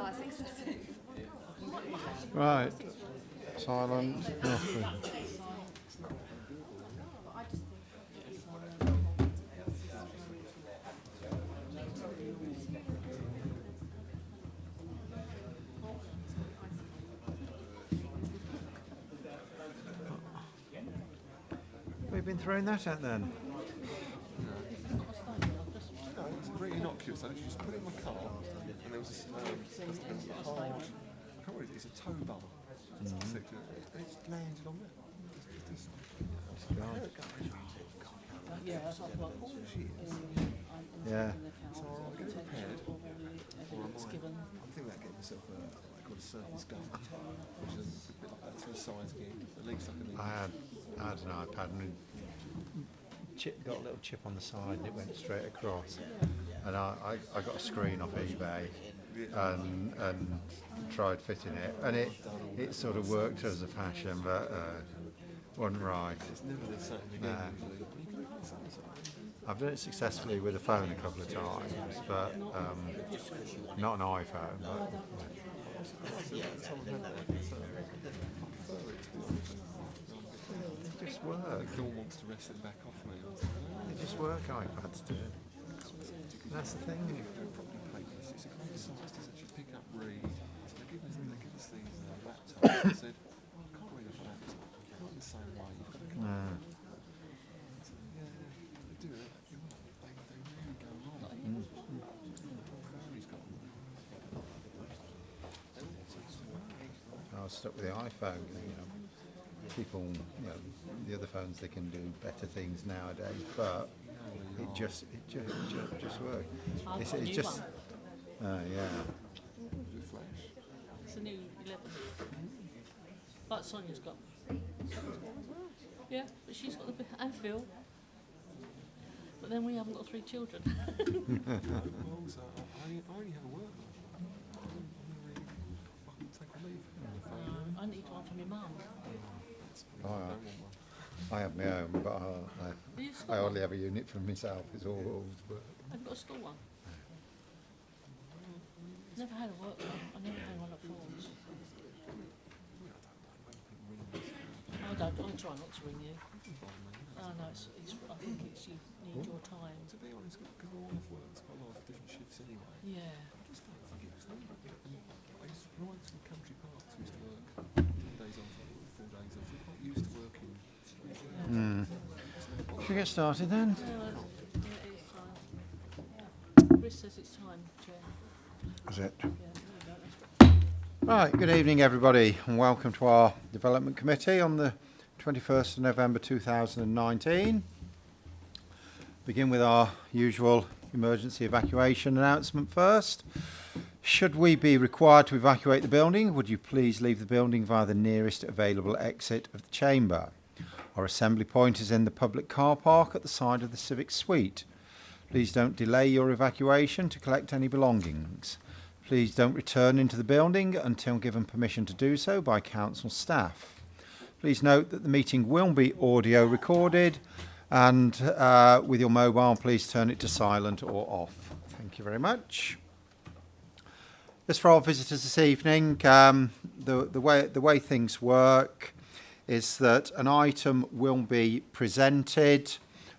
that's excessive. Right. Silent. Nothing. We've been throwing that out then. No, it's very innocuous. I literally just put it in my car, and there was this hard, I can't remember, it's a tow bar section, and it just landed on there. Yeah, that's what Yeah. So I'll get it repaired, or I'm thinking about getting myself what I call a surface gun, which is a bit like that sort of size again. At least I can. I had an iPad and got a little chip on the side and it went straight across. And I got a screen off eBay and tried fitting it, and it sort of worked as a fashion, but wasn't right. It's never the same again. I've done it successfully with a phone a couple of times, but not an iPhone. But, they just work. Dawn wants to wrest it back off me. They just work, iPads do. That's the thing. It's a kind of size to actually pick up, read. So they give us these laptops. I said, I can't read off a laptop. Not in the same way. You've got to come so, yeah, they do it. They really go wrong. Ferrari's got them. I was stuck with the iPhone. People, the other phones, they can do better things nowadays, but it just works. It's just, yeah. It's a new 11. Like Sonia's got. Yeah, but she's got the bit, and Phil. But then we haven't got 3 children. Also, I only have a work one. I can take a leave on the phone. I need one from your mum. I have my own, but I only have a unit for myself. It's all work. I've got a school one. Never had a work one. I never had one at phones. I try not to ring you. Oh no, I think it's you need your time. To be honest, because we're all off work, it's got a lot of different shifts anyway. Yeah. I just don't think it was that. I used to, when I went to country parks, we used to work 10 days off, 4 days off. We're quite used to working. Should we get started then? Chris says it's time, Chair. Is it? Yeah, there we go. Right, good evening everybody and welcome to our Development Committee on the 21st of November 2019. Begin with our usual emergency evacuation announcement first. Should we be required to evacuate the building, would you please leave the building via the nearest available exit of the chamber? Our assembly point is in the public car park at the side of the Civic Suite. Please don't delay your evacuation to collect any belongings. Please don't return into the building until given permission to do so by council staff. Please note that the meeting will be audio recorded, and with your mobile please turn it to silent or off. Thank you very much. As for our visitors this evening, the way things work is that an item will be presented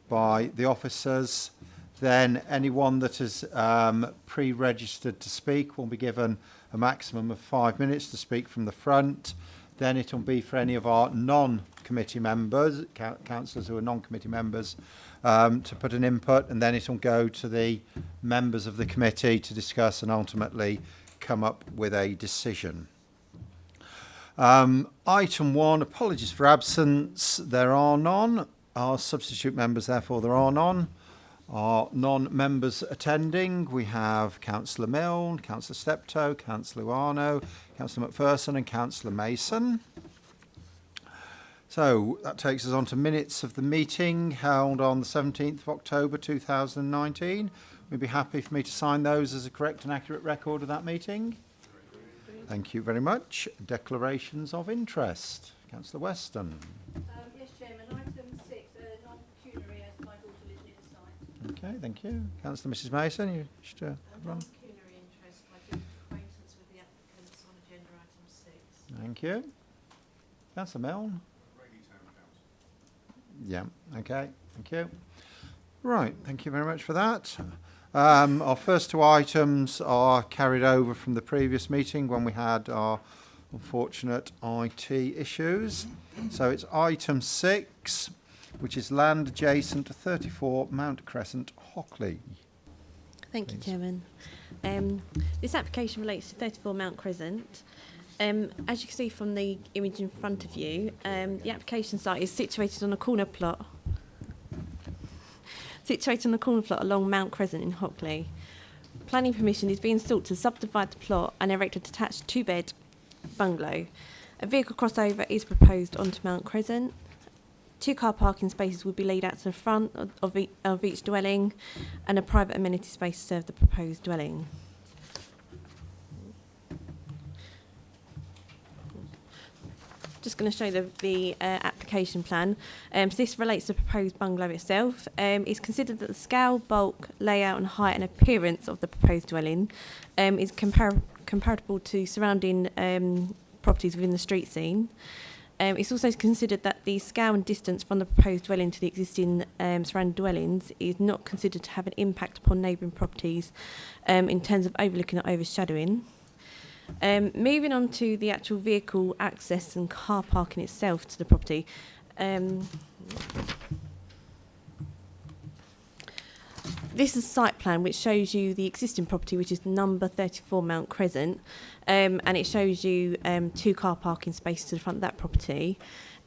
by the officers. Then anyone that is pre-registered to speak will be given a maximum of 5 minutes to speak from the front. Then it will be for any of our non-committee members, councillors who are non-committee members, to put an input, and then it will go to the members of the committee to discuss and ultimately come up with a decision. Item 1, apologies for absence. There are none. Our substitute members, therefore, there are none. Our non-members attending, we have Councillor Milne, Councillor Steptoe, Councillor Luano, Councillor McPherson and Councillor Mason. So that takes us on to minutes of the meeting held on the 17th of October 2019. We'd be happy for me to sign those as a correct and accurate record of that meeting. Thank you very much. Declarations of interest. Councillor Weston. Yes, Chairman. Item 6, non-pecuniary, as my daughter lives near the site. Okay, thank you. Councillor Mrs Mason, you wish to run? Non-pecuniary interest by due acquaintance with the Thank you. Councillor Milne? Yeah, okay, thank you. Right, thank you very much for that. Our first two items are carried over from the previous meeting when we had our unfortunate IT issues. So it's item 6, which is land adjacent to 34 Mount Crescent, Hockley. Thank you, Please. Chairman. This application relates to 34 Mount Crescent. As you can see from the image in front of you, the application site is situated on a corner plot. Along Mount Crescent in Hockley. Planning permission is being sought to subdivide the plot and erect a detached 2-bed bungalow. A vehicle crossover is proposed onto Mount Crescent. 2 car parking spaces will be laid out to the front of each dwelling, and a private amenity space to serve the proposed dwelling. Just going to show the application plan. So this relates to the proposed bungalow itself. It's considered that the scale, bulk, layout and height and appearance of the proposed dwelling is comparable to surrounding properties within the street scene. It's also considered that the scale and distance from the proposed dwelling to the existing surrounding dwellings is not considered to have an impact upon neighbouring properties in terms of overlooking or overshadowing. Moving on to the actual vehicle access and car parking itself to the property. This is a site plan which shows you the existing property, which is number 34 Mount Crescent, and it shows you 2 car parking spaces to the front of that property.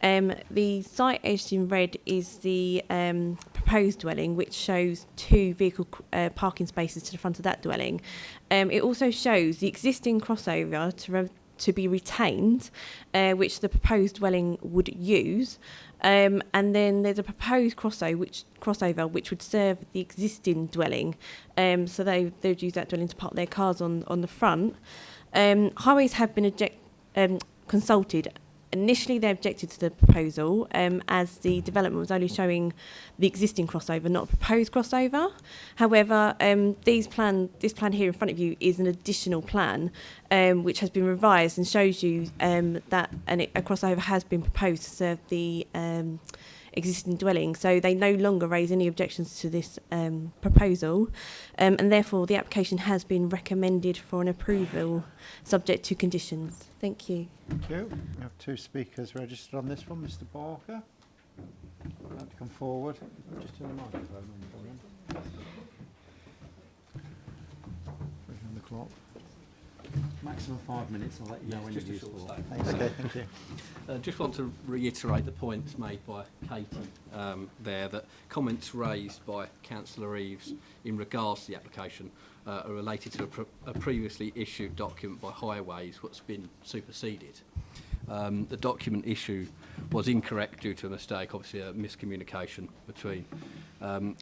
The site edged in red is the proposed dwelling, which shows 2 vehicle parking spaces to the front of that dwelling. It also shows the existing crossover to be retained, which the proposed dwelling would use. And then there's a proposed crossover which would serve the existing dwelling. So they would use that dwelling to park their cars on the front. Highways have been consulted. Initially, they objected to the proposal as the development was only showing the existing crossover, not a proposed crossover. However, this plan here in front of you is an additional plan which has been revised and shows you that a crossover has been proposed to serve the existing dwelling. So they no longer raise any objections to this proposal, and therefore the application has been recommended for an approval subject to conditions. Thank you. Thank you. We have 2 speakers registered on this one. Mr. Barker, would you like to come forward? Just turn the microphone on. On the clock. Maximum 5 minutes. I'll let you know when you're useful. Thanks. Okay, thank you. Just want to reiterate the points made by Katie there, that comments raised by Councillor Eaves in regards to the application are related to a previously issued document by Highways what's been superseded. The document issued was incorrect due to a mistake, obviously a miscommunication between.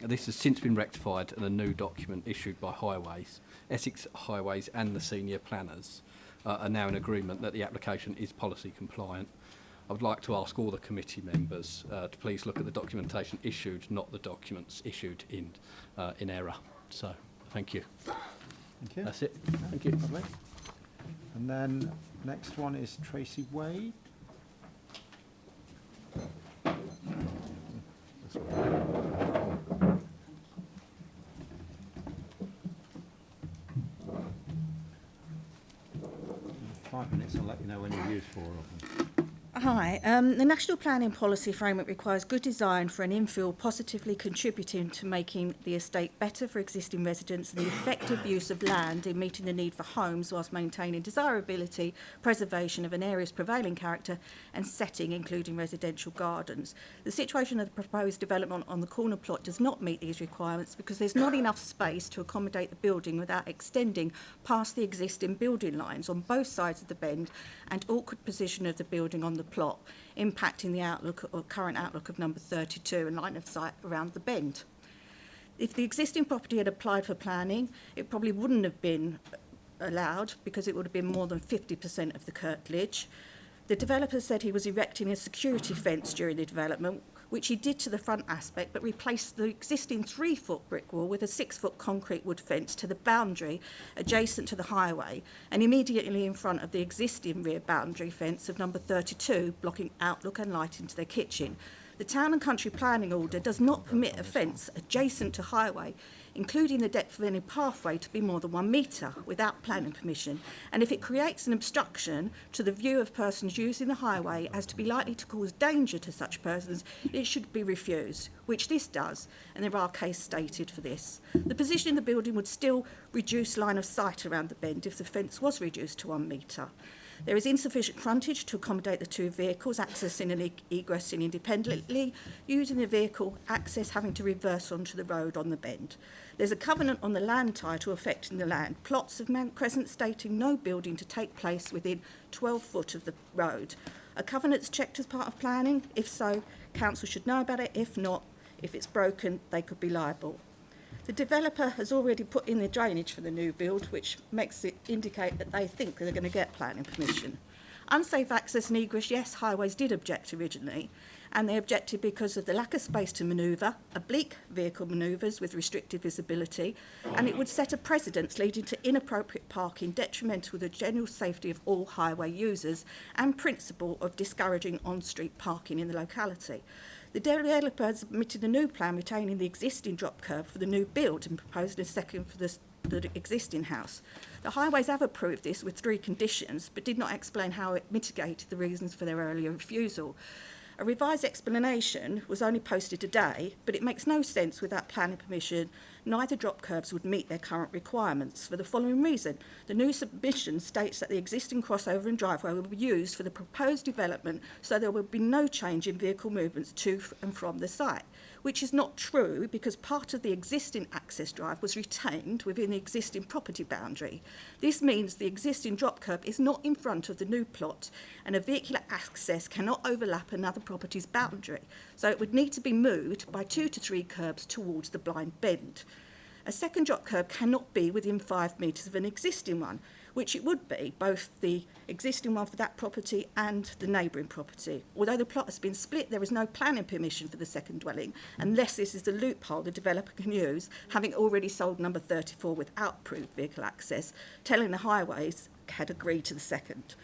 This has since been rectified, and a new document issued by Highways, Essex Highways and the senior planners are now in agreement that the application is policy compliant. I would like to ask all the committee members to please look at the documentation issued, not the documents issued in error. So, thank you. Thank you. That's it. Thank you. Lovely. And then next one is Tracy Wade. This one. 5 minutes, I'll let you know when you're used for them. Hi. The National Planning Policy Framework requires good design for an infill positively contributing to making the estate better for existing residents and the effective use of land in meeting the need for homes whilst maintaining desirability, preservation of an area's prevailing character and setting, including residential gardens. The situation of the proposed development on the corner plot does not meet these requirements because there's not enough space to accommodate the building without extending past the existing building lines on both sides of the bend and awkward position of the building on the plot, impacting the outlook or current outlook of number 32 and line of sight around the bend. If the existing property had applied for planning, it probably wouldn't have been allowed because it would have been more than 50% of the curtilage. The developer said he was erecting a security fence during the development, which he did to the front aspect, but replaced the existing 3-foot brick wall with a 6-foot concrete wood fence to the boundary adjacent to the highway and immediately in front of the existing rear boundary fence of number 32, blocking outlook and light into their kitchen. The Town and Country Planning Order does not permit a fence adjacent to highway, including the depth of any pathway, to be more than 1 metre without planning permission, and if it creates an obstruction to the view of persons using the highway as to be likely to cause danger to such persons, it should be refused, which this does, and there are cases stated for this. The position in the building would still reduce line of sight around the bend if the fence was reduced to 1 metre. There is insufficient frontage to accommodate the 2 vehicles accessing and egressing independently, using the vehicle access having to reverse onto the road on the bend. There's a covenant on the land title affecting the land plots of Mount Crescent stating no building to take place within 12 foot of the road. A covenant's checked as part of planning. If so, council should know about it. If not, if it's broken, they could be liable. The developer has already put in the drainage for the new build, which makes it indicate that they think they're going to get planning permission. Unsafe access and egress, yes, Highways did object originally, and they objected because of the lack of space to manoeuvre, oblique vehicle manoeuvres with restricted visibility, and it would set a precedence leading to inappropriate parking detrimental to the general safety of all highway users and principle of discouraging on-street parking in the locality. The developer has submitted a new plan retaining the existing drop curb for the new build and proposed a second for the existing house. The Highways have approved this with 3 conditions, but did not explain how it mitigated the reasons for their earlier refusal. A revised explanation was only posted today, but it makes no sense without planning permission. Neither drop curbs would meet their current requirements for the following reason. The new submission states that the existing crossover and driveway will be used for the proposed development, so there will be no change in vehicle movements to and from the site, which is not true because part of the existing access drive was retained within the existing property boundary. This means the existing drop curb is not in front of the new plot and a vehicular access cannot overlap another property's boundary, so it would need to be moved by 2 to 3 curbs towards the blind bend. A second drop curb cannot be within 5 metres of an existing one, which it would be, both the existing one for that property and the neighbouring property. Although the plot has been split, there is no planning permission for the second dwelling, unless this is the loophole the developer can use, having already sold number 34 without proved vehicle access, telling the Highways had agreed to the second.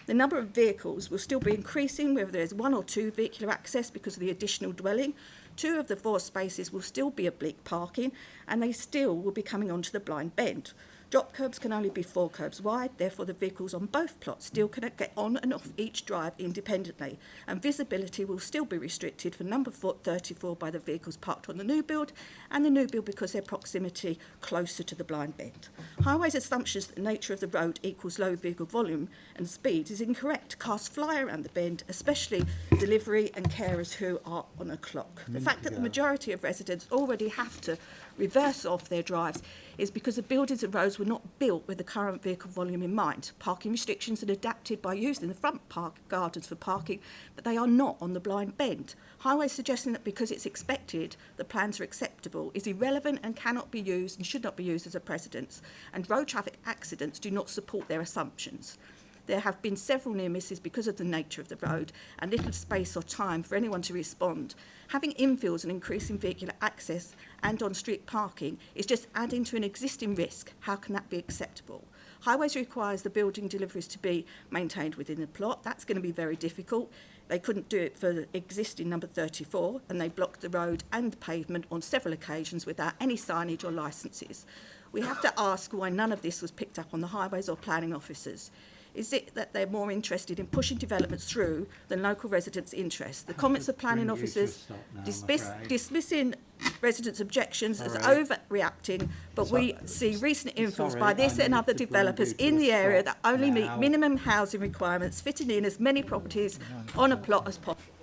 The number of vehicles will still be increasing, whether there's 1 or 2 vehicular access because of the additional dwelling. 2 of the 4 spaces will still be oblique parking, and they still will be coming onto the blind bend. Drop curbs can only be 4 curbs wide, therefore the vehicles on both plots still cannot get on and off each drive independently, and visibility will still be restricted for number 34 by the vehicles parked on the new build, and the new build because their proximity closer to the blind bend. Highways' assumptions that the nature of the road equals low vehicle volume and speed is incorrect. Cars fly around the bend, especially delivery and carers who are on a clock. The fact that the majority of residents already have to reverse off their drives is because the buildings and roads were not built with the current vehicle volume in mind. Parking restrictions are adapted by using the front park gardens for parking, but they are not on the blind bend. Highways suggesting that because it's expected the plans are acceptable is irrelevant and cannot be used and should not be used as a precedent, and road traffic accidents do not support their assumptions. There have been several near misses because of the nature of the road and little space or time for anyone to respond. Having infills and increasing vehicular access and on-street parking is just adding to an existing risk. How can that be acceptable? Highways requires the building deliveries to be maintained within the plot. That's going to be very difficult. They couldn't do it for the existing number 34, and they blocked the road and the pavement on several occasions without any signage or licences. We have to ask why none of this was picked up on the highways or planning officers. Is it that they're more interested in pushing developments through than local residents' interests? The comments of planning officers dismissing residents' objections as overreacting, but we see recent infills by this and other developers in the area that only meet minimum housing requirements, fitting in as many properties on a plot as possible.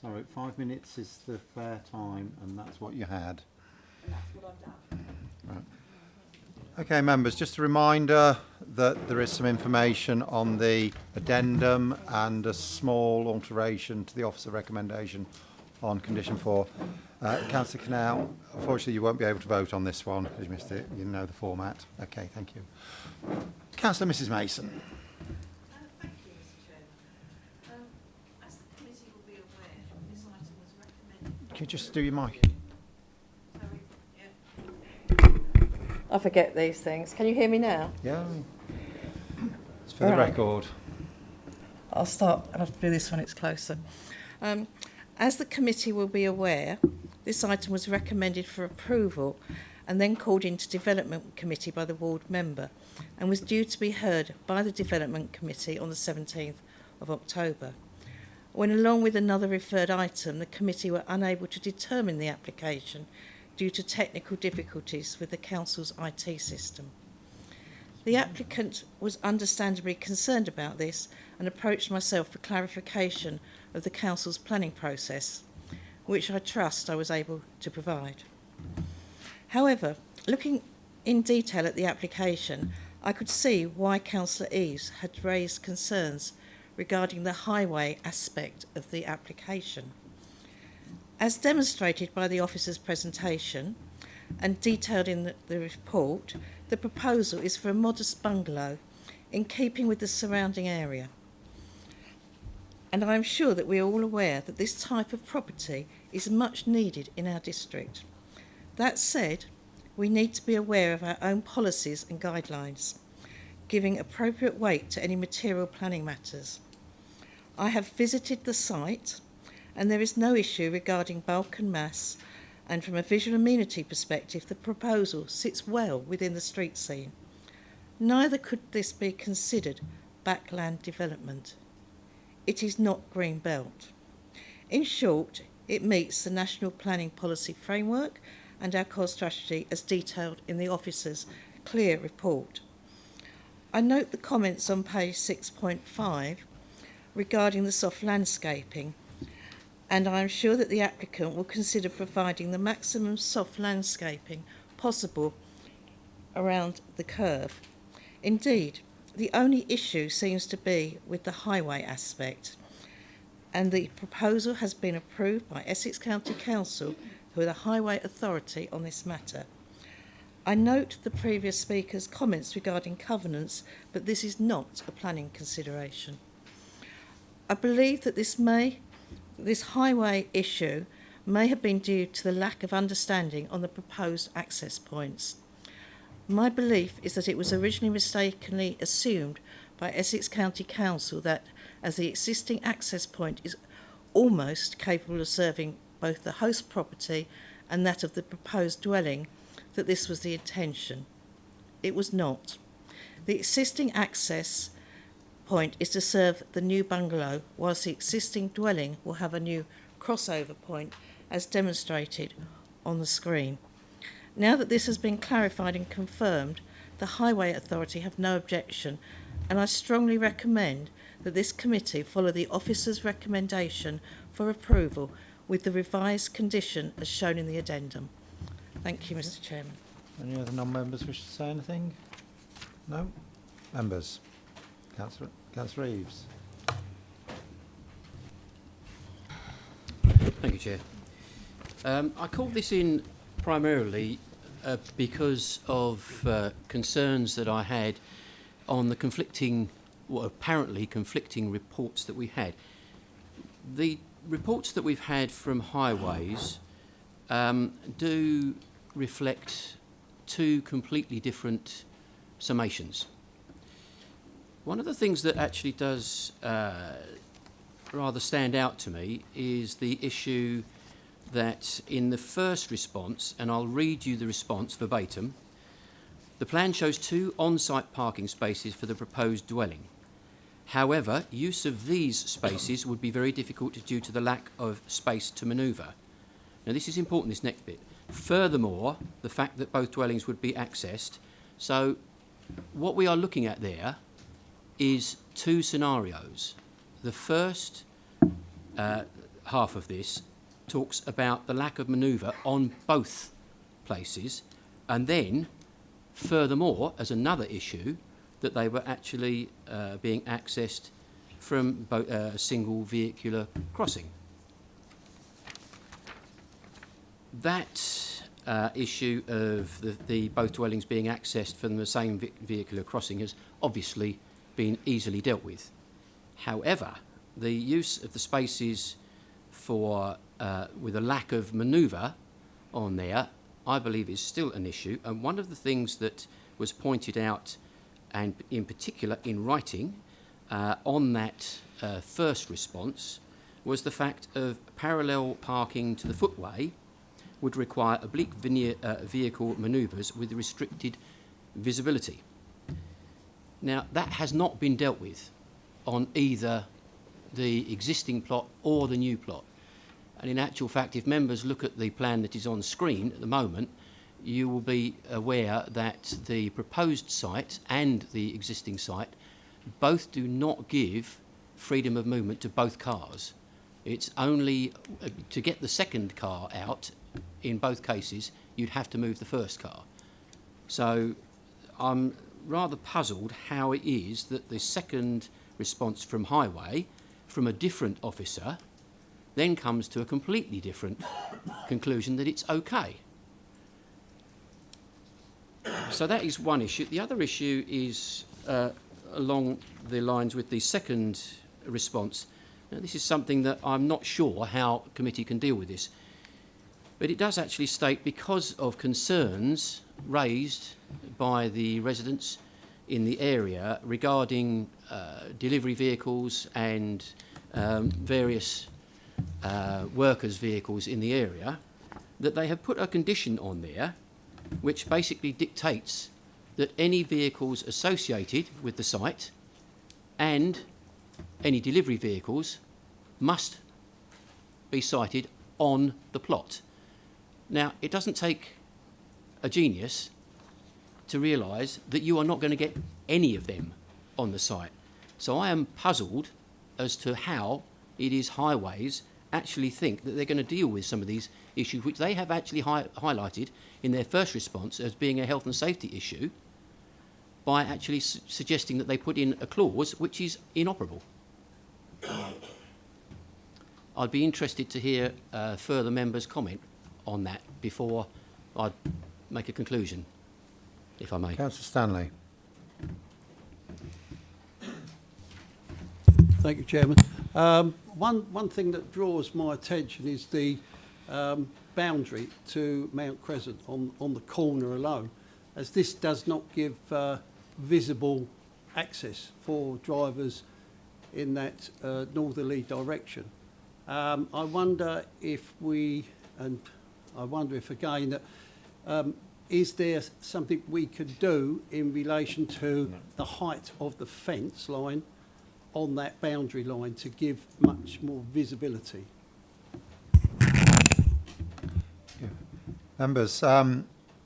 Sorry, 5 minutes is the fair time, and that's what you had. And that's what I've done. Right. Okay, members, just a reminder that there is some information on the addendum and a small alteration to the officer recommendation on condition 4. Councillor Canal, unfortunately you won't be able to vote on this one because you missed it. You know the format. Okay, thank you. Councillor Mrs Mason. Thank you, Mr Chairman. As the committee will be aware, this item Can you just do your mic? I forget these things. Can you hear me now? Yeah. It's for the Right. record. I'll start. I'll have to do this when it's closer. As the committee will be aware, this item was recommended for approval and then called into Development Committee by the ward member and was due to be heard by the Development Committee on the 17th of October. When, along with another referred item, the committee were unable to determine the application due to technical difficulties with the council's IT system. The applicant was understandably concerned about this and approached myself for clarification of the council's planning process, which I trust I was able to provide. However, looking in detail at the application, I could see why Councillor Eaves had raised concerns regarding the highway aspect of the application. As demonstrated by the officer's presentation and detailed in the report, the proposal is for a modest bungalow in keeping with the surrounding area. And I am sure that we are all aware that this type of property is much needed in our district. That said, we need to be aware of our own policies and guidelines, giving appropriate weight to any material planning matters. I have visited the site and there is no issue regarding bulk and mass, and from a visual amenity perspective the proposal sits well within the street scene. Neither could this be considered backland development. It is not green belt. In short, it meets the National Planning Policy Framework and our core strategy as detailed in the officer's clear report. I note the comments on page 6.5 regarding the soft landscaping, and I am sure that the applicant will consider providing the maximum soft landscaping possible around the curve. Indeed, the only issue seems to be with the highway aspect, and the proposal has been approved by Essex County Council, who are the highway authority on this matter. I note the previous speaker's comments regarding covenants, but this is not a planning consideration. I believe that this highway issue may have been due to the lack of understanding on the proposed access points. My belief is that it was originally mistakenly assumed by Essex County Council that, as the existing access point is almost capable of serving both the host property and that of the proposed dwelling, that this was the intention. It was not. The existing access point is to serve the new bungalow, whilst the existing dwelling will have a new crossover point as demonstrated on the screen. Now that this has been clarified and confirmed, the Highway Authority have no objection, and I strongly recommend that this committee follow the officer's recommendation for approval with the revised condition as shown in the addendum. Thank you, Mr. Chairman. Any other non-members wish to say anything? No? Members? Councillor Eaves. Thank you, Chair. I called this in primarily because of concerns that I had on the apparently conflicting reports that we had. The reports that we've had from highways do reflect two completely different summations. One of the things that actually does rather stand out to me is the issue that in the first response, and I'll read you the response verbatim, the plan shows 2 on-site parking spaces for the proposed dwelling. However, use of these spaces would be very difficult due to the lack of space to manoeuvre. Now this is important, this next bit. Furthermore, the fact that both dwellings would be accessed. So what we are looking at there is 2 scenarios. The first half of this talks about the lack of manoeuvre on both places, and then furthermore, as another issue, that they were actually being accessed from a single vehicular crossing. That issue of the both dwellings being accessed from the same vehicular crossing has obviously been easily dealt with. However, the use of the spaces with a lack of manoeuvre on there, I believe is still an issue. And one of the things that was pointed out, and in particular in writing, on that first response, was the fact of parallel parking to the footway would require oblique vehicle manoeuvres with restricted visibility. Now, that has not been dealt with on either the existing plot or the new plot. And in actual fact, if members look at the plan that is on screen at the moment, you will be aware that the proposed site and the existing site both do not give freedom of movement to both cars. It's only to get the second car out, in both cases, you'd have to move the first car. So I'm rather puzzled how it is that the second response from Highway, from a different officer, then comes to a completely different conclusion that it's okay. So that is one issue. The other issue is along the lines with the second response. Now, this is something that I'm not sure how committee can deal with this, but it does actually state, because of concerns raised by the residents in the area regarding delivery vehicles and various workers' vehicles in the area, that they have put a condition on there which basically dictates that any vehicles associated with the site and any delivery vehicles must be sited on the plot. Now, it doesn't take a genius to realise that you are not going to get any of them on the site. So I am puzzled as to how it is Highways actually think that they're going to deal with some of these issues, which they have actually highlighted in their first response as being a health and safety issue, by actually suggesting that they put in a clause which is inoperable. I'd be interested to hear further members' comment on that before I make a conclusion, if I may. Councillor Stanley. Thank you, Chairman. One thing that draws my attention is the boundary to Mount Crescent on the corner alone, as this does not give visible access for drivers in that northerly direction. I wonder if again, is there something we could do in relation to the height of the fence line on that boundary line to give much more visibility? Yeah. Members,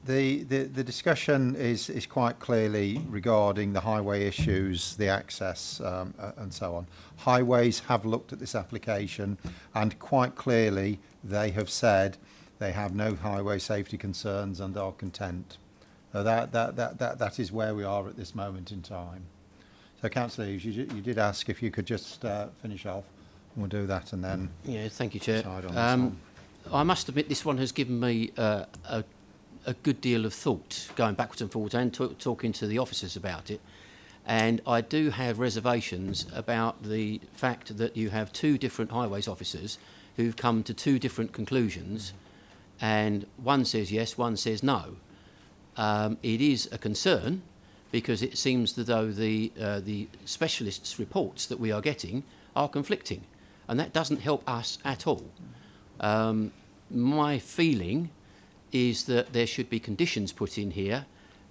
the discussion is quite clearly regarding the highway issues, the access and so on. Highways have looked at this application and quite clearly they have said they have no highway safety concerns and are content. So that is where we are at this moment in time. So Councillor Eaves, you did ask if you could just finish off, and we'll do that and then. Yeah, thank you, Chair. Decide on this one. I must admit this one has given me a good deal of thought, going backwards and forwards and talking to the officers about it. And I do have reservations about the fact that you have two different highways officers who've come to two different conclusions, and one says yes, one says no. It is a concern because it seems as though the specialists' reports that we are getting are conflicting, and that doesn't help us at all. My feeling is that there should be conditions put in here,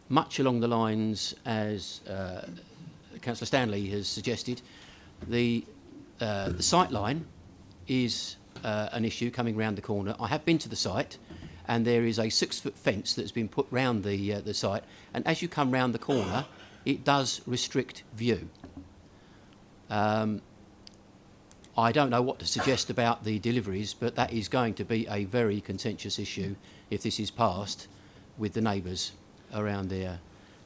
much along the lines as Councillor Stanley has suggested. The sight line is an issue coming round the corner. I have been to the site, and there is a 6-foot fence that's been put round the site, and as you come round the corner, it does restrict view. I don't know what to suggest about the deliveries, but that is going to be a very contentious issue if this is passed with the neighbours around there.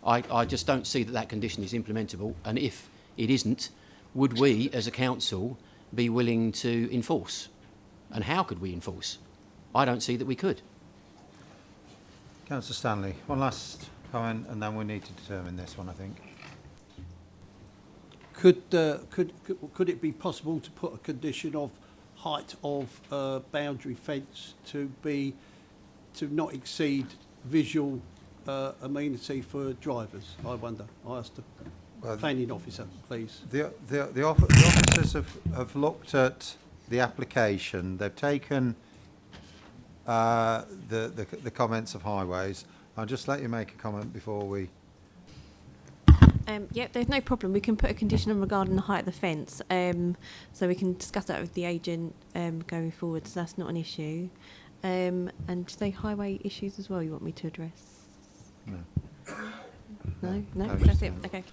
I just don't see that condition is implementable, and if it isn't, would we as a council be willing to enforce? And how could we enforce? I don't see that we could. Councillor Stanley, one last comment and then we need to determine this one, I think. Could it be possible to put a condition of height of boundary fence to not exceed visual amenity for drivers, I wonder. I asked the planning officer, please. The officers have looked at the application. They've taken the comments of Highways. I'll just let you make a comment before we... Yep, there's no problem. We can put a condition on regarding the height of the fence, so we can discuss that with the agent going forward, so that's not an issue. And say highway issues as well you want me to address? No. No, that's it. Okay.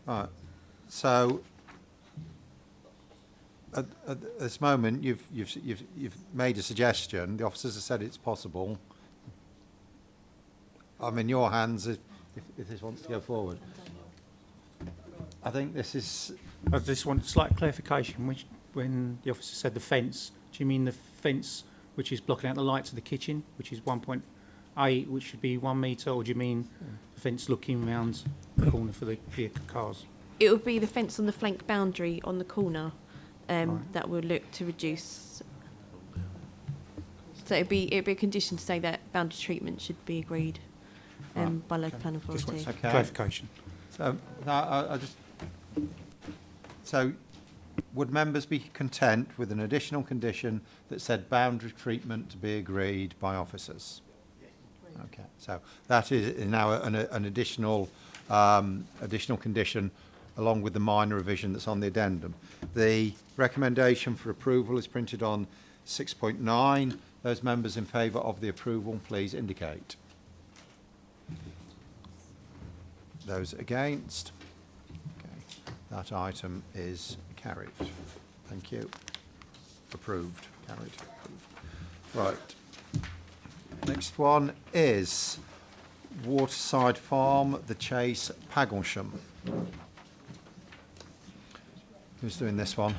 Right. So at this moment, you've made a suggestion. The officers have said it's possible. I'm in your hands if this wants to go forward. I think this is... I just want slight clarification. When the officer said the fence, do you mean the fence which is blocking out the lights of the kitchen, which is 1.8, which should be 1 metre, or do you mean the fence looking round the corner for the vehicle cars? It would be the fence on the flank boundary on the corner that will look to reduce. So it'd be a condition to say that boundary treatment should be agreed by local planning authority. Okay. Clarification. So So would members be content with an additional condition that said boundary treatment to be agreed by officers? Okay, so that is now an additional condition along with the minor revision that's on the addendum. The recommendation for approval is printed on 6.9. Those members in favour of the approval, please indicate. Those against? Okay. That item is carried. Thank you. Approved. Carried. Approved. Right. Next one is Waterside Farm, The Chase, Paglesham. Who's doing this one?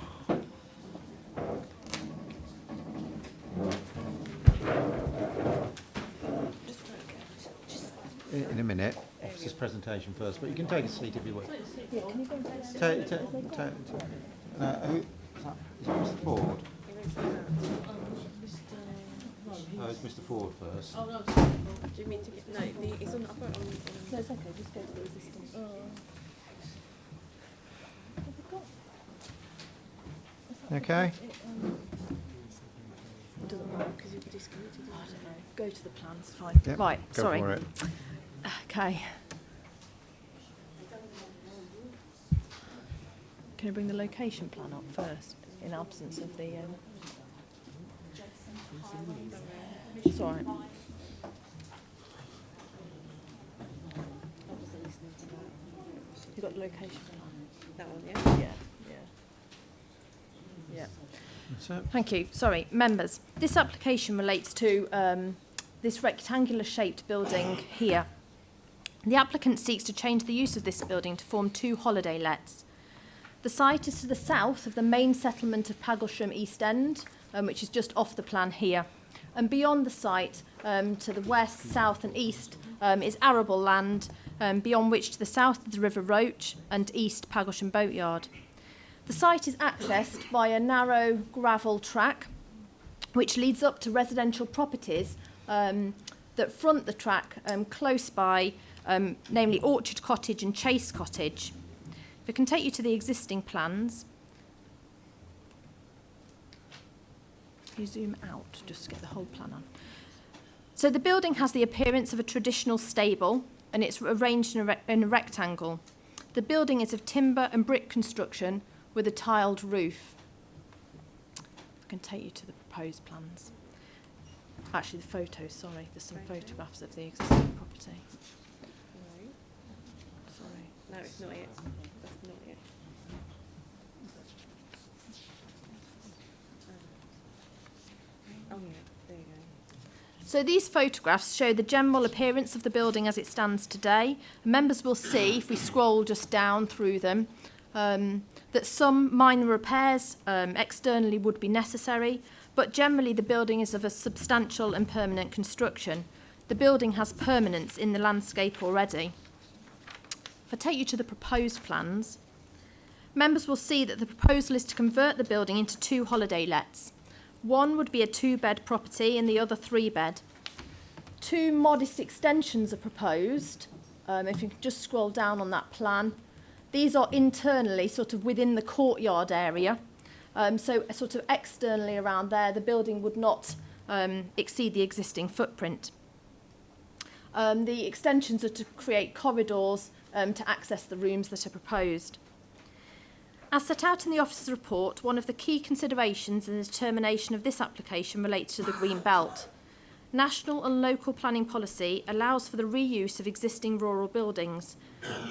In a minute. Officer's presentation first, but you can take a seat if you wish. Is that Mr. Ford? Oh, it's Mr. Ford first. Oh, no, do you mean to get... No, it's on... I've got it on... No, it's okay, just go to the existing... Okay. It doesn't matter because you've disconnected. I don't know. Go to the plans, fine. Yep, Right, go sorry. for it. Okay. Can I bring the location plan up first, in absence of the... It's all right. You got the location plan? That one, yeah? Yeah. That's it. Thank you. Sorry, members. This application relates to this rectangular shaped building here. The applicant seeks to change the use of this building to form 2 holiday lets. The site is to the south of the main settlement of Paglesham East End, which is just off the plan here. And beyond the site, to the west, south and east, is arable land, beyond which to the south is the River Roach and east Paglesham Boatyard. The site is accessed by a narrow gravel track which leads up to residential properties that front the track close by, namely Orchard Cottage and Chase Cottage. If I can take you to the existing plans. You zoom out just to get the whole plan on. So the building has the appearance of a traditional stable and it's arranged in a rectangle. The building is of timber and brick construction with a tiled roof. I can take you to the proposed plans. Actually, the photos, sorry. There's some photographs of the existing property. Sorry. No, it's not it. That's not it. Oh, yeah. There you go. So these photographs show the general appearance of the building as it stands today. Members will see, if we scroll just down through them, that some minor repairs externally would be necessary, but generally the building is of a substantial and permanent construction. The building has permanence in the landscape already. If I take you to the proposed plans, members will see that the proposal is to convert the building into 2 holiday lets. One would be a 2-bed property and the other 3-bed. 2 modest extensions are proposed. If you can just scroll down on that plan. These are internally sort of within the courtyard area. So sort of externally around there, the building would not exceed the existing footprint. The extensions are to create corridors to access the rooms that are proposed. As set out in the officer's report, one of the key considerations in the determination of this application relates to the Green Belt. National and local planning policy allows for the reuse of existing rural buildings.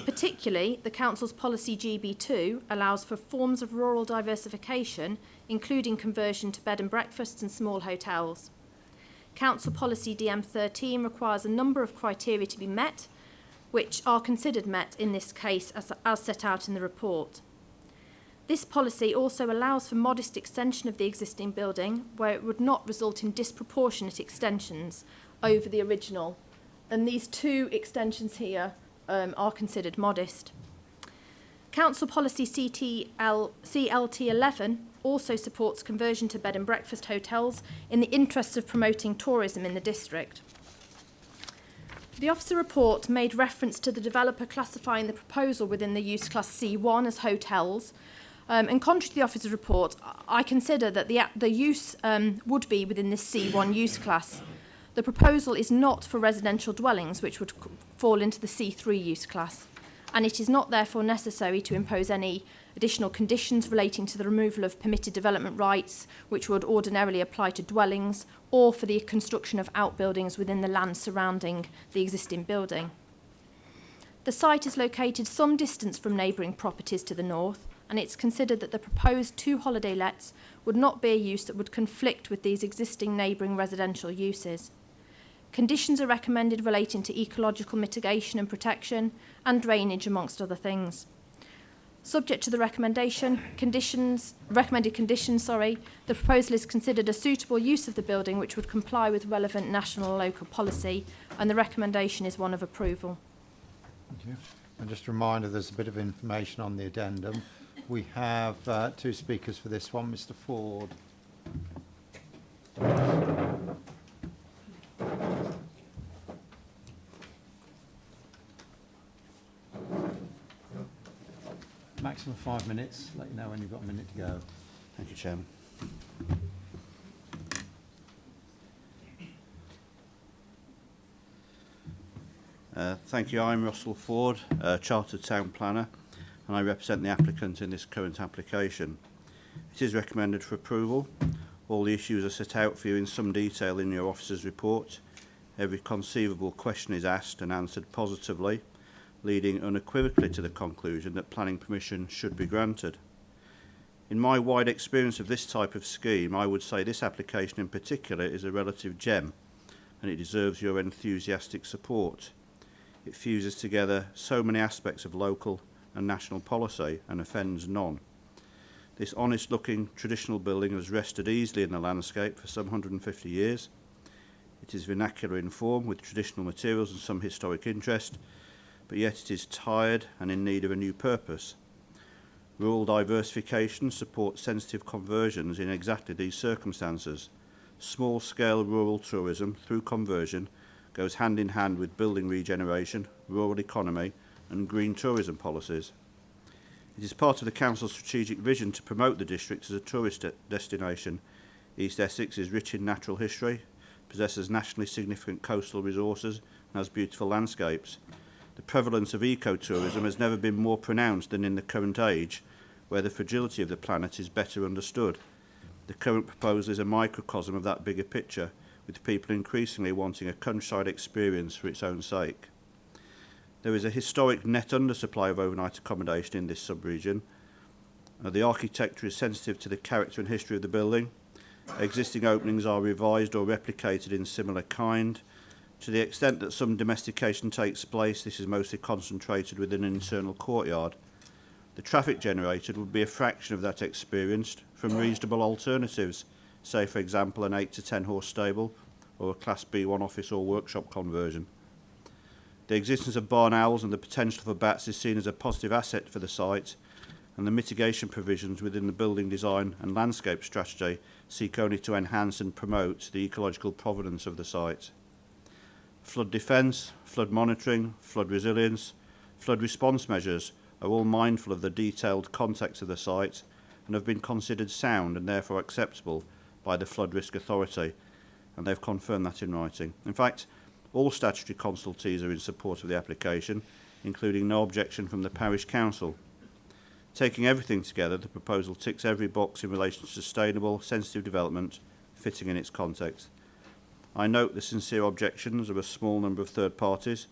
Particularly, the Council's policy GB2 allows for forms of rural diversification, including conversion to bed and breakfasts and small hotels. Council policy DM13 requires a number of criteria to be met, which are considered met in this case as set out in the report. This policy also allows for modest extension of the existing building where it would not result in disproportionate extensions over the original. And these 2 extensions here are considered modest. Council policy CLT11 also supports conversion to bed and breakfast hotels in the interests of promoting tourism in the district. The officer report made reference to the developer classifying the proposal within the use class C1 as hotels. And contrary to the officer's report, I consider that the use would be within this C1 use class. The proposal is not for residential dwellings, which would fall into the C3 use class, and it is not therefore necessary to impose any additional conditions relating to the removal of permitted development rights, which would ordinarily apply to dwellings, or for the construction of outbuildings within the land surrounding the existing building. The site is located some distance from neighbouring properties to the north, and it's considered that the proposed 2 holiday lets would not be a use that would conflict with these existing neighbouring residential uses. Conditions are recommended relating to ecological mitigation and protection and drainage, amongst other things. Subject to the recommended conditions, the proposal is considered a suitable use of the building which would comply with relevant national and local policy, and the recommendation is one of approval. Thank you. And just a reminder, there's a bit of information on the addendum. We have 2 speakers for this one. Mr. Ford. Maximum 5 minutes. Let you know when you've got a minute to go. Thank you, Chairman. Thank you. I'm Russell Ford, Chartered Town Planner, and I represent the applicant in this current application. It is recommended for approval. All the issues are set out for you in some detail in your officer's report. Every conceivable question is asked and answered positively, leading unequivocally to the conclusion that planning permission should be granted. In my wide experience of this type of scheme, I would say this application in particular is a relative gem, and it deserves your enthusiastic support. It fuses together so many aspects of local and national policy and offends none. This honest-looking traditional building has rested easily in the landscape for some 150 years. It is vernacular in form with traditional materials and some historic interest, but yet it is tired and in need of a new purpose. Rural diversification supports sensitive conversions in exactly these circumstances. Small-scale rural tourism through conversion goes hand in hand with building regeneration, rural economy and green tourism policies. It is part of the Council's strategic vision to promote the district as a tourist destination. East Essex is rich in natural history, possesses nationally significant coastal resources and has beautiful landscapes. The prevalence of ecotourism has never been more pronounced than in the current age, where the fragility of the planet is better understood. The current proposal is a microcosm of that bigger picture, with people increasingly wanting a countryside experience for its own sake. There is a historic net undersupply of overnight accommodation in this sub-region. The architecture is sensitive to the character and history of the building. Existing openings are revised or replicated in similar kind. To the extent that some domestication takes place, this is mostly concentrated within an internal courtyard. The traffic generated would be a fraction of that experienced from reasonable alternatives, say for example an 8 to 10 horse stable or a Class B1 office or workshop conversion. The existence of barn owls and the potential for bats is seen as a positive asset for the site, and the mitigation provisions within the building design and landscape strategy seek only to enhance and promote the ecological provenance of the site. Flood defence, flood monitoring, flood resilience, flood response measures are all mindful of the detailed context of the site and have been considered sound and therefore acceptable by the Flood Risk Authority, and they've confirmed that in writing. In fact, all statutory consultees are in support of the application, including no objection from the Parish Council. Taking everything together, the proposal ticks every box in relation to sustainable, sensitive development, fitting in its context. I note the sincere objections of a small number of third parties,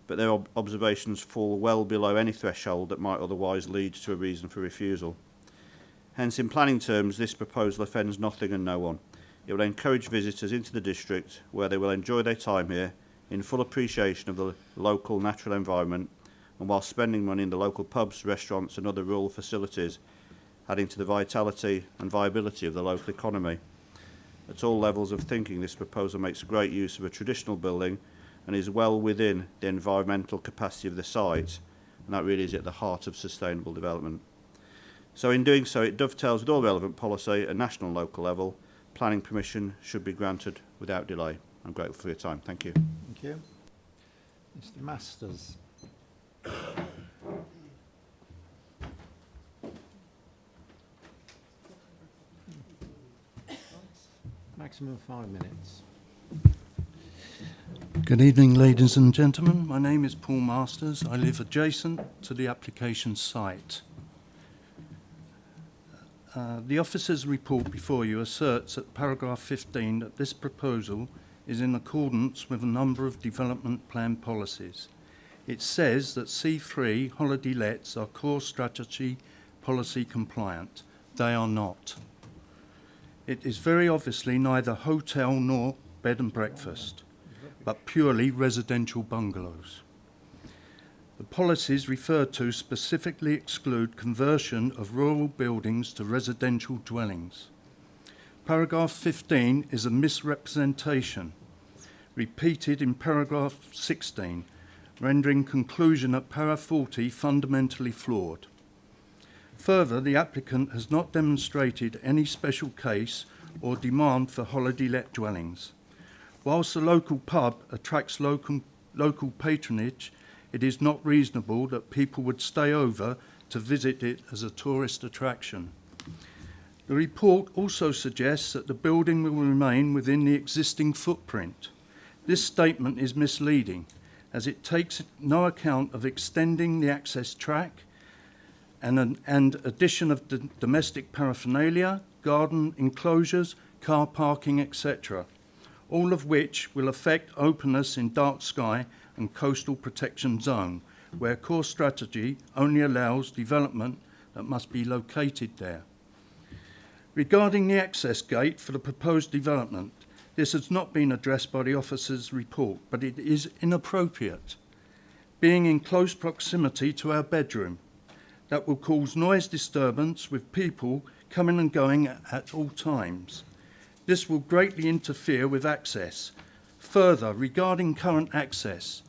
but their observations fall well below any threshold that might otherwise lead to a reason for refusal. Hence, in planning terms, this proposal offends nothing and no one. It will encourage visitors into the district, where they will enjoy their time here in full appreciation of the local natural environment, and while spending money in the local pubs, restaurants and other rural facilities, adding to the vitality and viability of the local economy. At all levels of thinking, this proposal makes great use of a traditional building and is well within the environmental capacity of the site, and that really is at the heart of sustainable development. So in doing so, it dovetails with all relevant policy at national and local level. Planning permission should be granted without delay. I'm grateful for your time. Thank you. Thank you. Mr. Masters. Maximum 5 minutes. Good evening, ladies and gentlemen. My name is Paul Masters. I live adjacent to the application site. The officer's report before you asserts at paragraph 15 that this proposal is in accordance with a number of development plan policies. It says that C3 holiday lets are core strategy policy compliant. They are not. It is very obviously neither hotel nor bed and breakfast, but purely residential bungalows. The policies referred to specifically exclude conversion of rural buildings to residential dwellings. Paragraph 15 is a misrepresentation, repeated in paragraph 16, rendering conclusion at para 40 fundamentally flawed. Further, the applicant has not demonstrated any special case or demand for holiday let dwellings. Whilst the local pub attracts local patronage, it is not reasonable that people would stay over to visit it as a tourist attraction. The report also suggests that the building will remain within the existing footprint. This statement is misleading, as it takes no account of extending the access track and addition of the domestic paraphernalia, garden enclosures, car parking, etc., all of which will affect openness in dark sky and coastal protection zone, where core strategy only allows development that must be located there. Regarding the access gate for the proposed development, this has not been addressed by the officer's report, but it is inappropriate, being in close proximity to our bedroom. That will cause noise disturbance with people coming and going at all times. This will greatly interfere with access. Further, regarding current access,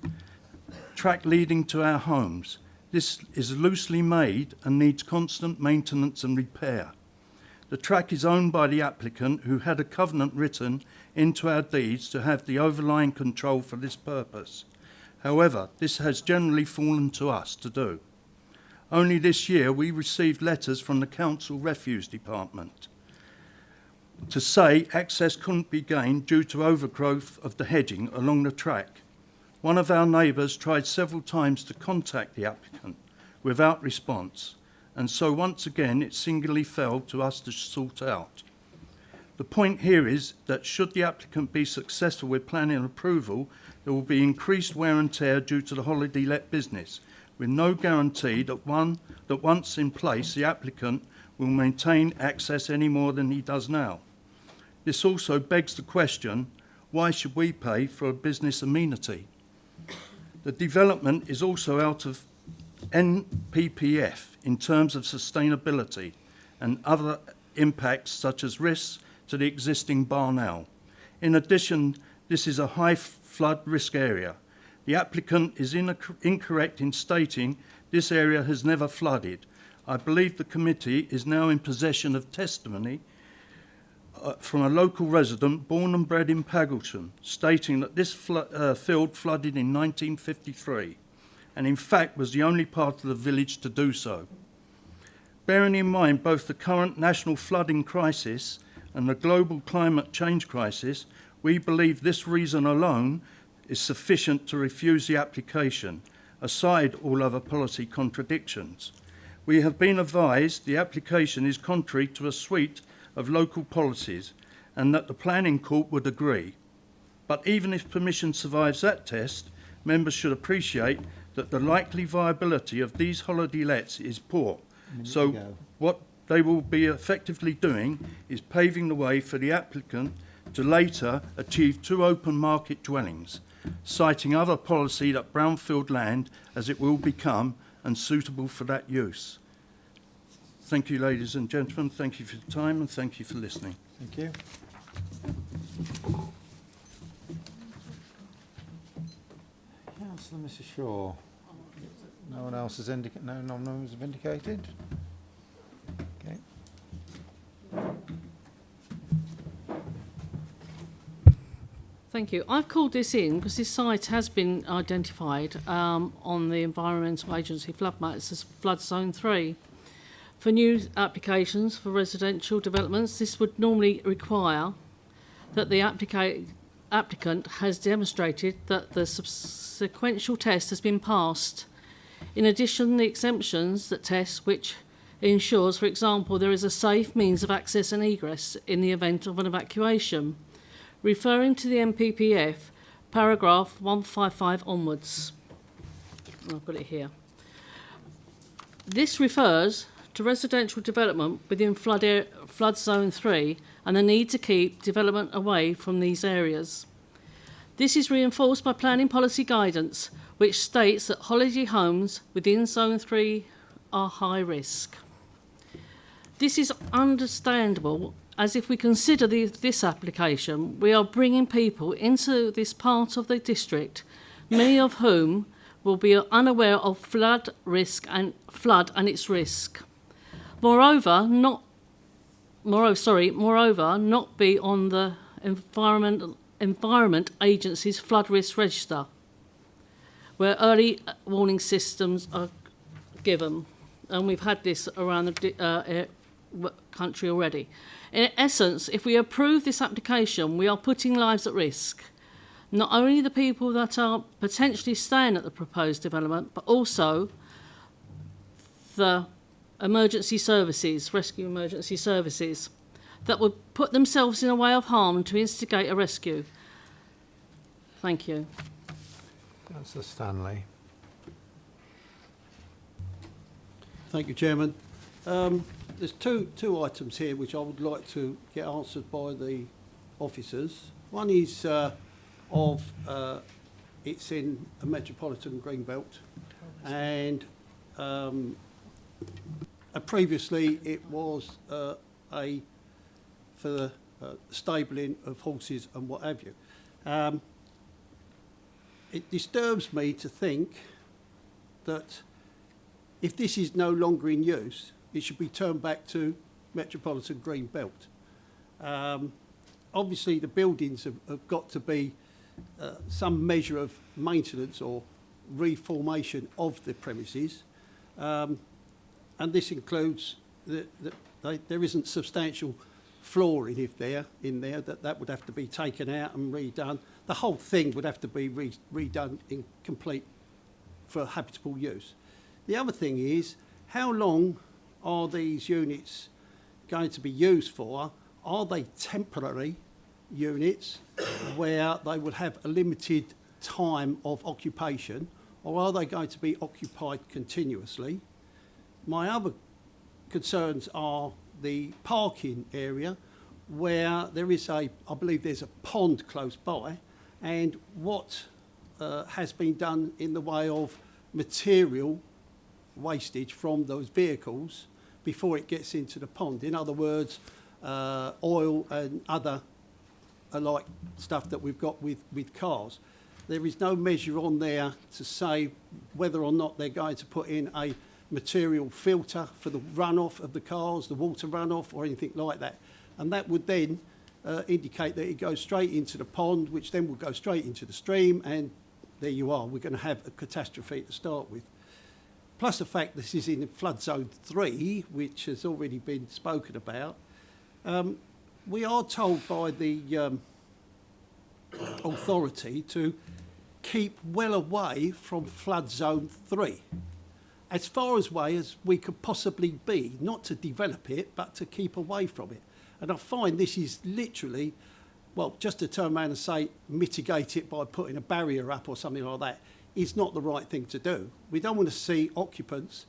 track leading to our homes, this is loosely made and needs constant maintenance and repair. The track is owned by the applicant, who had a covenant written into our deeds to have the overlying control for this purpose. However, this has generally fallen to us to do. Only this year we received letters from the Council Refuse Department to say access couldn't be gained due to overgrowth of the hedging along the track. One of our neighbours tried several times to contact the applicant without response, and so once again it singularly fell to us to sort out. The point here is that should the applicant be successful with planning approval, there will be increased wear and tear due to the holiday let business, with no guarantee that once in place the applicant will maintain access any more than he does now. This also begs the question, why should we pay for a business amenity? The development is also out of NPPF in terms of sustainability and other impacts such as risks to the existing Barnell. In addition, this is a high flood risk area. The applicant is incorrect in stating this area has never flooded. I believe the committee is now in possession of testimony from a local resident born and bred in Paggleton, stating that this field flooded in 1953 and in fact was the only part of the village to do so. Bearing in mind both the current national flooding crisis and the global climate change crisis, we believe this reason alone is sufficient to refuse the application, aside all other policy contradictions. We have been advised the application is contrary to a suite of local policies and that the planning court would agree. But even if permission survives that test, members should appreciate that the likely viability of these holiday lets is poor. So what they will be effectively doing is paving the way for the applicant to later achieve 2 open market dwellings, citing other policy that brownfield land as it will become and suitable for that use. Thank you, ladies and gentlemen. Thank you for your time and thank you for listening. Thank you. Councillor Mrs Shaw. No one else has indicated. No one has vindicated. Okay. Thank you. I've called this in because this site has been identified on the Environmental Agency flood maps as Flood Zone 3. For new applications for residential developments, this would normally require that the applicant has demonstrated that the sequential test has been passed. In addition, the exemptions that test which ensures, for example, there is a safe means of access and egress in the event of an evacuation. Referring to the NPPF, paragraph 155 onwards. I've got it here. This refers to residential development within flood zone 3 and the need to keep development away from these areas. This is reinforced by planning policy guidance, which states that holiday homes within zone 3 are high risk. This is understandable, as if we consider this application, we are bringing people into this part of the district, many of whom will be unaware of flood and its risk. Moreover, not be on the Environment Agency's flood risk register, where early warning systems are given. And we've had this around the country already. In essence, if we approve this application, we are putting lives at risk. Not only the people that are potentially staying at the proposed development, but also the emergency services, rescue emergency services, that would put themselves in a way of harm to instigate a rescue. Thank you. Councillor Stanley. Thank you, Chairman. There's two items here which I would like to get answered by the officers. One is it's in a metropolitan green belt, and previously it was for the stabling of horses and what have you. It disturbs me to think that if this is no longer in use, it should be turned back to metropolitan green belt. Obviously, the buildings have got to be some measure of maintenance or reformation of the premises, and this includes that there isn't substantial flooring in there that would have to be taken out and redone. The whole thing would have to be redone in complete for habitable use. The other thing is, how long are these units going to be used for? Are they temporary units where they would have a limited time of occupation, or are they going to be occupied continuously? My other concerns are the parking area, where there is I believe there's a pond close by, and what has been done in the way of material wastage from those vehicles before it gets into the pond. In other words, oil and other alike stuff that we've got with cars. There is no measure on there to say whether or not they're going to put in a material filter for the runoff of the cars, the water runoff or anything like that. And that would then indicate that it goes straight into the pond, which then will go straight into the stream, and there you are. We're going to have a catastrophe to start with. Plus the fact this is in flood zone 3, which has already been spoken about. We are told by the authority to keep well away from flood zone 3, as far away as we could possibly be, not to develop it, but to keep away from it. And I find this is literally, well, just to turn around and say mitigate it by putting a barrier up or something like that is not the right thing to do. We don't want to see occupants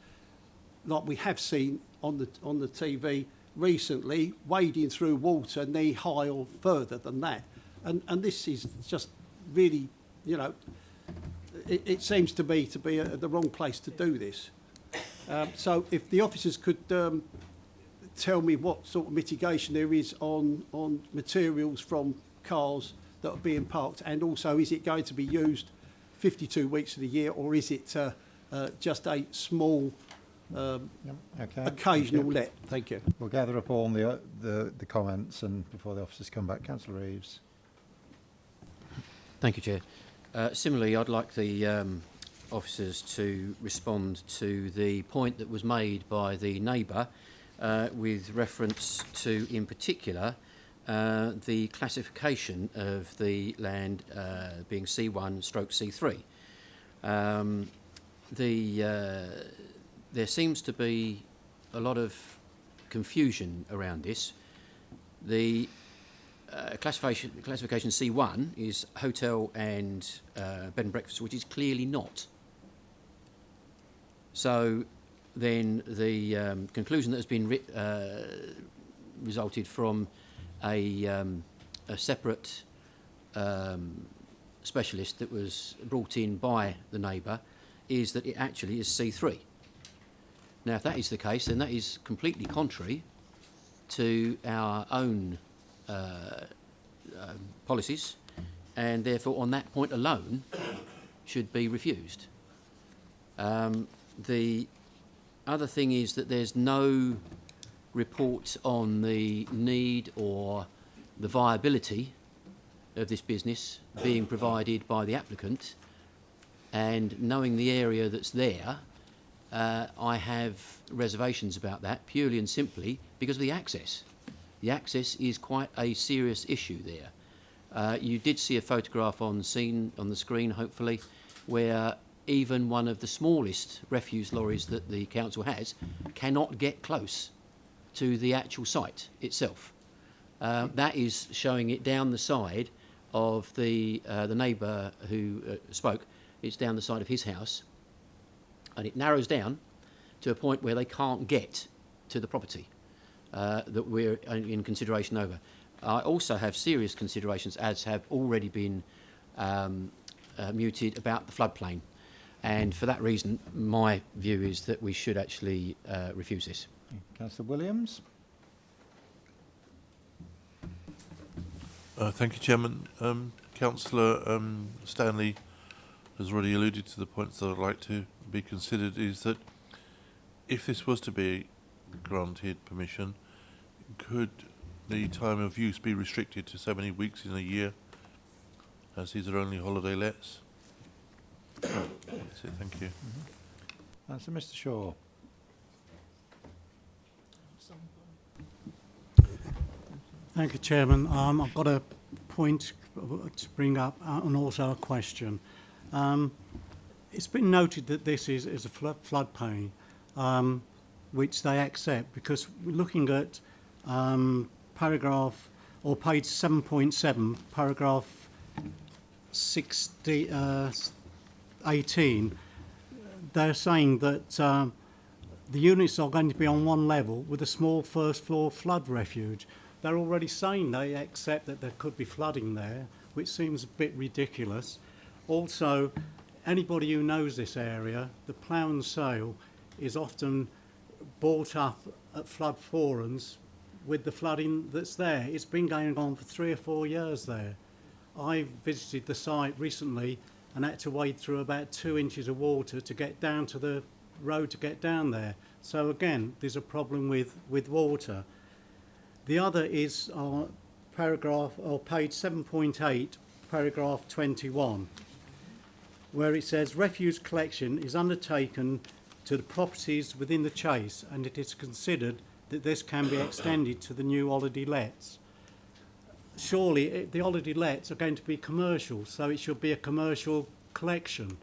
like we have seen on the TV recently wading through water knee high or further than that. And this is just really, you know, it seems to me to be the wrong place to do this. So if the officers could tell me what sort of mitigation there is on materials from cars that are being parked, and also is it going to be used 52 weeks of the year, or is it just a small occasional let? Thank you. We'll gather up all the comments and before the officers come back. Councillor Reeves. Thank you, Chair. Similarly, I'd like the officers to respond to the point that was made by the neighbour with reference to, in particular, the classification of the land being C1/C3. There seems to be a lot of confusion around this. The classification C1 is hotel and bed and breakfast, which is clearly not. So then the conclusion that has been resulted from a separate specialist that was brought in by the neighbour is that it actually is C3. Now, if that is the case, then that is completely contrary to our own policies, and therefore on that point alone should be refused. The other thing is that there's no report on the need or the viability of this business being provided by the applicant, and knowing the area that's there, I have reservations about that purely and simply because of the access. The access is quite a serious issue there. You did see a photograph on the screen, hopefully, where even one of the smallest refuse lorries that the council has cannot get close to the actual site itself. That is showing it down the side of the neighbour who spoke. It's down the side of his house, and it narrows down to a point where they can't get to the property that we're in consideration over. I also have serious considerations, as have already been mooted, about the floodplain. And for that reason, my view is that we should actually refuse this. Councillor Williams. Thank you, Chairman. Councillor Stanley has already alluded to the points that I'd like to be considered, is that if this was to be granted permission, could the time of use be restricted to so many weeks in a year, as these are only holiday lets? That's it, thank you. So Mr. Shaw. Thank you, Chairman. I've got a point to bring up and also a question. It's been noted that this is a floodplain, which they accept, because we're looking at paragraph, or page 7.7, paragraph 18. They're saying that the units are going to be on one level with a small first floor flood refuge. They're already saying they accept that there could be flooding there, which seems a bit ridiculous. Also, anybody who knows this area, the plough and sale is often bought up at flood forums with the flooding that's there. It's been going on for 3 or 4 years there. I visited the site recently and had to wade through about 2 inches of water to get down to the road to get down there. So again, there's a problem with water. The other is paragraph or page 7.8, paragraph 21, where it says refuse collection is undertaken to the properties within the chase, and it is considered that this can be extended to the new holiday lets. Surely the holiday lets are going to be commercial, so it should be a commercial collection.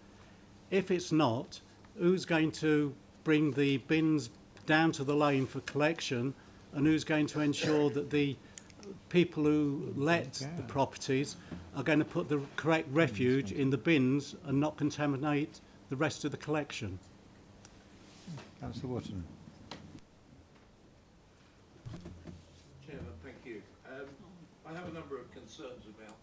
If it's not, who's going to bring the bins down to the lane for collection, and who's going to ensure that the people who let the properties are going to put the correct refuge in the bins and not contaminate the rest of the collection? Councillor Wotton. Chairman, thank you. I have a number of concerns about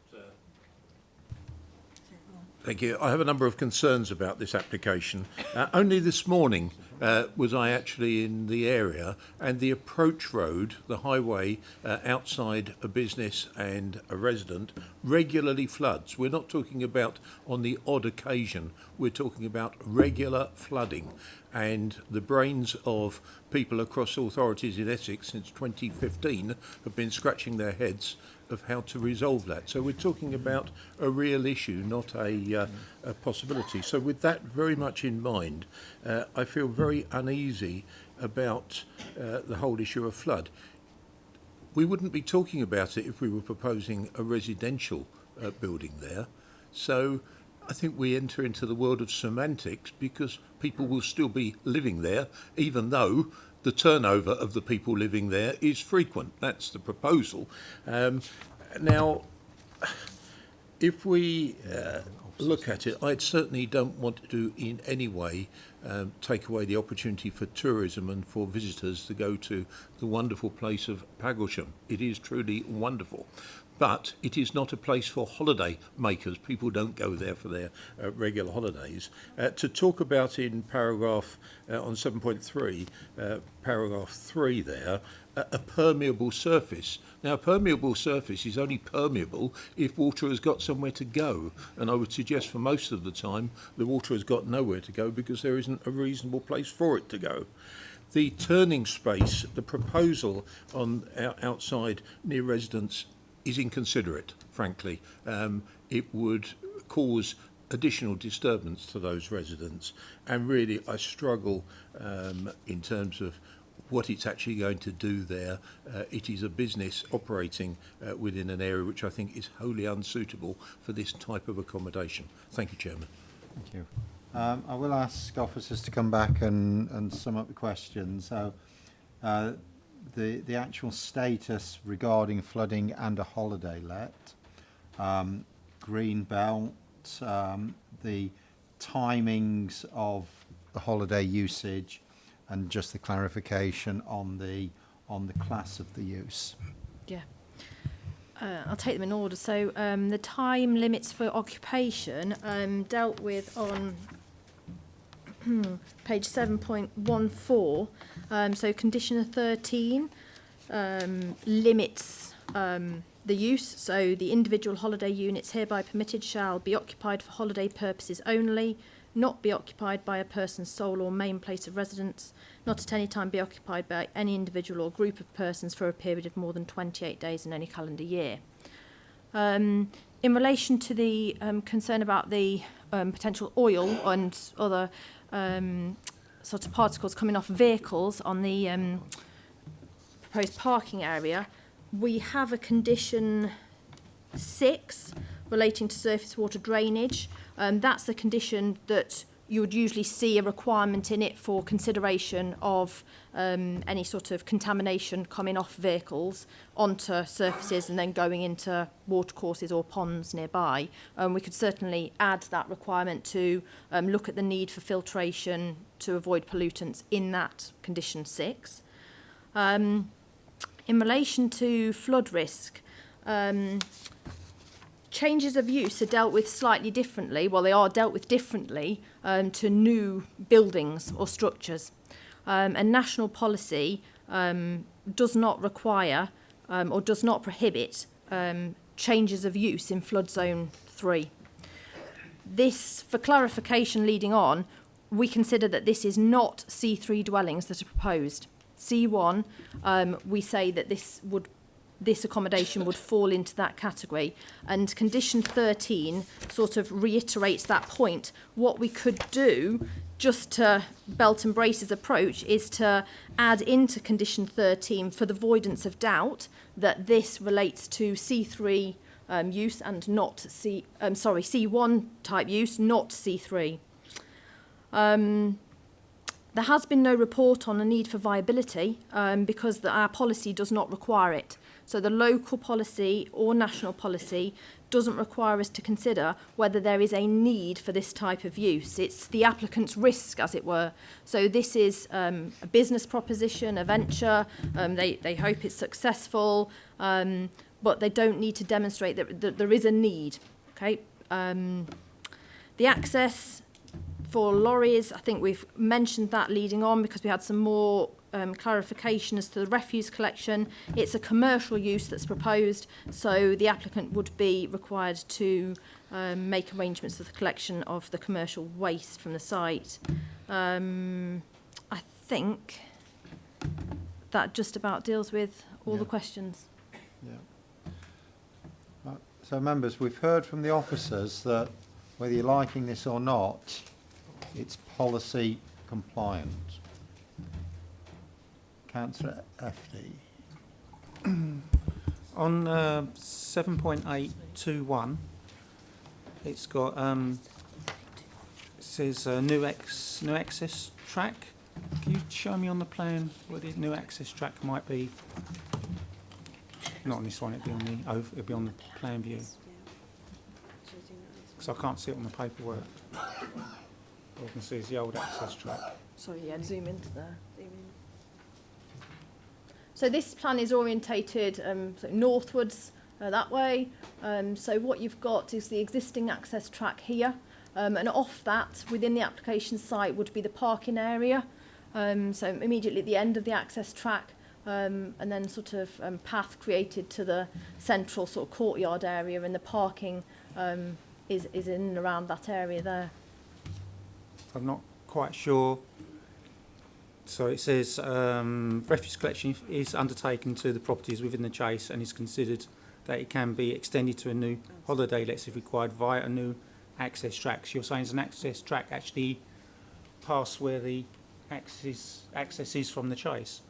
Thank you. I have a number of concerns about this application. Only this morning was I actually in the area, and the approach road, the highway outside a business and a resident, regularly floods. We're not talking about on the odd occasion, we're talking about regular flooding. And the brains of people across authorities in Essex since 2015 have been scratching their heads of how to resolve that. So we're talking about a real issue, not a possibility. So with that very much in mind, I feel very uneasy about the whole issue of flood. We wouldn't be talking about it if we were proposing a residential building there. So I think we enter into the world of semantics, because people will still be living there, even though the turnover of the people living there is frequent. That's the proposal. Now, if we look at it, I certainly don't want to in any way take away the opportunity for tourism and for visitors to go to the wonderful place of Paglesham. It is truly wonderful. But it is not a place for holiday makers. People don't go there for their regular holidays. To talk about in paragraph on 7.3, paragraph 3 there, a permeable surface. Now, a permeable surface is only permeable if water has got somewhere to go. And I would suggest for most of the time, the water has got nowhere to go because there isn't a reasonable place for it to go. The turning space, the proposal on outside near residents is inconsiderate, frankly. It would cause additional disturbance to those residents, and really I struggle in terms of what it's actually going to do there. It is a business operating within an area which I think is wholly unsuitable for this type of accommodation. Thank you, Chairman. Thank you. I will ask officers to come back and sum up the questions. So, the actual status regarding flooding and a holiday let, green belt, the timings of the holiday usage, and just the clarification on the class of the use. Yeah. I'll take them in order. So the time limits for occupation dealt with on page 7.14. So condition 13 limits the use. So the individual holiday units hereby permitted shall be occupied for holiday purposes only, not be occupied by a person's sole or main place of residence, not at any time be occupied by any individual or group of persons for a period of more than 28 days in any calendar year. In relation to the concern about the potential oil and other sort of particles coming off vehicles on the proposed parking area, we have a condition 6 relating to surface water drainage. That's the condition that you would usually see a requirement in it for consideration of any sort of contamination coming off vehicles onto surfaces and then going into watercourses or ponds nearby. We could certainly add that requirement to look at the need for filtration to avoid pollutants in that condition 6. In relation to flood risk, changes of use are dealt with slightly differently. Well, they are dealt with differently to new buildings or structures. And national policy does not require or does not prohibit changes of use in flood zone 3. This, for clarification leading on, we consider that this is not C3 dwellings that are proposed. C1, we say that this accommodation would fall into that category, and condition 13 sort of reiterates that point. What we could do, just to belt and braces approach, is to add into condition 13 for the avoidance of doubt that this relates to C3 use and not C1 type use, not C3. There has been no report on a need for viability because our policy does not require it. So the local policy or national policy doesn't require us to consider whether there is a need for this type of use. It's the applicant's risk, as it were. So this is a business proposition, a venture. They hope it's successful, but they don't need to demonstrate that there is a need. Okay. The access for lorries, I think we've mentioned that leading on because we had some more clarification as to the refuse collection. It's a commercial use that's proposed, so the applicant would be required to make arrangements for the collection of the commercial waste from the site. I think that just about deals with all the questions. Yeah. So members, we've heard from the officers that whether you're liking this or not, it's policy compliant. Councillor FD. On 7.821, it's got it says new access track. Can you show me on the plan where the new access track might be? Not on this one. It'll be on the plan view. Because I can't see it on the paperwork. All I can see is the old access track. Sorry, yeah, zoom into there. So this plan is orientated northwards that way. So what you've got is the existing access track here, and off that, within the application site, would be the parking area. So immediately at the end of the access track, and then sort of path created to the central sort of courtyard area, and the parking is in and around that area there. I'm not quite sure. So it says refuse collection is undertaken to the properties within the chase and is considered that it can be extended to a new holiday lets if required via a new access track. So you're saying it's an access track actually past where the access is from the chase?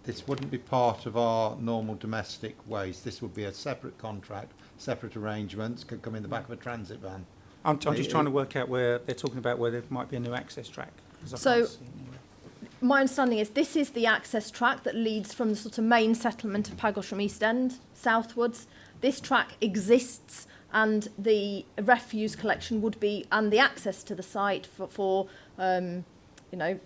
This wouldn't be part of our normal domestic waste. This would be a separate contract, separate arrangements, could come in the back of a transit van. I'm just trying to work out where they're talking about where there might be a new access track. So my understanding is this is the access track that leads from the sort of main settlement of Pagos East End southwards. This track exists, and the refuse collection would be, and the access to the site for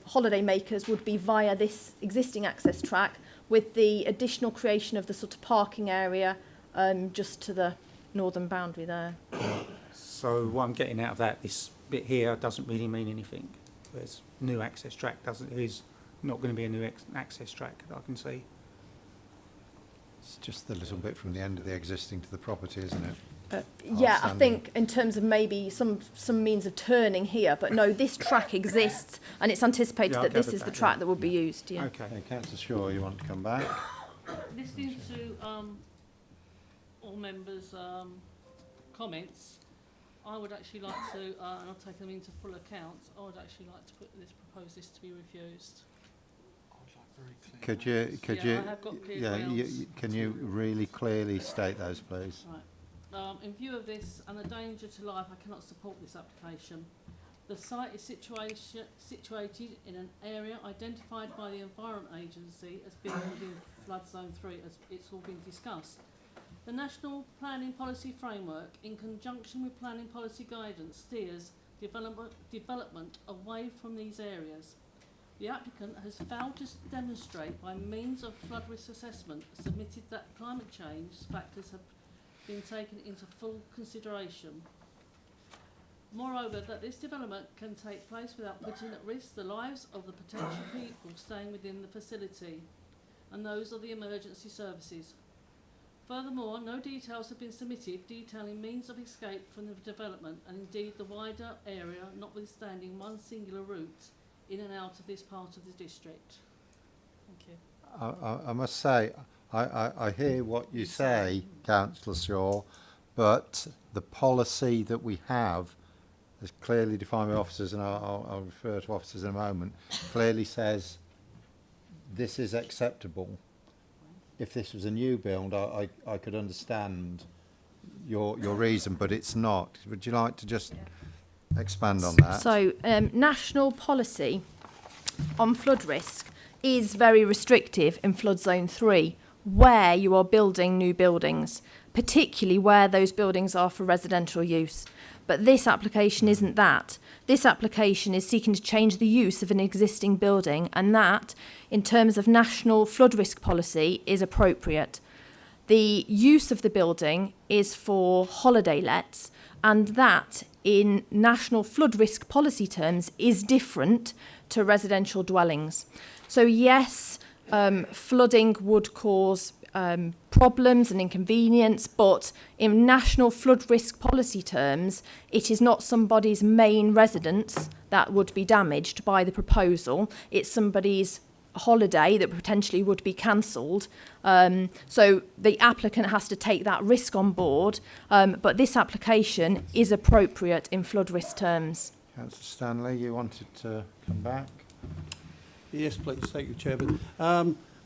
holiday makers would be via this existing access track, with the additional creation of the sort of parking area just to the northern boundary there. So what I'm getting out of that, this bit here doesn't really mean anything. Whereas new access track is not going to be a new access track that I can see. It's just the little bit from the end of the existing to the property, isn't it? Yeah, I think in terms of maybe some means of turning here, but no, this track exists, and it's anticipated that this is the track that will be used. Yeah. Okay. Councillor Shaw, you want to come back? Listening to all members' comments, I would actually like to, and I'll take them into full account, I would actually like to propose this to be refused. Could you, can you really clearly state those, please? Right. In view of this and the danger to life, I cannot support this application. The site is situated in an area identified by the Environment Agency as being within flood zone 3, as it's all been discussed. The National Planning Policy Framework, in conjunction with planning policy guidance, steers development away from these areas. The applicant has failed to demonstrate by means of flood risk assessment submitted that climate change factors have been taken into full consideration. Moreover, that this development can take place without putting at risk the lives of the potential people staying within the facility and those of the emergency services. Furthermore, no details have been submitted detailing means of escape from the development and indeed the wider area, notwithstanding one singular route in and out of this part of the district. Thank you. I must say, I hear what you say, Councillor Shaw, but the policy that we have, as clearly defined by officers, and I'll refer to officers in a moment, clearly says this is acceptable. If this was a new build, I could understand your reason, but it's not. Would you like to just expand on that? So, national policy on flood risk is very restrictive in flood zone 3, where you are building new buildings, particularly where those buildings are for residential use. But this application isn't that. This application is seeking to change the use of an existing building, and that, in terms of national flood risk policy, is appropriate. The use of the building is for holiday lets, and that, in national flood risk policy terms, is different to residential dwellings. So yes, flooding would cause problems and inconvenience, but in national flood risk policy terms, it is not somebody's main residence that would be damaged by the proposal. It's somebody's holiday that potentially would be cancelled. So the applicant has to take that risk on board, but this application is appropriate in flood risk terms. Councillor Stanley, you wanted to come back? Yes, please. Thank you, Chairman.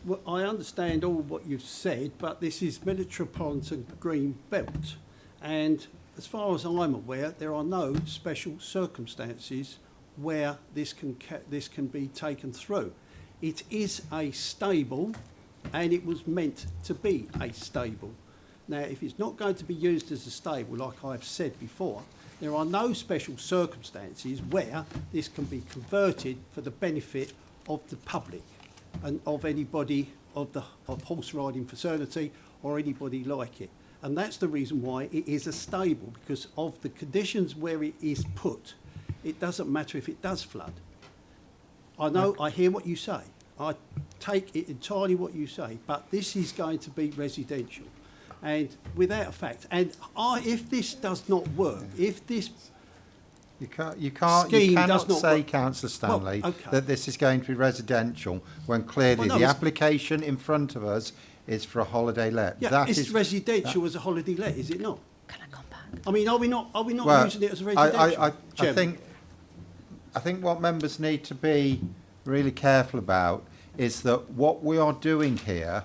Well, I understand all what you've said, but this is Metropolitan Green Belt, and as far as I'm aware, there are no special circumstances where this can be taken through. It is a stable, and it was meant to be a stable. Now, if it's not going to be used as a stable, like I've said before, there are no special circumstances where this can be converted for the benefit of the public and of anybody of horse riding fraternity or anybody like it. And that's the reason why it is a stable, because of the conditions where it is put. It doesn't matter if it does flood. I know, I hear what you say. I take it entirely what you say, but this is going to be residential. And without a fact, and if this does not work, if this You cannot say, Councillor Stanley, that this is going to be residential when clearly the application in front of us is for a holiday let. Yeah, that it's is residential as a holiday let, is it not? Can I come back? I mean, are we not well, using it as a residential? I think what members need to be really careful about is that what we are doing here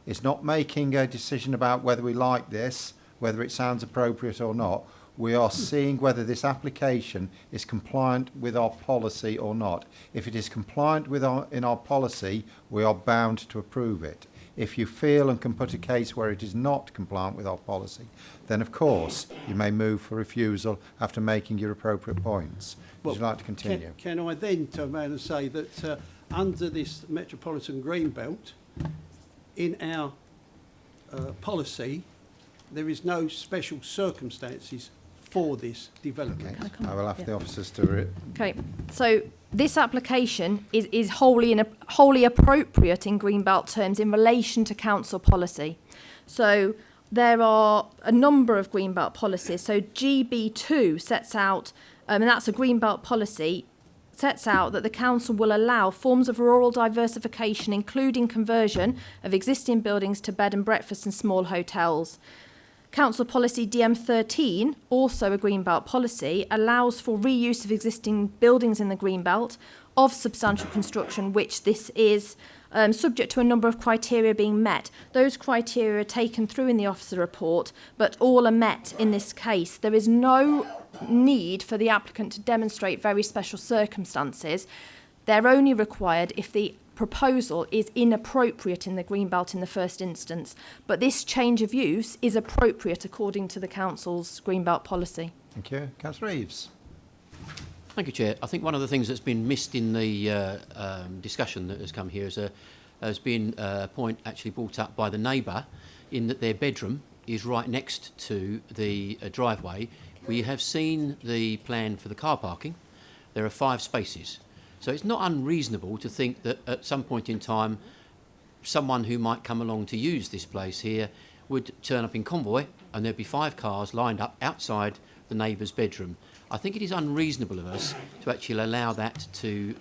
is not making a decision about whether we like this, whether it sounds appropriate or not. We are seeing whether this application is compliant with our policy or not. If it is compliant with in our policy, we are bound to approve it. If you feel and can put a case where it is not compliant with our policy, then of course you may move for refusal after making your appropriate points. Would you like to continue? Can I then turn around and say that under this Metropolitan Green Belt, in our policy, there is no special circumstances for this development. Okay. I will have the officers to Okay, so this application is wholly appropriate in Greenbelt terms in relation to council policy. So there are a number of Greenbelt policies. So GB2 sets out, and that's a Greenbelt policy, sets out that the council will allow forms of rural diversification, including conversion of existing buildings to bed and breakfast and small hotels. Council Policy DM13, also a Greenbelt policy, allows for reuse of existing buildings in the Greenbelt of substantial construction, which this is subject to a number of criteria being met. Those criteria are taken through in the officer report, but all are met in this case. There is no need for the applicant to demonstrate very special circumstances. They're only required if the proposal is inappropriate in the Greenbelt in the first instance, but this change of use is appropriate according to the Council's Greenbelt policy. Thank you. Councillor Reeves. Thank you, Chair. I think one of the things that's been missed in the discussion that has come here has been a point actually brought up by the neighbour, in that their bedroom is right next to the driveway. We have seen the plan for the car parking. There are 5 spaces. So it's not unreasonable to think that at some point in time, someone who might come along to use this place here would turn up in convoy and there'd be 5 cars lined up outside the neighbour's bedroom. I think it is unreasonable of us to actually allow that to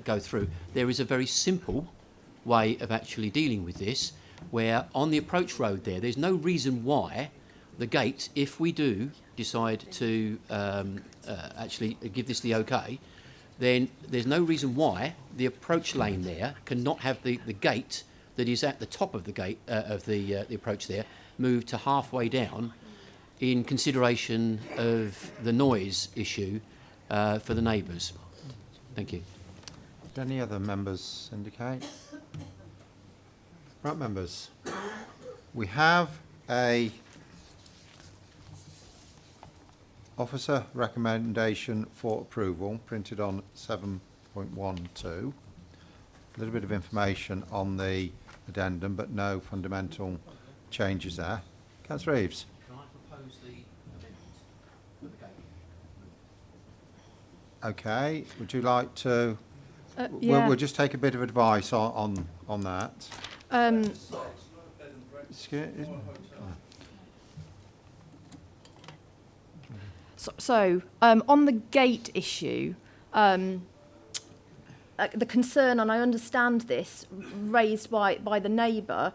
go through. There is a very simple way of actually dealing with this, where on the approach road there's no reason why the gate, if we do decide to actually give this the okay, then there's no reason why the approach lane there cannot have the gate that is at the top of the gate of the approach there moved to halfway down, in consideration of the noise issue for the neighbours. Thank you. Did any other members indicate? Right, members. We have a officer recommendation for approval printed on 7.12. A little bit of information on the addendum, but no fundamental changes there. Councillor Reeves. Can I propose the amendment for the gate? Okay. Would you like to? Yeah. We'll just take a bit of advice on that. So, on the gate issue, the concern, and I understand this, raised by the neighbour,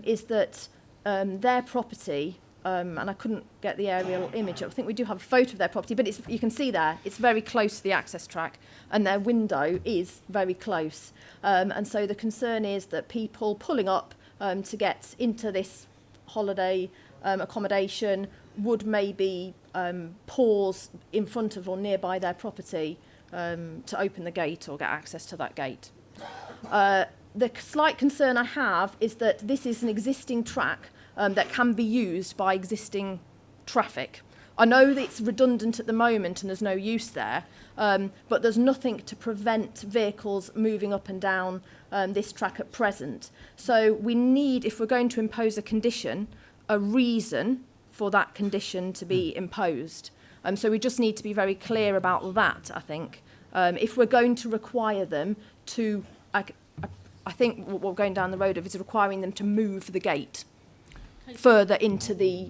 is that their property, and I couldn't get the aerial image, I think we do have a photo of their property, but you can see there, it's very close to the access track, and their window is very close. And so the concern is that people pulling up to get into this holiday accommodation would maybe pause in front of or nearby their property to open the gate or get access to that gate. The slight concern I have is that this is an existing track that can be used by existing traffic. I know that it's redundant at the moment and there's no use there, but there's nothing to prevent vehicles moving up and down this track at present. So we need, if we're going to impose a condition, a reason for that condition to be imposed. So we just need to be very clear about that, I think. If we're going to require them to, I think what we're going down the road of is requiring them to move the gate further into the,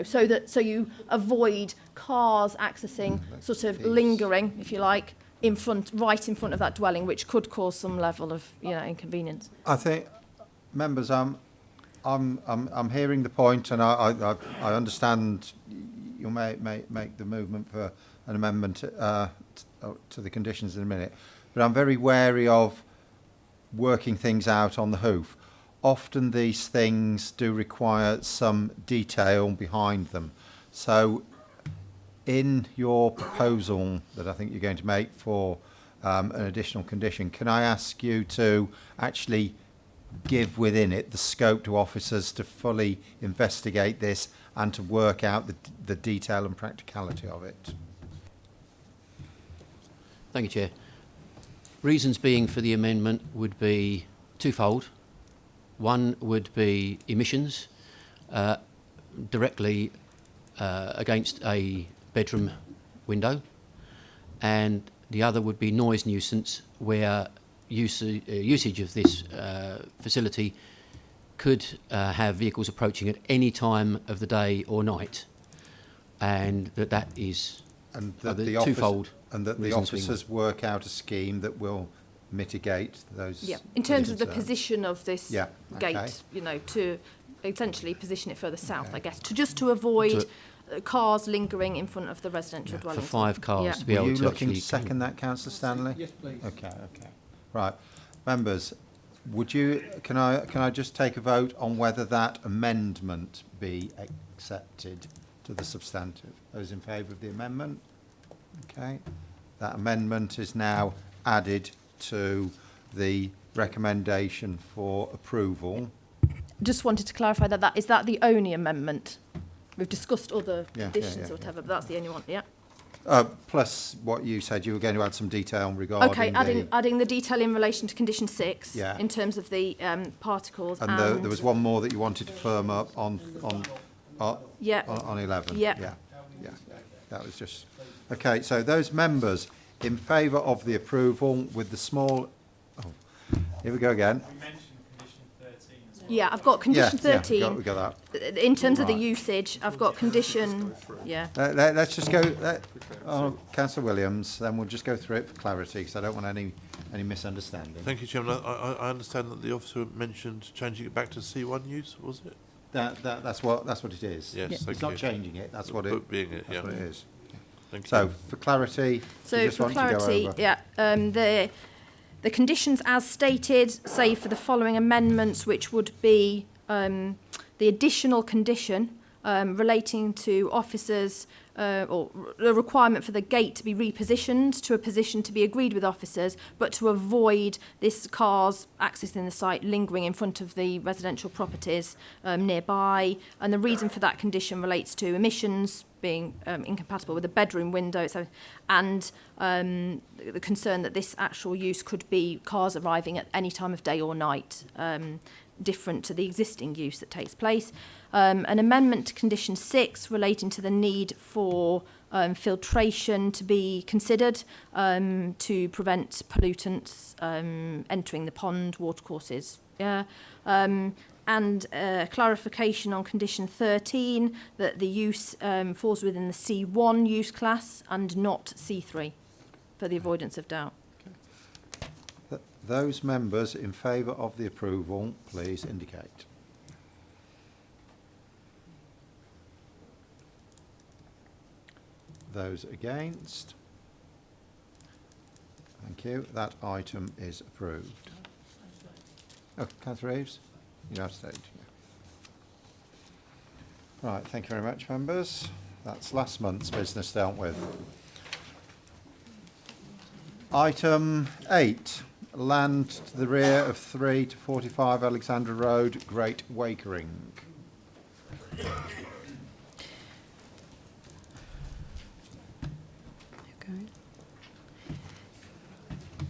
so you avoid cars accessing, sort of lingering, if you like, right in front of that dwelling, which could cause some level of, inconvenience. I think, members, I'm hearing the point, and I understand you may make the movement for an amendment to the conditions in a minute, but I'm very wary of working things out on the hoof. Often these things do require some detail behind them. So in your proposal that I think you're going to make for an additional condition, can I ask you to actually give within it the scope to officers to fully investigate this and to work out the detail and practicality of it? Thank you, Chair. Reasons being for the amendment would be twofold. One would be emissions directly against a bedroom window, and the other would be noise nuisance, where usage of this facility could have vehicles approaching at any time of the day or night, and that is twofold. And that the officers work out a scheme that will mitigate those. Yeah, in terms of the position of this gate, okay. To essentially position it further south, I guess, to avoid cars lingering in front of the residential dwellings. For 5 cars to be able to. Are you looking to second that, Councillor Stanley? Yes, please. Okay. Right, members, can I just take a vote on whether that amendment be accepted to the substantive? Those in favour of the amendment? Okay, that amendment is now added to the recommendation for approval. Just wanted to clarify that is that the only amendment? We've discussed other conditions or whatever, but that's the only one, yeah? Plus what you said, you were going to add some detail regarding adding the detail in relation to condition 6 in terms of the particles. And there was one more that you wanted to firm up on 11. Yeah. That was just... Okay, so those members in favour of the approval with the small... Oh, here we go again. We mentioned condition 13 as Yeah, I've got condition 13. Yeah, we got that. In terms of the Right. usage, I've got condition, yeah. Let's just go, Councillor Williams, then we'll just go through it for clarity, because I don't want any misunderstanding. Thank you, Chairman. I understand that the officer mentioned changing it back to C1 use, was it? That's what it is. Yes, It's thank not you. changing it. That's what But being it, that's yeah. what it is. Thank you. So for clarity, you So just for want to go clarity, over. yeah, the conditions as stated, say for the following amendments, which would be the additional condition relating to officers or the requirement for the gate to be repositioned to a position to be agreed with officers, but to avoid this cars accessing the site lingering in front of the residential properties nearby. And the reason for that condition relates to emissions being incompatible with a bedroom window, so, and the concern that this actual use could be cars arriving at any time of day or night, different to the existing use that takes place. An amendment to condition 6 relating to the need for filtration to be considered to prevent pollutants entering the pond, watercourses. Yeah. And clarification on condition 13 that the use falls within the C1 use class and not C3 for the avoidance of doubt. Those members in favour of the approval, please indicate. Those against? Thank you. That item is approved. Oh, Councillor Reeves? You have stayed. Yeah. Right, thank you very much, members. That's last month's business dealt with. Item 8. Land to the rear of 3 to 45 Alexandra Road, Great Wakering.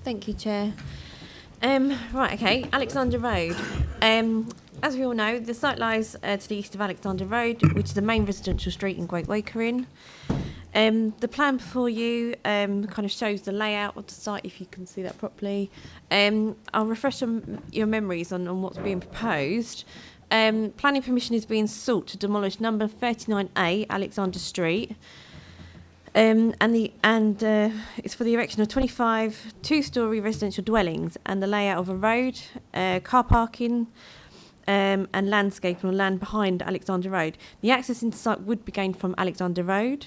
Thank you, Chair. Right, okay, Alexandra Road. As we all know, the site lies to the east of Alexandra Road, which is the main residential street in Great Wakering. The plan before you kind of shows the layout of the site, if you can see that properly. I'll refresh your memories on what's being proposed. Planning permission is being sought to demolish number 39A Alexandra Street. It's for the erection of 25 two-storey residential dwellings and the layout of a road, car parking, and landscaping on land behind Alexandra Road. The access into the site would be gained from Alexandra Road.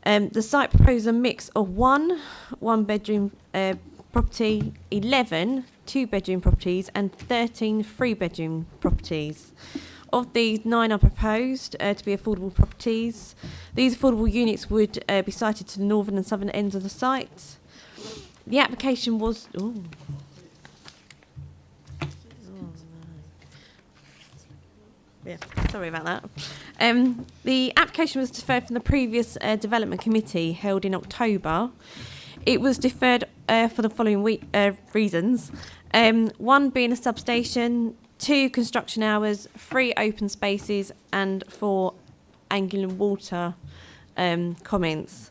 The site proposes a mix of one-bedroom property, 11 two-bedroom properties, and 13 three-bedroom properties. Of these, 9 are proposed to be affordable properties. These affordable units would be sited to the northern and southern ends of the site. The application was... Ooh. Yeah, sorry about that. The application was deferred from the previous development committee held in October. It was deferred for the following reasons. 1 being a substation, 2 construction hours, 3 open spaces, and 4 angular water comments.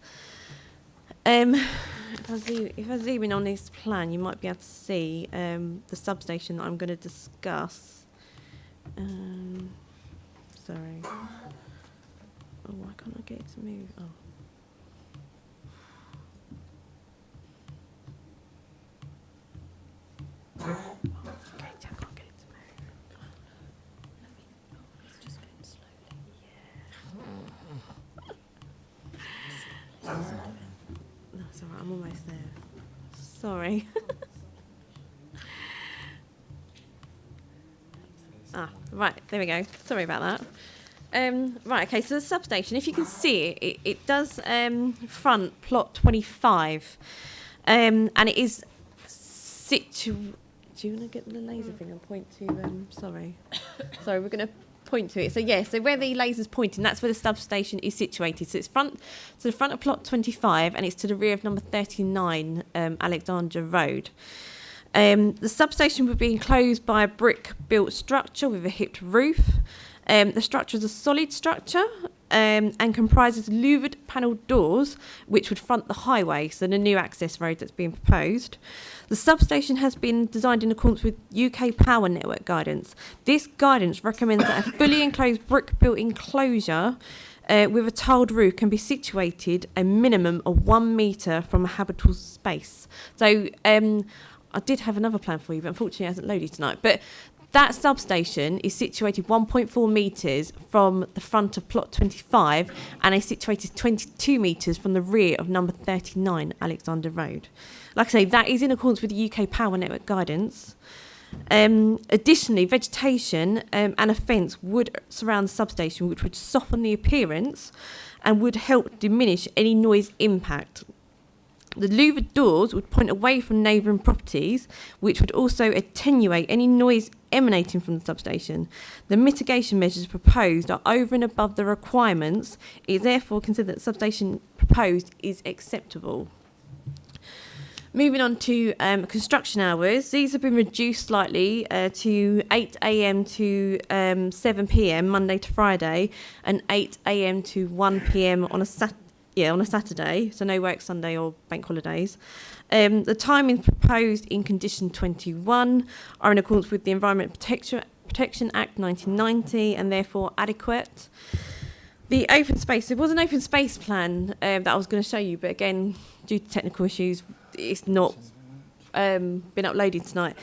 If I zoom in on this plan, you might be able to see the substation that I'm going to discuss. Sorry. Oh, why can't I get it to move? Oh. Okay, I can't get it to move. It's just going slowly. Yeah. That's all right. I'm almost there. Sorry. Right, there we go. Sorry about that. Right, okay, so the substation, if you can see it, it does front plot 25. And it is do you want to get the laser thing and point to... sorry, we're going to point to it. So, yeah, so where the laser's pointing, that's where the substation is situated. So it's to the front of plot 25, and it's to the rear of number 39, Alexandra Road. The substation would be enclosed by a brick-built structure with a hipped roof. The structure is a solid structure and comprises louvered panelled doors which would front the highway, so the new access road that's being proposed. The substation has been designed in accordance with UK Power Network guidance. This guidance recommends that a fully enclosed brick-built enclosure with a tiled roof can be situated a minimum of 1 metre from a habitable space. So I did have another plan for you, but unfortunately it hasn't loaded tonight. But that substation is situated 1.4 metres from the front of plot 25 and is situated 22 metres from the rear of number 39 Alexander Road. Like I say, that is in accordance with the UK Power Network guidance. Additionally, vegetation and a fence would surround the substation, which would soften the appearance and would help diminish any noise impact. The louvered doors would point away from neighbouring properties, which would also attenuate any noise emanating from the substation. The mitigation measures proposed are over and above the requirements. It is therefore considered that the substation proposed is acceptable. Moving on to construction hours, these have been reduced slightly to 8 a.m. to 7 p.m. Monday to Friday, and 8 a.m. to 1 p.m. on a Saturday, so no work Sunday or bank holidays. The timings proposed in Condition 21 are in accordance with the Environment Protection Act 1990 and therefore adequate. The open space, there was an open space plan that I was going to show you, but again, due to technical issues, it's not been uploaded tonight.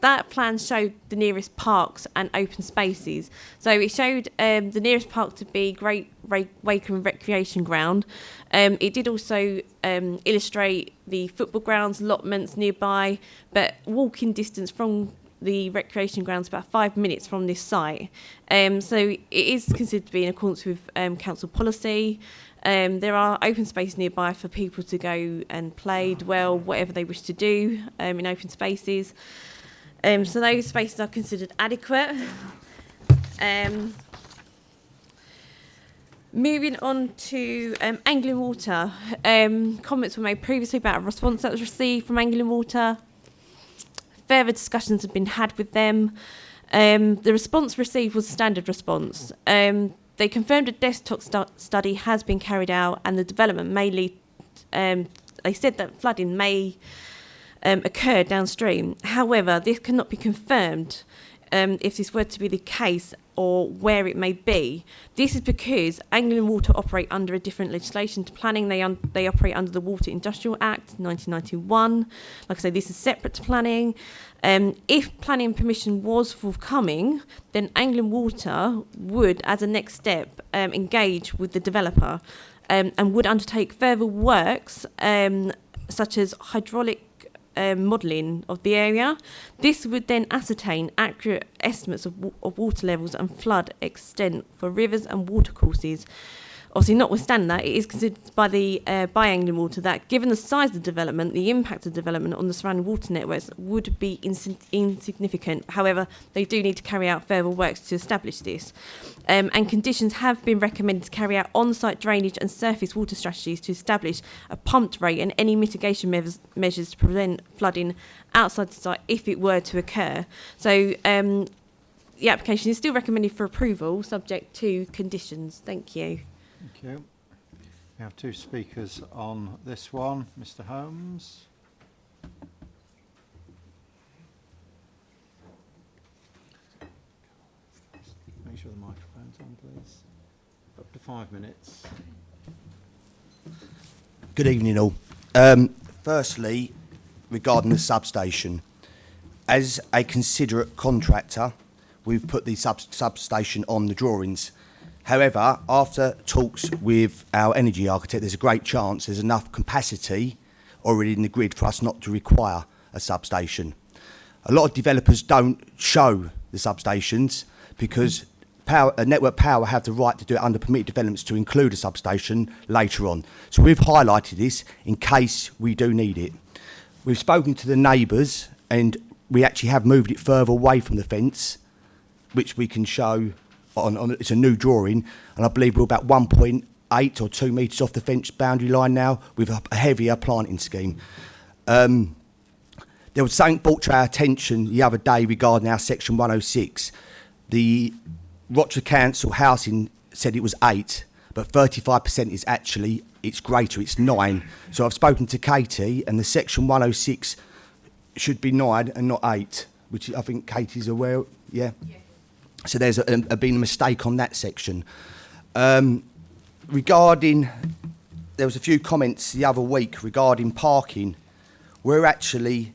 That plan showed the nearest parks and open spaces. So it showed the nearest park to be Great Wakeland Recreation Ground. It did also illustrate the football grounds, allotments nearby, but walking distance from the recreation grounds about 5 minutes from this site. So it is considered to be in accordance with council policy. There are open spaces nearby for people to go and play, dwell, whatever they wish to do in open spaces. So those spaces are considered adequate. Moving on to Anglian Water. Comments were made previously about a response that was received from Anglian Water. Further discussions have been had with them. The response received was a standard response. They confirmed a desktop study has been carried out and the development may lead, they said that flooding may occur downstream. However, this cannot be confirmed if this were to be the case or where it may be. This is because Anglian Water operate under a different legislation to planning. They operate under the Water Industrial Act 1991. Like I say, this is separate to planning. If planning permission was forthcoming, then Anglian Water would, as a next step, engage with the developer and would undertake further works such as hydraulic modelling of the area. This would then ascertain accurate estimates of water levels and flood extent for rivers and watercourses. Obviously, notwithstanding that, it is considered by Anglian Water that given the size of the development, the impact of development on the surrounding water networks would be insignificant. However, they do need to carry out further works to establish this. And conditions have been recommended to carry out on-site drainage and surface water strategies to establish a pumped rate and any mitigation measures to prevent flooding outside the site if it were to occur. So the application is still recommended for approval, subject to conditions. Thank you. Thank you. We have two speakers on this one. Mr. Holmes. Make sure the microphone's on, please. Up to 5 minutes. Good evening, all. Firstly, regarding the substation, as a considerate contractor, we've put the substation on the drawings. However, after talks with our energy architect, there's a great chance there's enough capacity already in the grid for us not to require a substation. A lot of developers don't show the substations because Network Power have the right to do it under permitted developments to include a substation later on. So we've highlighted this in case we do need it. We've spoken to the neighbours and we actually have moved it further away from the fence, which we can show on it's a new drawing, and I believe we're about 1.8 or 2 metres off the fence boundary line now with a heavier planting scheme. There was something brought to our attention the other day regarding our section 106. the Rochester Council Housing said it was 8, but 35% is actually, it's greater, it's 9. So I've spoken to Katie, and the section 106 should be 9 and not 8, which I think Katie's aware, yeah? So there's been a mistake on that section. Regarding, there was a few comments the other week regarding parking. We're actually,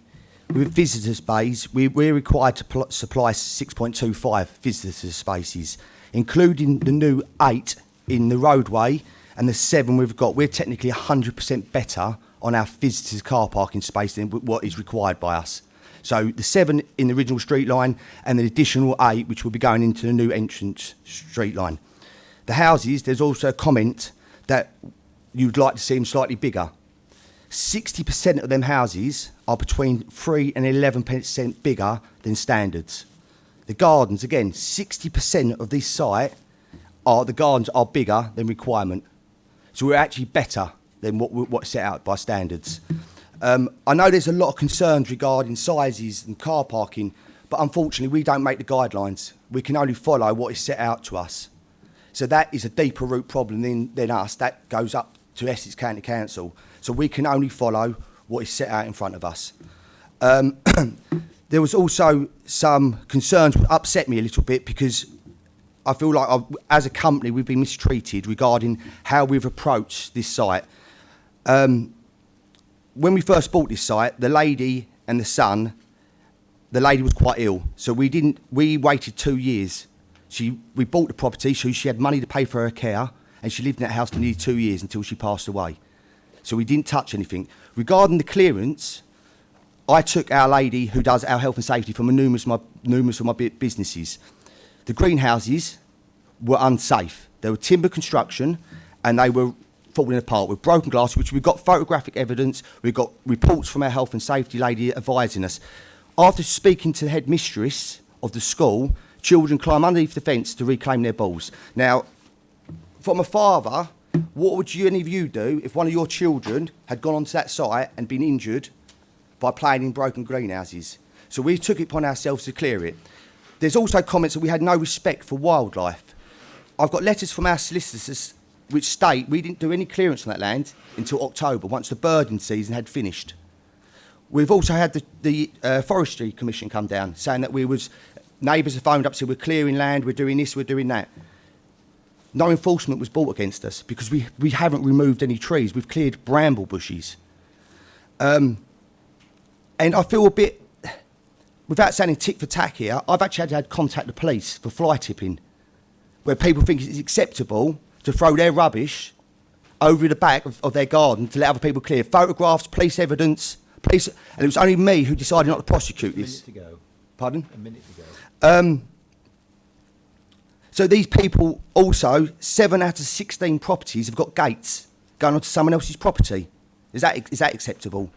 with visitors bays, we're required to supply 6.25 visitor spaces, including the new 8 in the roadway and the 7 we've got. We're technically 100% better on our visitors car parking space than what is required by us. So the 7 in the original street line and the additional 8 which will be going into the new entrance street line. The houses, there's also a comment that you'd like to see them slightly bigger. 60% of them houses are between 3 and 11% bigger than standards. The gardens, again, 60% of this site the gardens are bigger than requirement. So we're actually better than what's set out by standards. I know there's a lot of concerns regarding sizes and car parking, but unfortunately we don't make the guidelines. We can only follow what is set out to us. So that is a deeper root problem than us. That goes up to Essex County Council. So we can only follow what is set out in front of us. There was also some concerns that upset me a little bit because I feel like as a company we've been mistreated regarding how we've approached this site. When we first bought this site, the lady and the son, the lady was quite ill, so we waited 2 years. We bought the property, so she had money to pay for her care, and she lived in that house for nearly 2 years until she passed away. So we didn't touch anything. Regarding the clearance, I took our lady who does our health and safety from numerous of my businesses. The greenhouses were unsafe. They were timber construction and they were falling apart with broken glass, which we've got photographic evidence, we've got reports from our health and safety lady advising us. After speaking to the headmistress of the school, children climb underneath the fence to reclaim their balls. Now, from a father, what would any of you do if one of your children had gone onto that site and been injured by playing in broken greenhouses? So we took it upon ourselves to clear it. There's also comments that we had no respect for wildlife. I've got letters from our solicitors which state we didn't do any clearance on that land until October, once the birding season had finished. We've also had the Forestry Commission come down saying that neighbours have phoned up, said we're clearing land, we're doing this, we're doing that. No enforcement was brought against us because we haven't removed any trees. We've cleared bramble bushes. And I feel a bit, without sounding tit for tack here, I've actually had to contact the police for fly tipping, where people think it's acceptable to throw their rubbish over the back of their garden to let other people clear. Photographs, police evidence, and it was only me who decided not to prosecute this. A minute to go. Pardon? A minute to go. So these people also, 7 out of 16 properties have got gates going onto someone else's property. Is that acceptable?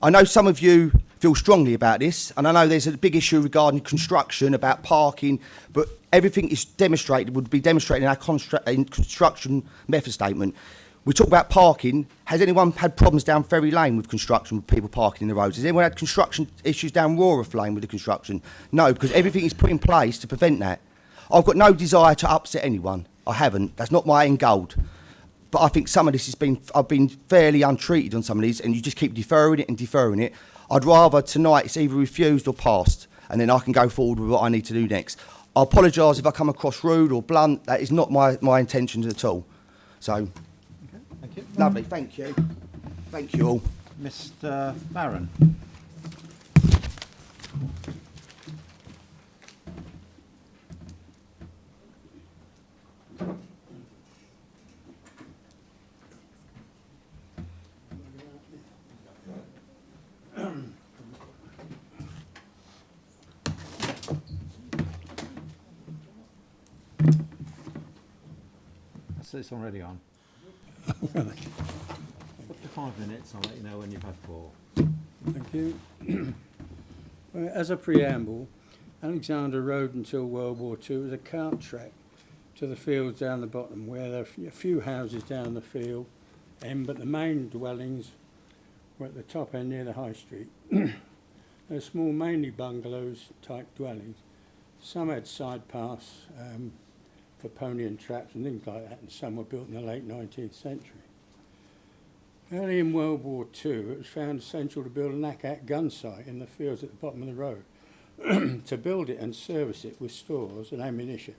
I know some of you feel strongly about this, and I know there's a big issue regarding construction, about parking, but everything would be demonstrated in our construction method statement. We talk about parking. Has anyone had problems down Ferry Lane with construction, with people parking in the roads? Has anyone had construction issues down Rorath Lane with the construction? No, because everything is put in place to prevent that. I've got no desire to upset anyone. I haven't. That's not my end goal. But I think some of this I've been fairly untreated on some of these, and you just keep deferring it and deferring it. I'd rather tonight it's either refused or passed, and then I can go forward with what I need to do next. I apologise if I come across rude or blunt. That is not my intentions at all. So, okay, thank you. Lovely, thank you. Thank you all. Mr. Barron. So it's already on. Up to 5 minutes, I'll let you know when you've had 4. Thank you. Well, as a preamble, Alexander Road until World War II was a cart track to the fields down the bottom, where there are a few houses down the field, but the main dwellings were at the top end near the high street. They're small, mainly bungalows type dwellings. Some had side paths for pony and traps and things like that, and some were built in the late 19th century. Early in World War II, it was found essential to build an ACAT gun site in the fields at the bottom of the road. To build it and service it with stores and ammunition.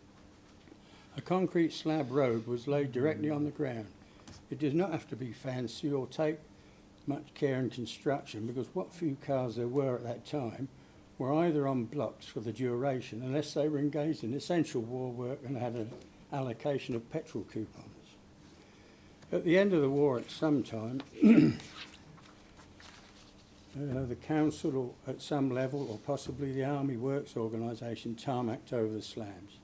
A concrete slab road was laid directly on the ground. It did not have to be fancy or take much care in construction, because what few cars there were at that time were either on blocks for the duration, unless they were engaged in essential war work and had an allocation of petrol coupons. At the end of the war, at some time, the council, or at some level, or possibly the Army Works Organisation, tarmacked over the slabs.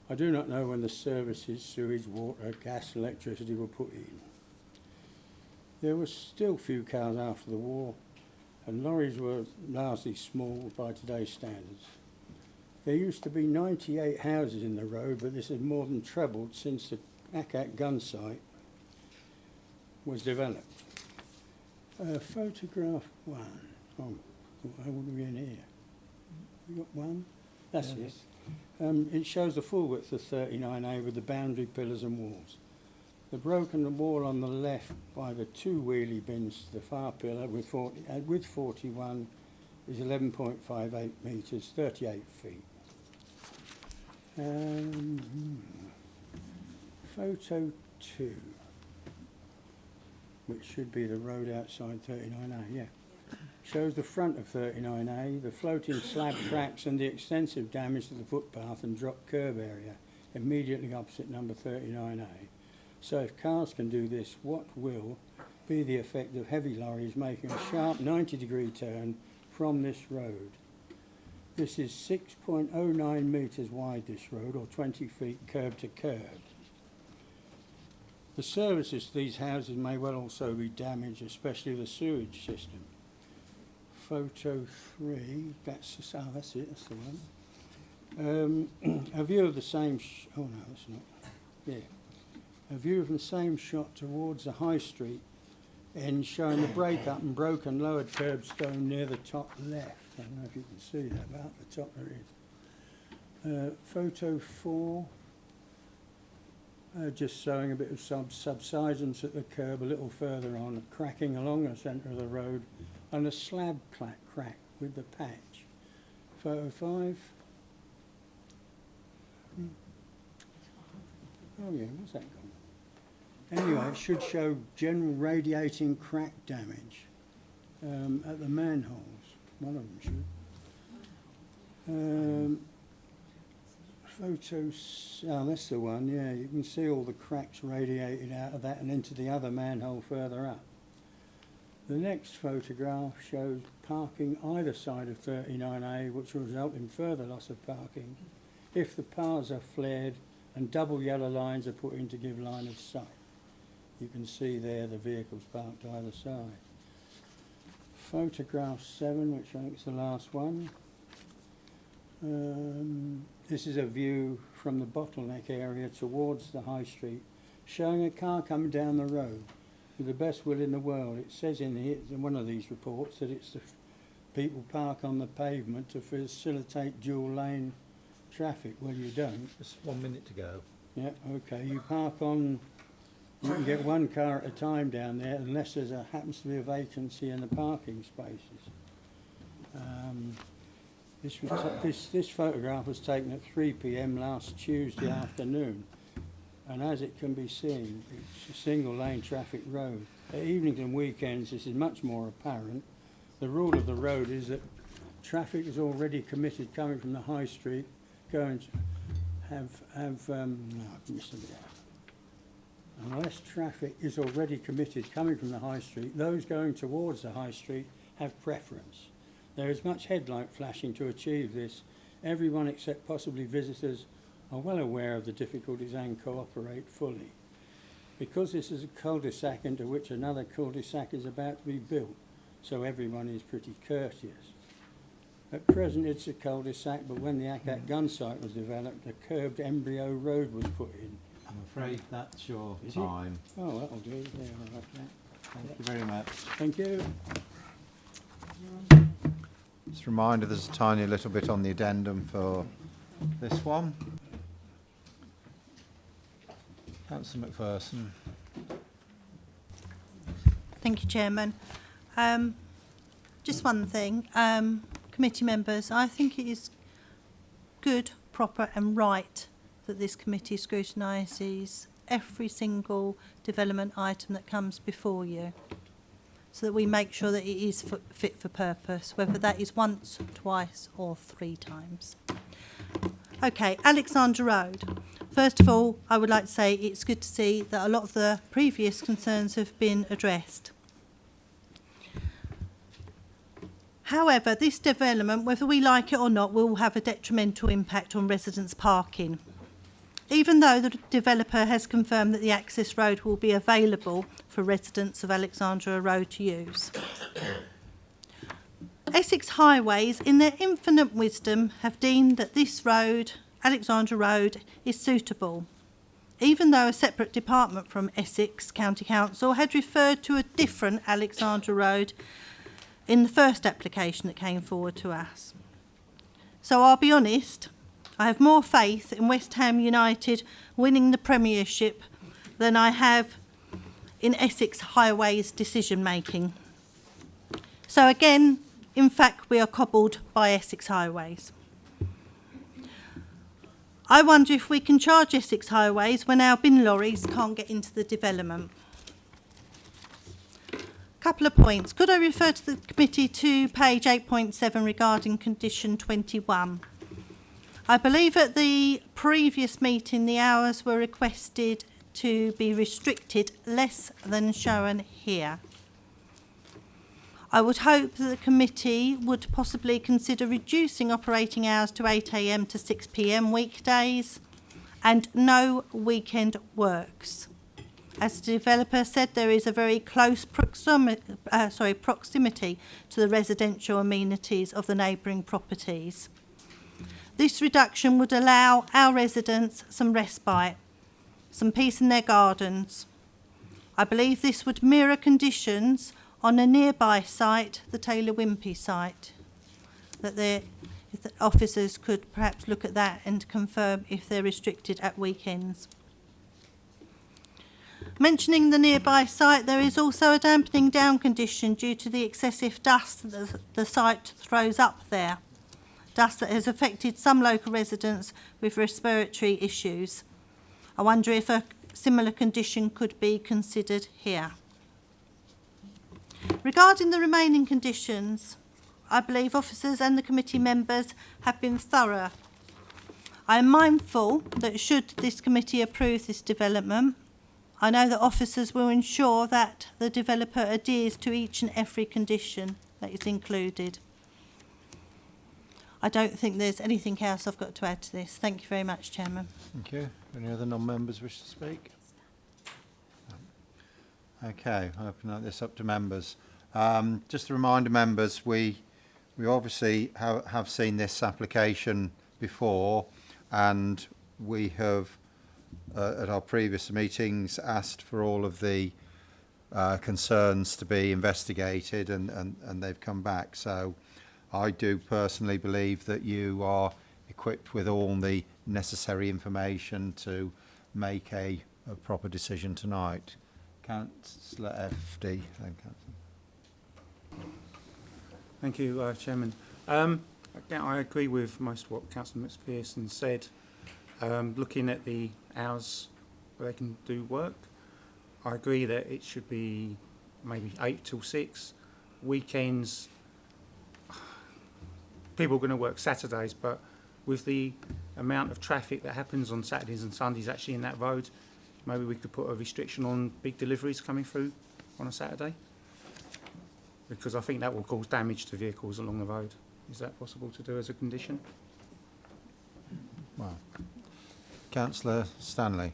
I do not know when the services, sewage, water, gas, electricity were put in. There were still few cars after the war, and lorries were largely small by today's standards. There used to be 98 houses in the road, but this has more than trebled since the ACAT gun site was developed. Photograph 1. Oh, I wouldn't be in here. You got one? That's it. It shows the full width of 39A with the boundary pillars and walls. The broken wall on the left by the two wheelie bins to the far pillar with 41 is 11.58 metres, 38 feet. Photo 2, which should be the road outside 39A, yeah. Shows the front of 39A, the floating slab tracks and the extensive damage to the footpath and drop curb area immediately opposite number 39A. So if cars can do this, what will be the effect of heavy lorries making a sharp 90-degree turn from this road? This is 6.09 metres wide, this road, or 20 feet curb to curb. The services to these houses may well also be damaged, especially the sewage system. Photo 3, that's it, that's the one. A view of the same, oh no, that's not, yeah. A view from the same shot towards the High Street end showing the break-up and broken lowered curbstone near the top left. I don't know if you can see that, but up the top there is. Photo 4, just showing a bit of subsidence at the curb a little further on, cracking along the centre of the road, and a slab crack with the patch. Photo 5. Oh yeah, what's that gone? Anyway, it should show general radiating crack damage at the manholes. One of them should. Photos, oh, that's the one, yeah. You can see all the cracks radiated out of that and into the other manhole further up. The next photograph shows parking either side of 39A, which will result in further loss of parking if the paths are flared and double yellow lines are put in to give line of sight. You can see there the vehicles parked either side. Photograph 7, which I think is the last one. This is a view from the bottleneck area towards the High Street, showing a car coming down the road with the best will in the world. It says in here, in one of these reports, that it's the people park on the pavement to facilitate dual lane traffic. Well, you don't. Just 1 minute to go. Yeah, okay. You park on, you can get one car at a time down there unless there happens to be a vacancy in the parking spaces. This photograph was taken at 3 p.m. last Tuesday afternoon, and as it can be seen, it's a single lane traffic road. At evenings and weekends this is much more apparent. The rule of the road is that traffic is already committed coming from the High Street, going to unless traffic is already committed coming from the High Street, those going towards the High Street have preference. There is much headlight flashing to achieve this. Everyone except possibly visitors are well aware of the difficulties and cooperate fully. Because this is a cul-de-sac into which another cul-de-sac is about to be built, so everyone is pretty courteous. At present it's a cul-de-sac, but when the ACAT gun site was developed, a curbed embryo road was put in. I'm afraid that's your Is time. it? Oh, that'll do. Yeah, all right. Thank you very much. Thank you. Just a reminder, there's a tiny little bit on the addendum for this one. Councillor McPherson. Thank you, Chairman. Just one thing, committee members, I think it is good, proper and right that this committee scrutinises every single development item that comes before you, so that we make sure that it is fit for purpose, whether that is once, twice or 3 times. Okay, Alexandra Road. First of all, I would like to say it's good to see that a lot of the previous concerns have been addressed. However, this development, whether we like it or not, will have a detrimental impact on residents' parking. Even though the developer has confirmed that the access road will be available for residents of Alexandra Road to use. Essex Highways, in their infinite wisdom, have deemed that this road, Alexandra Road, is suitable, even though a separate department from Essex County Council had referred to a different Alexandra Road in the first application that came forward to us. So I'll be honest, I have more faith in West Ham United winning the Premiership than I have in Essex Highways decision making. So again, in fact, we are cobbled by Essex Highways. I wonder if we can charge Essex Highways when our bin lorries can't get into the development. Couple of points. Could I refer to the committee to page 8.7 regarding condition 21? I believe at the previous meeting the hours were requested to be restricted less than shown here. I would hope that the committee would possibly consider reducing operating hours to 8 AM to 6 PM weekdays and no weekend works. As the developer said, there is a very close proximity to the residential amenities of the neighbouring properties. This reduction would allow our residents some respite, some peace in their gardens. I believe this would mirror conditions on a nearby site, the Taylor Wimpey site, that if the officers could perhaps look at that and confirm if they're restricted at weekends. Mentioning the nearby site, there is also a dampening down condition due to the excessive dust that the site throws up there. Dust that has affected some local residents with respiratory issues. I wonder if a similar condition could be considered here. Regarding the remaining conditions, I believe officers and the committee members have been thorough. I am mindful that should this committee approve this development, I know that officers will ensure that the developer adheres to each and every condition that is included. I don't think there's anything else I've got to add to this. Thank you very much, Chairman. Thank you. Any other non-members wish to speak? Okay, I'll open this up to members. Just a reminder, members, we obviously have seen this application before, and we have at our previous meetings asked for all of the concerns to be investigated, and they've come back. So I do personally believe that you are equipped with all the necessary information to make a proper decision tonight. Councillor FD. Thank you, Chairman. Again, I agree with most of what Councillor McPherson said. Looking at the hours where they can do work, I agree that it should be maybe 8 till 6. Weekends, people are going to work Saturdays, but with the amount of traffic that happens on Saturdays and Sundays actually in that road, maybe we could put a restriction on big deliveries coming through on a Saturday, because I think that will cause damage to vehicles along the road. Is that possible to do as a condition? Well, Councillor Stanley.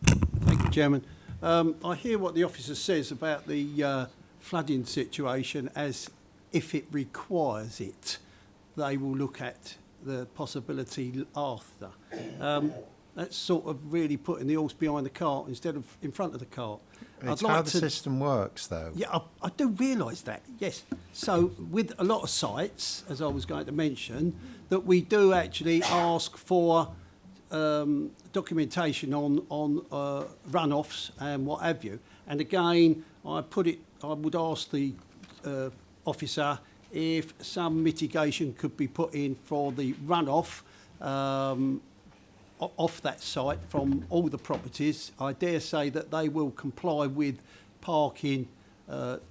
Thank you, Chairman. I hear what the officer says about the flooding situation, as if it requires it, they will look at the possibility after. That's sort of really putting the horse behind the cart instead of in front of the cart. It's I'd like how the to, system works, though. Yeah, I do realise that, yes. So with a lot of sites, as I was going to mention, that we do actually ask for documentation on runoffs and what have you. And again, I would ask the officer if some mitigation could be put in for the runoff off that site from all the properties. I dare say that they will comply with parking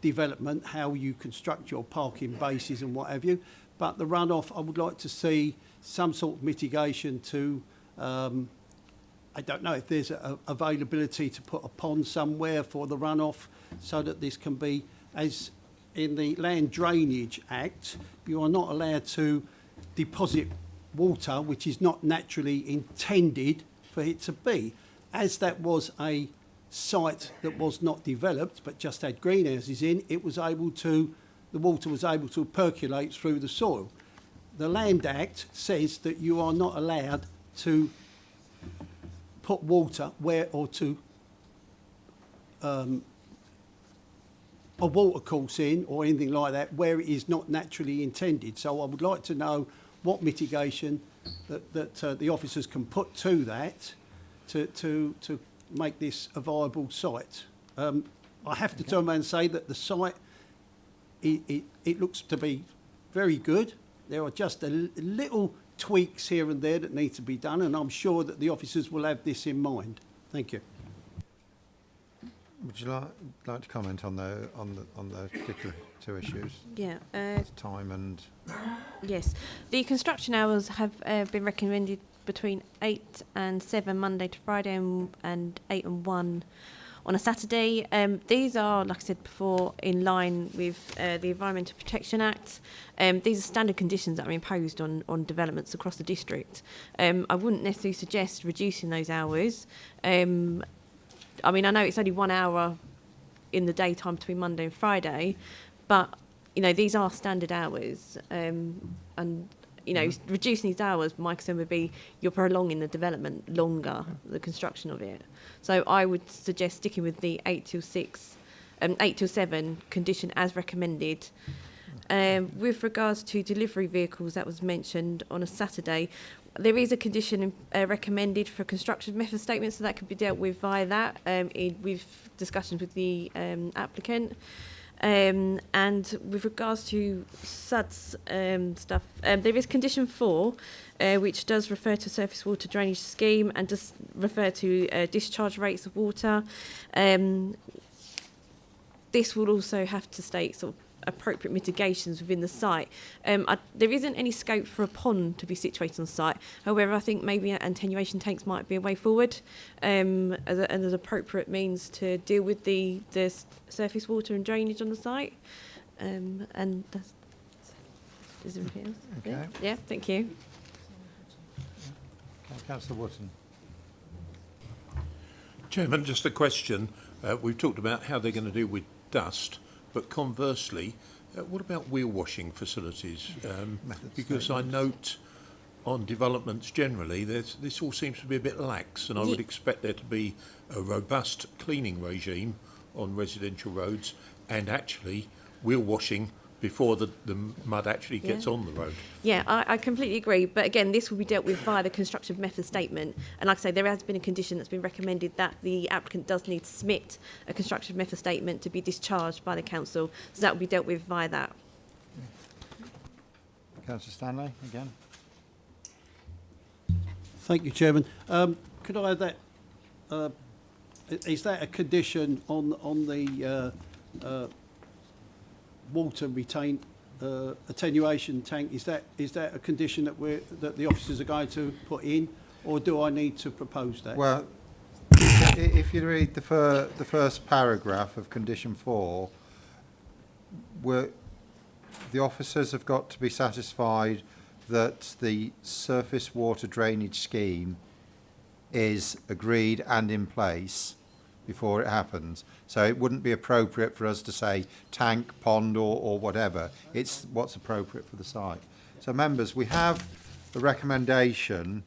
development, how you construct your parking bases and what have you. But the runoff, I would like to see some sort of mitigation to, I don't know if there's a availability to put a pond somewhere for the runoff so that this can be, as in the Land Drainage Act, you are not allowed to deposit water which is not naturally intended for it to be. As that was a site that was not developed but just had greenhouses in, it was able to, the water was able to percolate through the soil. The Land Act says that you are not allowed to put water where, or to a water course in or anything like that where it is not naturally intended. So I would like to know what mitigation that the officers can put to that to make this a viable site. I have to turn around and say that the site, it looks to be very good. There are just a little tweaks here and there that need to be done, and I'm sure that the officers will have this in mind. Thank you. Would you like to comment on the particular two issues? Yeah. Time and... Yes. The construction hours have been recommended between 8 and 7 Monday to Friday and 8 and 1 on a Saturday. These are, like I said before, in line with the Environmental Protection Act. These are standard conditions that are imposed on developments across the district. I wouldn't necessarily suggest reducing those hours. I mean, I know it's only 1 hour in the daytime between Monday and Friday, but, you know, these are standard hours. And, you know, reducing these hours, my concern would be you're prolonging the development longer, the construction of it. So I would suggest sticking with the 8 till 7 condition as recommended. With regards to delivery vehicles, that was mentioned on a Saturday, there is a condition recommended for construction method statements, so that could be dealt with via that with discussions with the applicant. And with regards to SUDS stuff, there is condition 4, which does refer to surface water drainage scheme and does refer to discharge rates of water. This will also have to state sort of appropriate mitigations within the site. There isn't any scope for a pond to be situated on site. However, I think maybe attenuation tanks might be a way forward as an appropriate means to deal with the surface water and drainage on the site. And that's, is there anything else? Okay. Yeah, thank you. Okay, Councillor Wootton. Chairman, just a question. We've talked about how they're going to deal with dust, but conversely, what about wheel washing facilities? Because I note on developments generally, this all seems to be a bit lax, and I would expect there to be a robust cleaning regime on residential roads and actually wheel washing before the mud actually gets on the road. Yeah, I completely agree. But again, this will be dealt with via the construction method statement. And like I say, there has been a condition that's been recommended that the applicant does need to submit a construction method statement to be discharged by the council. So that will be dealt with via that. Councillor Stanley, again. Thank you, Chairman. Could I have that? Is that a condition on the water retain attenuation tank? Is that a condition that the officers are going to put in, or do I need to propose that? Well, if you read the first paragraph of condition 4, the officers have got to be satisfied that the surface water drainage scheme is agreed and in place before it happens. So it wouldn't be appropriate for us to say tank, pond or whatever. It's what's appropriate for the site. So members, we have the recommendation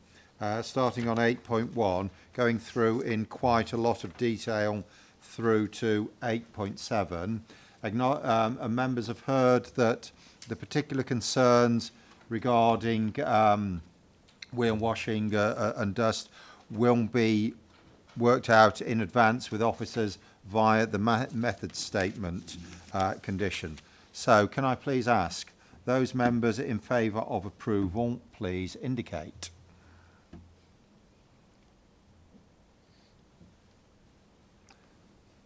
starting on 8.1 going through in quite a lot of detail through to 8.7. And members have heard that the particular concerns regarding wheel washing and dust will be worked out in advance with officers via the method statement condition. So can I please ask those members in favour of approval, please indicate.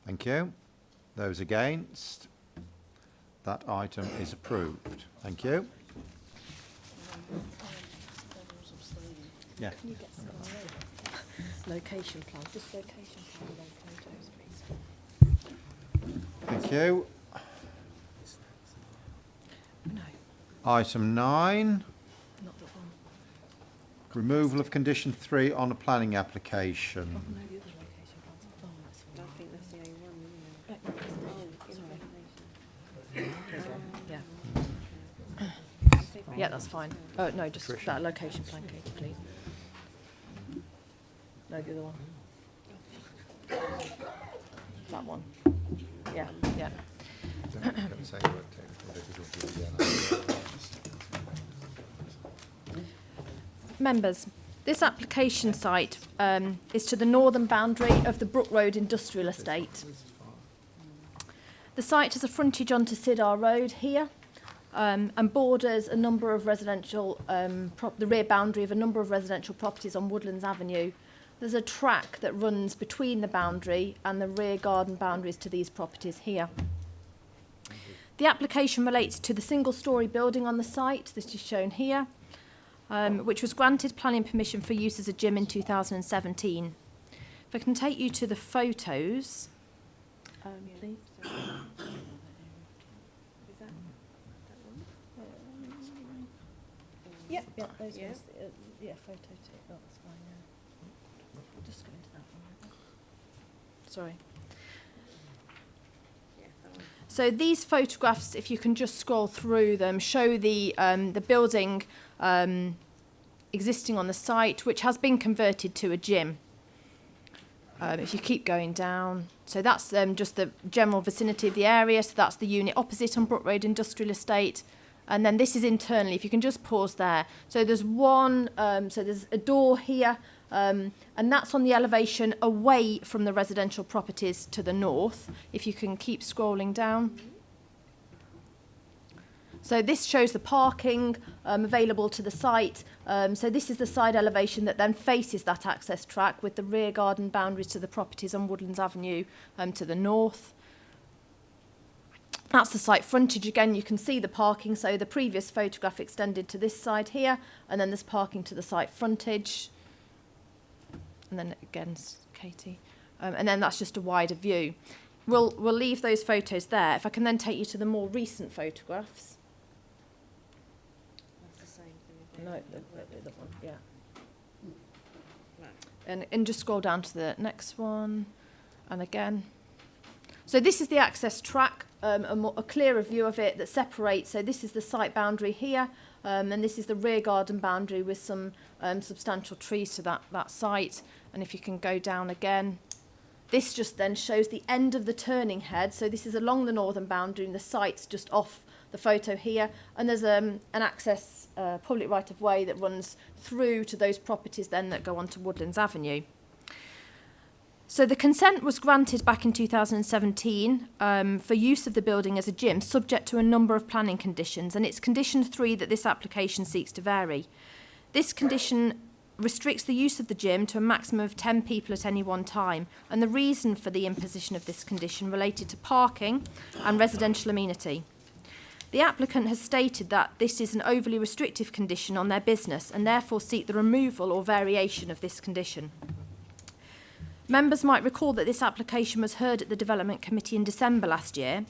Thank you. Those against? That item is approved. Thank you. Yeah. Can you get some location plan, just location plan photos, please? Thank you. No. Item 9. Not that one. Removal of condition 3 on a planning application. Oh, no, the other location plans. Oh, that's fine. I think that's the A1, yeah. Yeah, that's fine. Oh, no, just that location plan, Katie, please. No, the other one. That one. Yeah, yeah. Members, this application site is to the northern boundary of the Brook Road Industrial Estate. The site has a frontage onto Sidar Road here and borders a number of residential, the rear boundary of a number of residential properties on Woodlands Avenue. There's a track that runs between the boundary and the rear garden boundaries to these properties here. The application relates to the single-storey building on the site, this is shown here, which was granted planning permission for use as a gym in 2017. If I can take you to the photos, please. Yep, those ones. Yeah, photo two. Oh, that's fine, yeah. Just go into that one. Sorry. So these photographs, if you can just scroll through them, show the building existing on the site, which has been converted to a gym. If you keep going down, so that's just the general vicinity of the area. So that's the unit opposite on Brook Road Industrial Estate. And then this is internally, if you can just pause there. So there's one, so there's a door here, and that's on the elevation away from the residential properties to the north. If you can keep scrolling down. So this shows the parking available to the site. So this is the side elevation that then faces that access track with the rear garden boundaries to the properties on Woodlands Avenue to the north. That's the site frontage. Again, you can see the parking. So the previous photograph extended to this side here, and then there's parking to the site frontage. And then again, Katie. And then that's just a wider view. We'll leave those photos there. If I can then take you to the more recent photographs. That's the same thing. No, the one, yeah. And just scroll down to the next one. And again. So this is the access track, a clearer view of it that separates. So this is the site boundary here, and this is the rear garden boundary with some substantial trees to that site. And if you can go down again, this just then shows the end of the turning head. So this is along the northern boundary, and the site's just off the photo here. And there's an access public right-of-way that runs through to those properties then that go onto Woodlands Avenue. So the consent was granted back in 2017 for use of the building as a gym, subject to a number of planning conditions, and it's condition 3 that this application seeks to vary. This condition restricts the use of the gym to a maximum of 10 people at any one time, and the reason for the imposition of this condition related to parking and residential amenity. The applicant has stated that this is an overly restrictive condition on their business and therefore seek the removal or variation of this condition. Members might recall that this application was heard at the Development Committee in December last year,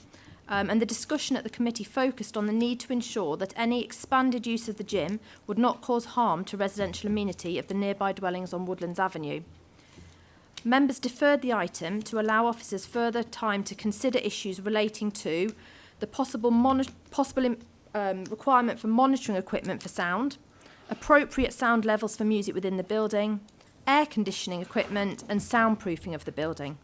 and the discussion at the committee focused on the need to ensure that any expanded use of the gym would not cause harm to residential amenity of the nearby dwellings on Woodlands Avenue. Members deferred the item to allow officers further time to consider issues relating to the possible requirement for monitoring equipment for sound, appropriate sound levels for music within the building, air conditioning equipment and soundproofing of the building.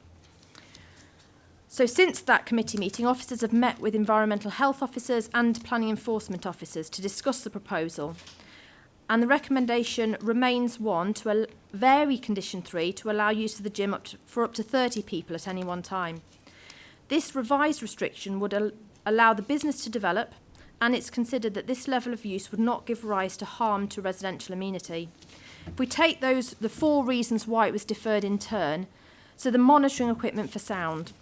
So since that committee meeting, officers have met with environmental health officers and planning enforcement officers to discuss the proposal. And the recommendation remains one to vary condition 3 to allow use of the gym for up to 30 people at any one time. This revised restriction would allow the business to develop, and it's considered that this level of use would not give rise to harm to residential amenity. If we take the 4 reasons why it was deferred in turn, so the monitoring equipment for sound.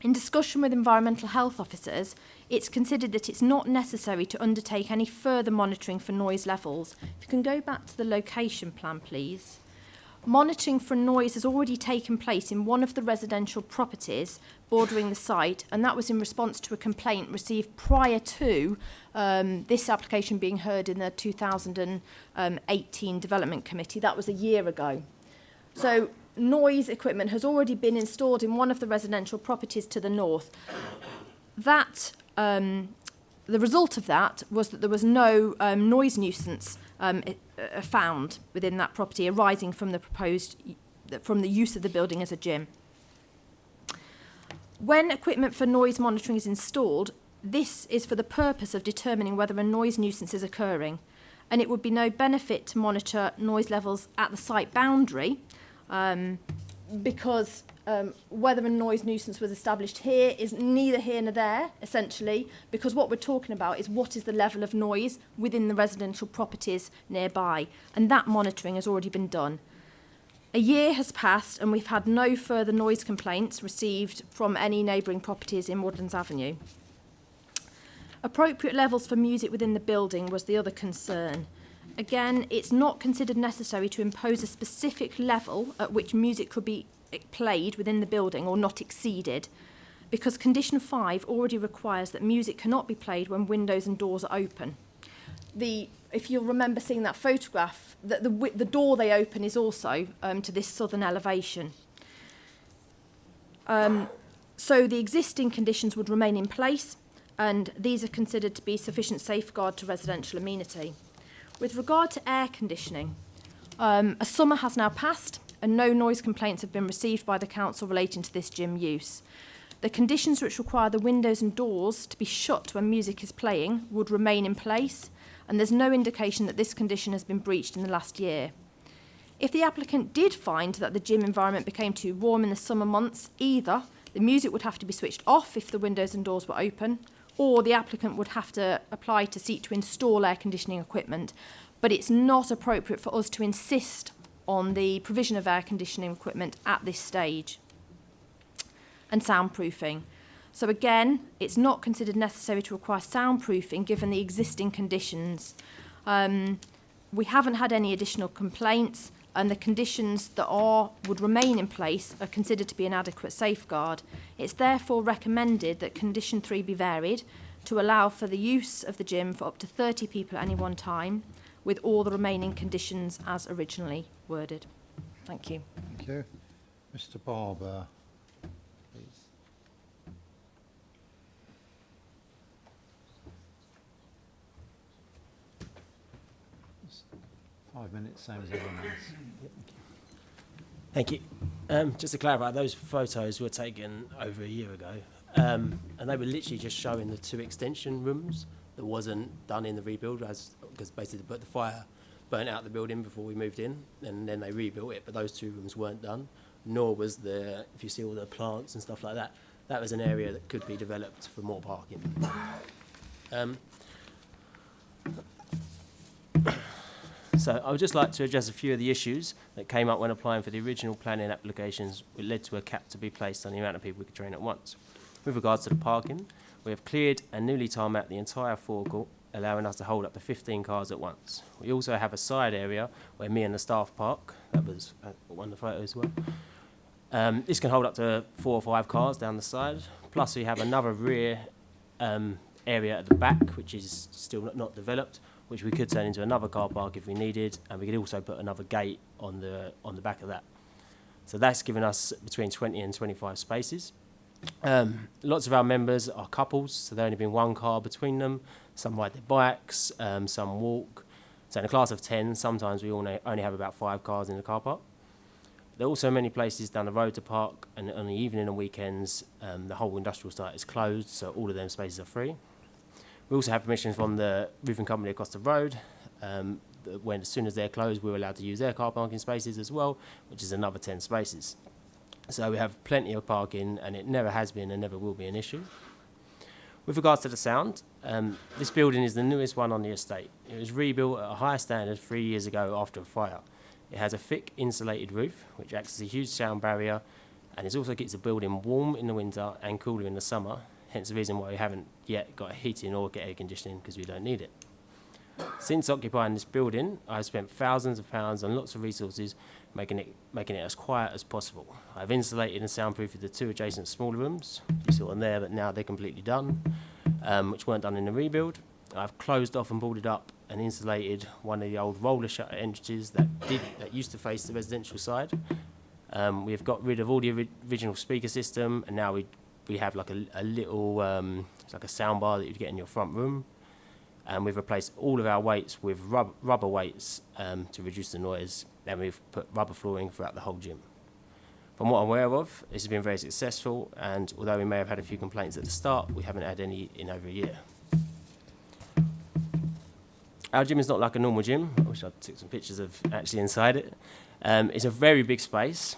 In discussion with environmental health officers, it's considered that it's not necessary to undertake any further monitoring for noise levels. If you can go back to the location plan, please. Monitoring for noise has already taken place in one of the residential properties bordering the site, and that was in response to a complaint received prior to this application being heard in the 2018 Development Committee. That was a year ago. So noise equipment has already been installed in one of the residential properties to the north. That, the result of that was that there was no noise nuisance found within that property arising from the use of the building as a gym. When equipment for noise monitoring is installed, this is for the purpose of determining whether a noise nuisance is occurring, and it would be no benefit to monitor noise levels at the site boundary because whether a noise nuisance was established here is neither here nor there, essentially, because what we're talking about is what is the level of noise within the residential properties nearby, and that monitoring has already been done. A year has passed and we've had no further noise complaints received from any neighbouring properties in Woodlands Avenue. Appropriate levels for music within the building was the other concern. Again, it's not considered necessary to impose a specific level at which music could be played within the building or not exceeded, because condition 5 already requires that music cannot be played when windows and doors are open. If you'll remember seeing that photograph, the door they open is also to this southern elevation. So the existing conditions would remain in place, and these are considered to be sufficient safeguard to residential amenity. With regard to air conditioning, a summer has now passed and no noise complaints have been received by the council relating to this gym use. The conditions which require the windows and doors to be shut when music is playing would remain in place, and there's no indication that this condition has been breached in the last year. If the applicant did find that the gym environment became too warm in the summer months, either the music would have to be switched off if the windows and doors were open, or the applicant would have to apply to seek to install air conditioning equipment. But it's not appropriate for us to insist on the provision of air conditioning equipment at this stage. And soundproofing. So again, it's not considered necessary to require soundproofing given the existing conditions. We haven't had any additional complaints, and the conditions that would remain in place are considered to be an adequate safeguard. It's therefore recommended that condition 3 be varied to allow for the use of the gym for up to 30 people at any one time, with all the remaining conditions as originally worded. Thank you. Thank you. Mr. Barber, please. Just 5 minutes, same as everyone else. Thank you. Just to clarify, those photos were taken over a year ago, and they were literally just showing the 2 extension rooms that wasn't done in the rebuild, because basically the fire burnt out the building before we moved in, and then they rebuilt it, but those 2 rooms weren't done, nor was if you see all the plants and stuff like that, that was an area that could be developed for more parking. So I would just like to address a few of the issues that came up when applying for the original planning applications, which led to a cap to be placed on the amount of people we could train at once. With regards to the parking, we have cleared and newly tarmacked the entire forecourt, allowing us to hold up to 15 cars at once. We also have a side area where me and the staff park. That was one of the photos as well. This can hold up to 4 or 5 cars down the side. Plus we have another rear area at the back, which is still not developed, which we could turn into another car park if we needed, and we could also put another gate on the back of that. So that's given us between 20 and 25 spaces. Lots of our members are couples, so there's only been 1 car between them. Some ride their bikes, some walk. So in a class of 10, sometimes we only have about 5 cars in the car park. There are also many places down the road to park, and on the evening and weekends, the whole industrial site is closed, so all of them spaces are free. We also have permission from the roofing company across the road. When as soon as they're closed, we're allowed to use their car parking spaces as well, which is another 10 spaces. So we have plenty of parking, and it never has been and never will be an issue. With regards to the sound, this building is the newest one on the estate. It was rebuilt at a higher standard 3 years ago after a fire. It has a thick insulated roof, which acts as a huge sound barrier, and it also keeps the building warm in the winter and cooler in the summer, hence the reason why we haven't yet got heating or get air conditioning, because we don't need it. Since occupying this building, I've spent thousands of pounds and lots of resources making it as quiet as possible. I've insulated and soundproofed the 2 adjacent smaller rooms. You saw them there, but now they're completely done, which weren't done in the rebuild. I've closed off and boarded up and insulated one of the old roller shutter entrances that used to face the residential side. We've got rid of all the original speaker system, and now we have like a little, it's like a sound bar that you'd get in your front room. And we've replaced all of our weights with rubber weights to reduce the noise, and we've put rubber flooring throughout the whole gym. From what I'm aware of, this has been very successful, and although we may have had a few complaints at the start, we haven't had any in over a year. Our gym is not like a normal gym. I wish I took some pictures of actually inside it. It's a very big space.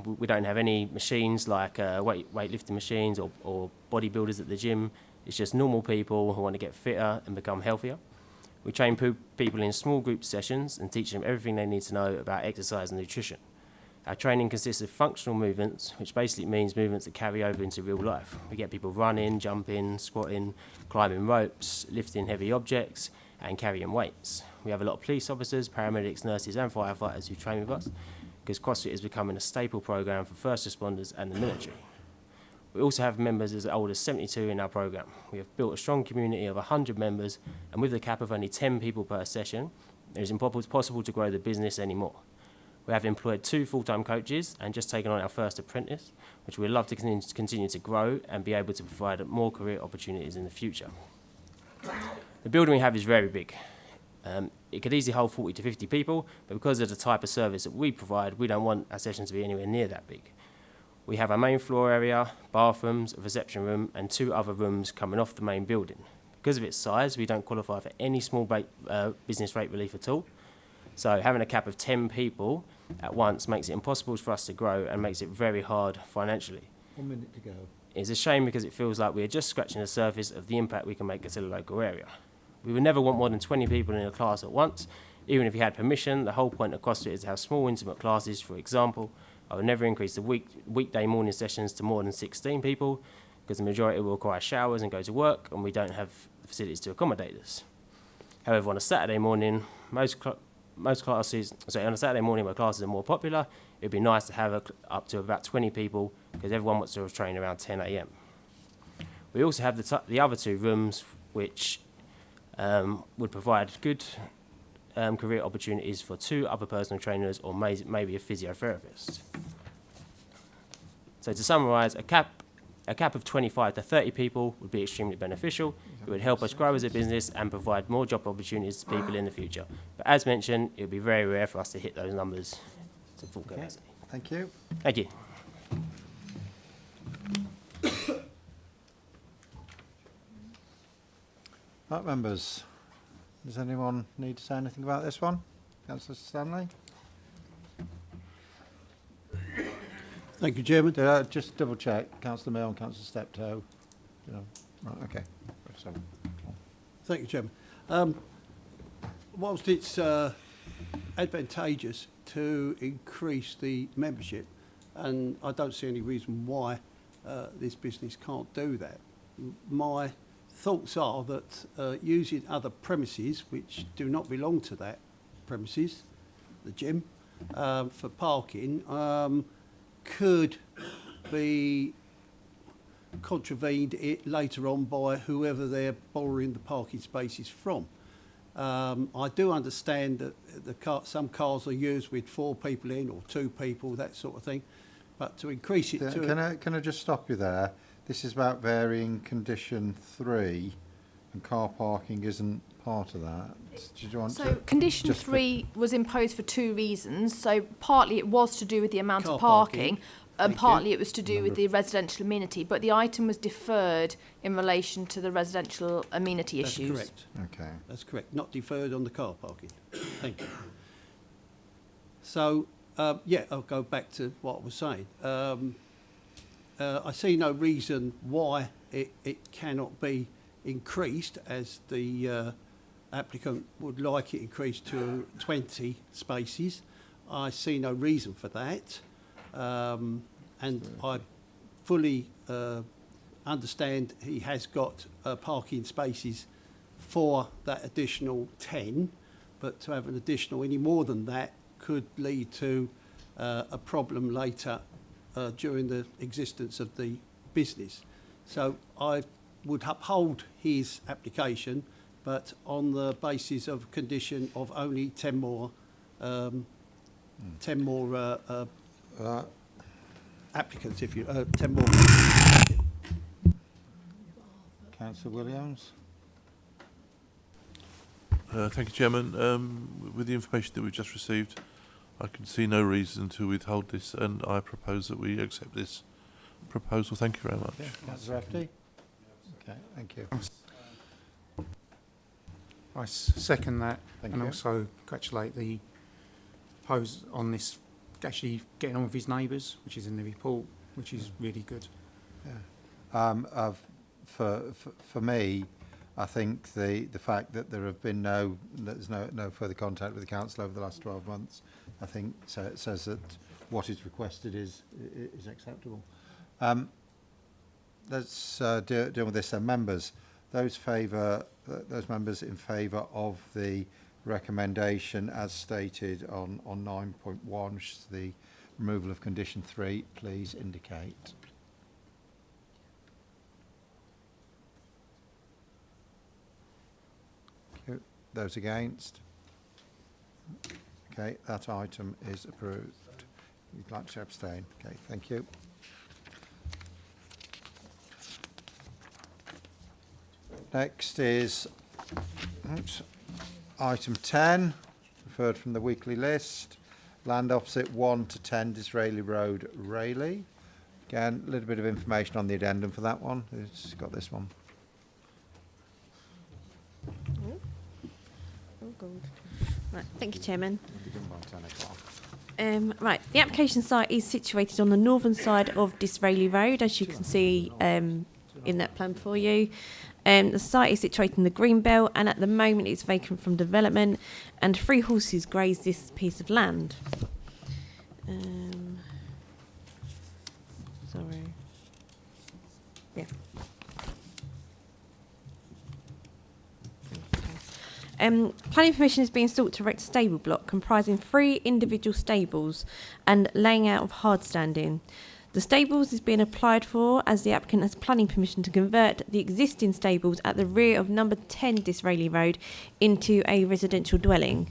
We don't have any machines like weightlifting machines or bodybuilders at the gym. It's just normal people who want to get fitter and become healthier. We train people in small group sessions and teach them everything they need to know about exercise and nutrition. Our training consists of functional movements, which basically means movements that carry over into real life. We get people running, jumping, squatting, climbing ropes, lifting heavy objects, and carrying weights. We have a lot of police officers, paramedics, nurses, and firefighters who train with us, because CrossFit is becoming a staple program for first responders and the military. We also have members as old as 72 in our program. We have built a strong community of 100 members, and with the cap of only 10 people per session, it is impossible to grow the business anymore. We have employed 2 full-time coaches and just taken on our first apprentice, which we'd love to continue to grow and be able to provide more career opportunities in the future. The building we have is very big. It could easily hold 40 to 50 people, but because of the type of service that we provide, we don't want our sessions to be anywhere near that big. We have our main floor area, bathrooms, a reception room, and 2 other rooms coming off the main building. Because of its size, we don't qualify for any small business rate relief at all. So having a cap of 10 people at once makes it impossible for us to grow and makes it very hard financially. 1 minute to go. It's a shame because it feels like we're just scratching the surface of the impact we can make to the local area. We would never want more than 20 people in a class at once. Even if you had permission, the whole point of CrossFit is to have small intimate classes. For example, I would never increase the weekday morning sessions to more than 16 people, because the majority will require showers and go to work, and we don't have facilities to accommodate this. However, on a Saturday morning, on a Saturday morning where classes are more popular, it'd be nice to have up to about 20 people, because everyone wants to train around 10 a.m. We also have the other 2 rooms, which would provide good career opportunities for 2 other personal trainers or maybe a physiotherapist. So to summarise, a cap of 25 to 30 people would be extremely beneficial. It would help us grow as a business and provide more job opportunities to people in the future. But as mentioned, it would be very rare for us to hit those numbers to full capacity. Thank you. Thank you. Right, members. Does anyone need to say anything about this one? Councillor Stanley? Thank you, Chairman. Just double check. Councillor Mill and Councillor Steptoe. Right, okay. So, Thank you, Chairman. Whilst it's advantageous to increase the membership, and I don't see any reason why this business can't do that, my thoughts are that using other premises which do not belong to that premises, the gym, for parking, could be contravened later on by whoever they're borrowing the parking spaces from. I do understand that some cars are used with 4 people in or 2 people, that sort of thing, but to increase it Can I just stop you there? This is about varying condition 3 and car parking isn't part of that. Did you want So to condition just 3 was imposed for two reasons. So partly it was to do with the amount Car of parking, parking. and Thank partly you. it was to do with the residential amenity. But the item was deferred in relation to the residential amenity That's issues. correct. Okay. That's correct. Not deferred on the car parking. Thank you. So, yeah, I'll go back to what I was saying. I see no reason why it cannot be increased, as the applicant would like it increased to 20 spaces. I see no reason for that. And I fully understand he has got parking spaces for that additional 10, but to have an additional any more than that could lead to a problem later during the existence of the business. So I would uphold his application, but on the basis of condition of only 10 more applicants, if you 10 more. Councillor Williams? Thank you, Chairman. With the information that we've just received, I can see no reason to withhold this, and I propose that we accept this proposal. Thank you very much. Councillor FD? Okay, thank you. I second that, Thank and you. also congratulate the pose on this, actually getting on with his neighbours, which is in the report, which is really good. Yeah. For me, I think the fact that there's no further contact with the council over the last 12 months, I think says that what is requested is acceptable. Let's deal with this then. Members, those members in favour of the recommendation as stated on 9.1, which is the removal of condition 3, please indicate. Those against? Okay, that item is approved. You'd like to abstain? Okay, thank you. Next is item 10, referred from the weekly list. Land opposite 1 to 10 Disraeli Road, Rayleigh. Again, a little bit of information on the addendum for that one. Who's got this one? Right, thank you, Chairman. Right, the application site is situated on the northern side of Disraeli Road, as you can see in that plan for you. The site is situated in the green belt, and at the moment it's vacant from development, and 3 horses graze this piece of land. Sorry. Yeah. Planning permission is being sought to erect a stable block comprising 3 individual stables and laying out of hard standing. The stables is being applied for as the applicant has planning permission to convert the existing stables at the rear of number 10 Disraeli Road into a residential dwelling.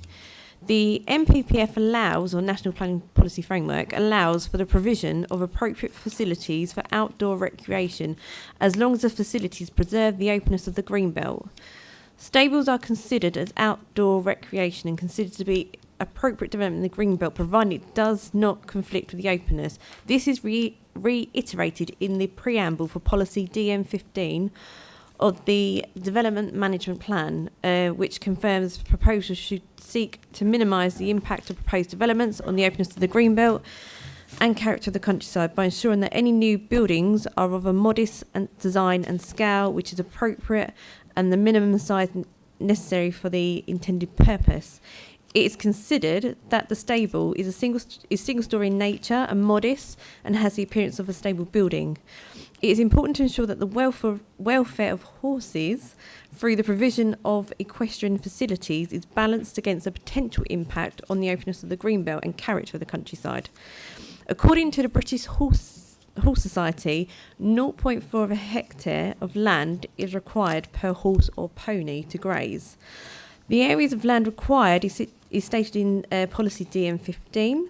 The NPPF allows, or National Planning Policy Framework, allows for the provision of appropriate facilities for outdoor recreation as long as the facilities preserve the openness of the green belt. Stables are considered as outdoor recreation and considered to be appropriate development in the green belt, provided it does not conflict with the openness. This is reiterated in the preamble for policy DM15 of the Development Management Plan, which confirms proposals should seek to minimise the impact of proposed developments on the openness of the green belt and character of the countryside by ensuring that any new buildings are of a modest design and scale which is appropriate and the minimum size necessary for the intended purpose. It is considered that the stable is single story in nature and modest and has the appearance of a stable building. It is important to ensure that the welfare of horses through the provision of equestrian facilities is balanced against a potential impact on the openness of the green belt and character of the countryside. According to the British Horse Society, 0.4 of a hectare of land is required per horse or pony to graze. The areas of land required is stated in policy DM15.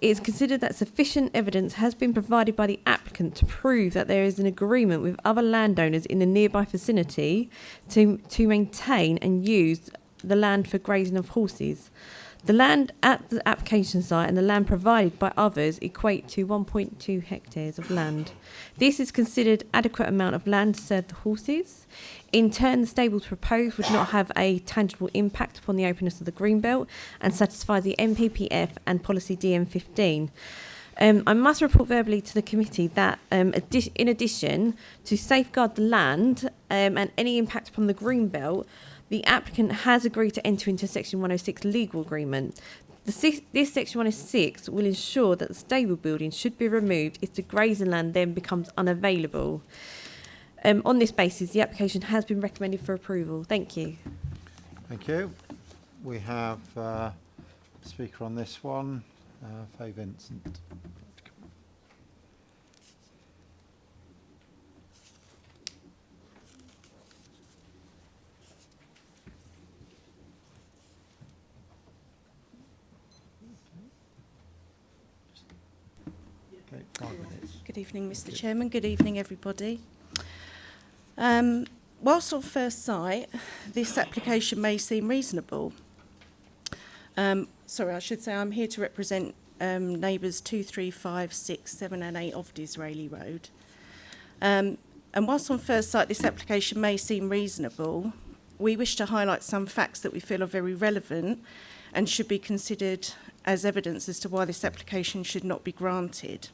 It is considered that sufficient evidence has been provided by the applicant to prove that there is an agreement with other landowners in the nearby vicinity to maintain and use the land for grazing of horses. The land at the application site and the land provided by others equate to 1.2 hectares of land. This is considered adequate amount of land to serve the horses. In turn, the stables proposed would not have a tangible impact upon the openness of the greenbelt and satisfy the NPPF and policy DM15. I must report verbally to the committee that in addition to safeguard the land and any impact upon the greenbelt, the applicant has agreed to enter into Section 106 legal agreement. This Section 106 will ensure that the stable building should be removed if the grazing land then becomes unavailable. On this basis, the application has been recommended for approval. Thank you. Thank you. We have a speaker on this one, Faye Vincent. Okay, 5 minutes. Good evening, Mr. Chairman. Good evening, everybody. Whilst on first sight, this application may seem reasonable. Sorry, I should say I'm here to represent neighbours 2, 3, 5, 6, 7 and 8 of Disraeli Road. And whilst on first sight this application may seem reasonable, we wish to highlight some facts that we feel are very relevant and should be considered as evidence as to why this application should not be granted.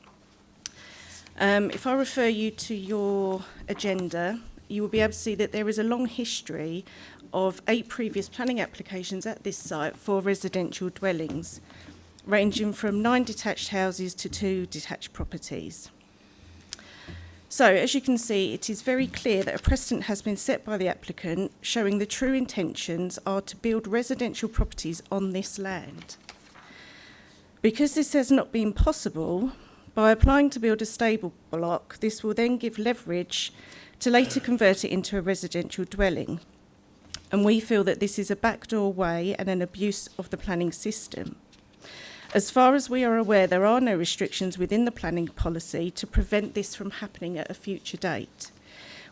If I refer you to your agenda, you will be able to see that there is a long history of 8 previous planning applications at this site for residential dwellings, ranging from 9 detached houses to 2 detached properties. So, as you can see, it is very clear that a precedent has been set by the applicant showing the true intentions are to build residential properties on this land. Because this has not been possible, by applying to build a stable block, this will then give leverage to later convert it into a residential dwelling. And we feel that this is a backdoor way and an abuse of the planning system. As far as we are aware, there are no restrictions within the planning policy to prevent this from happening at a future date,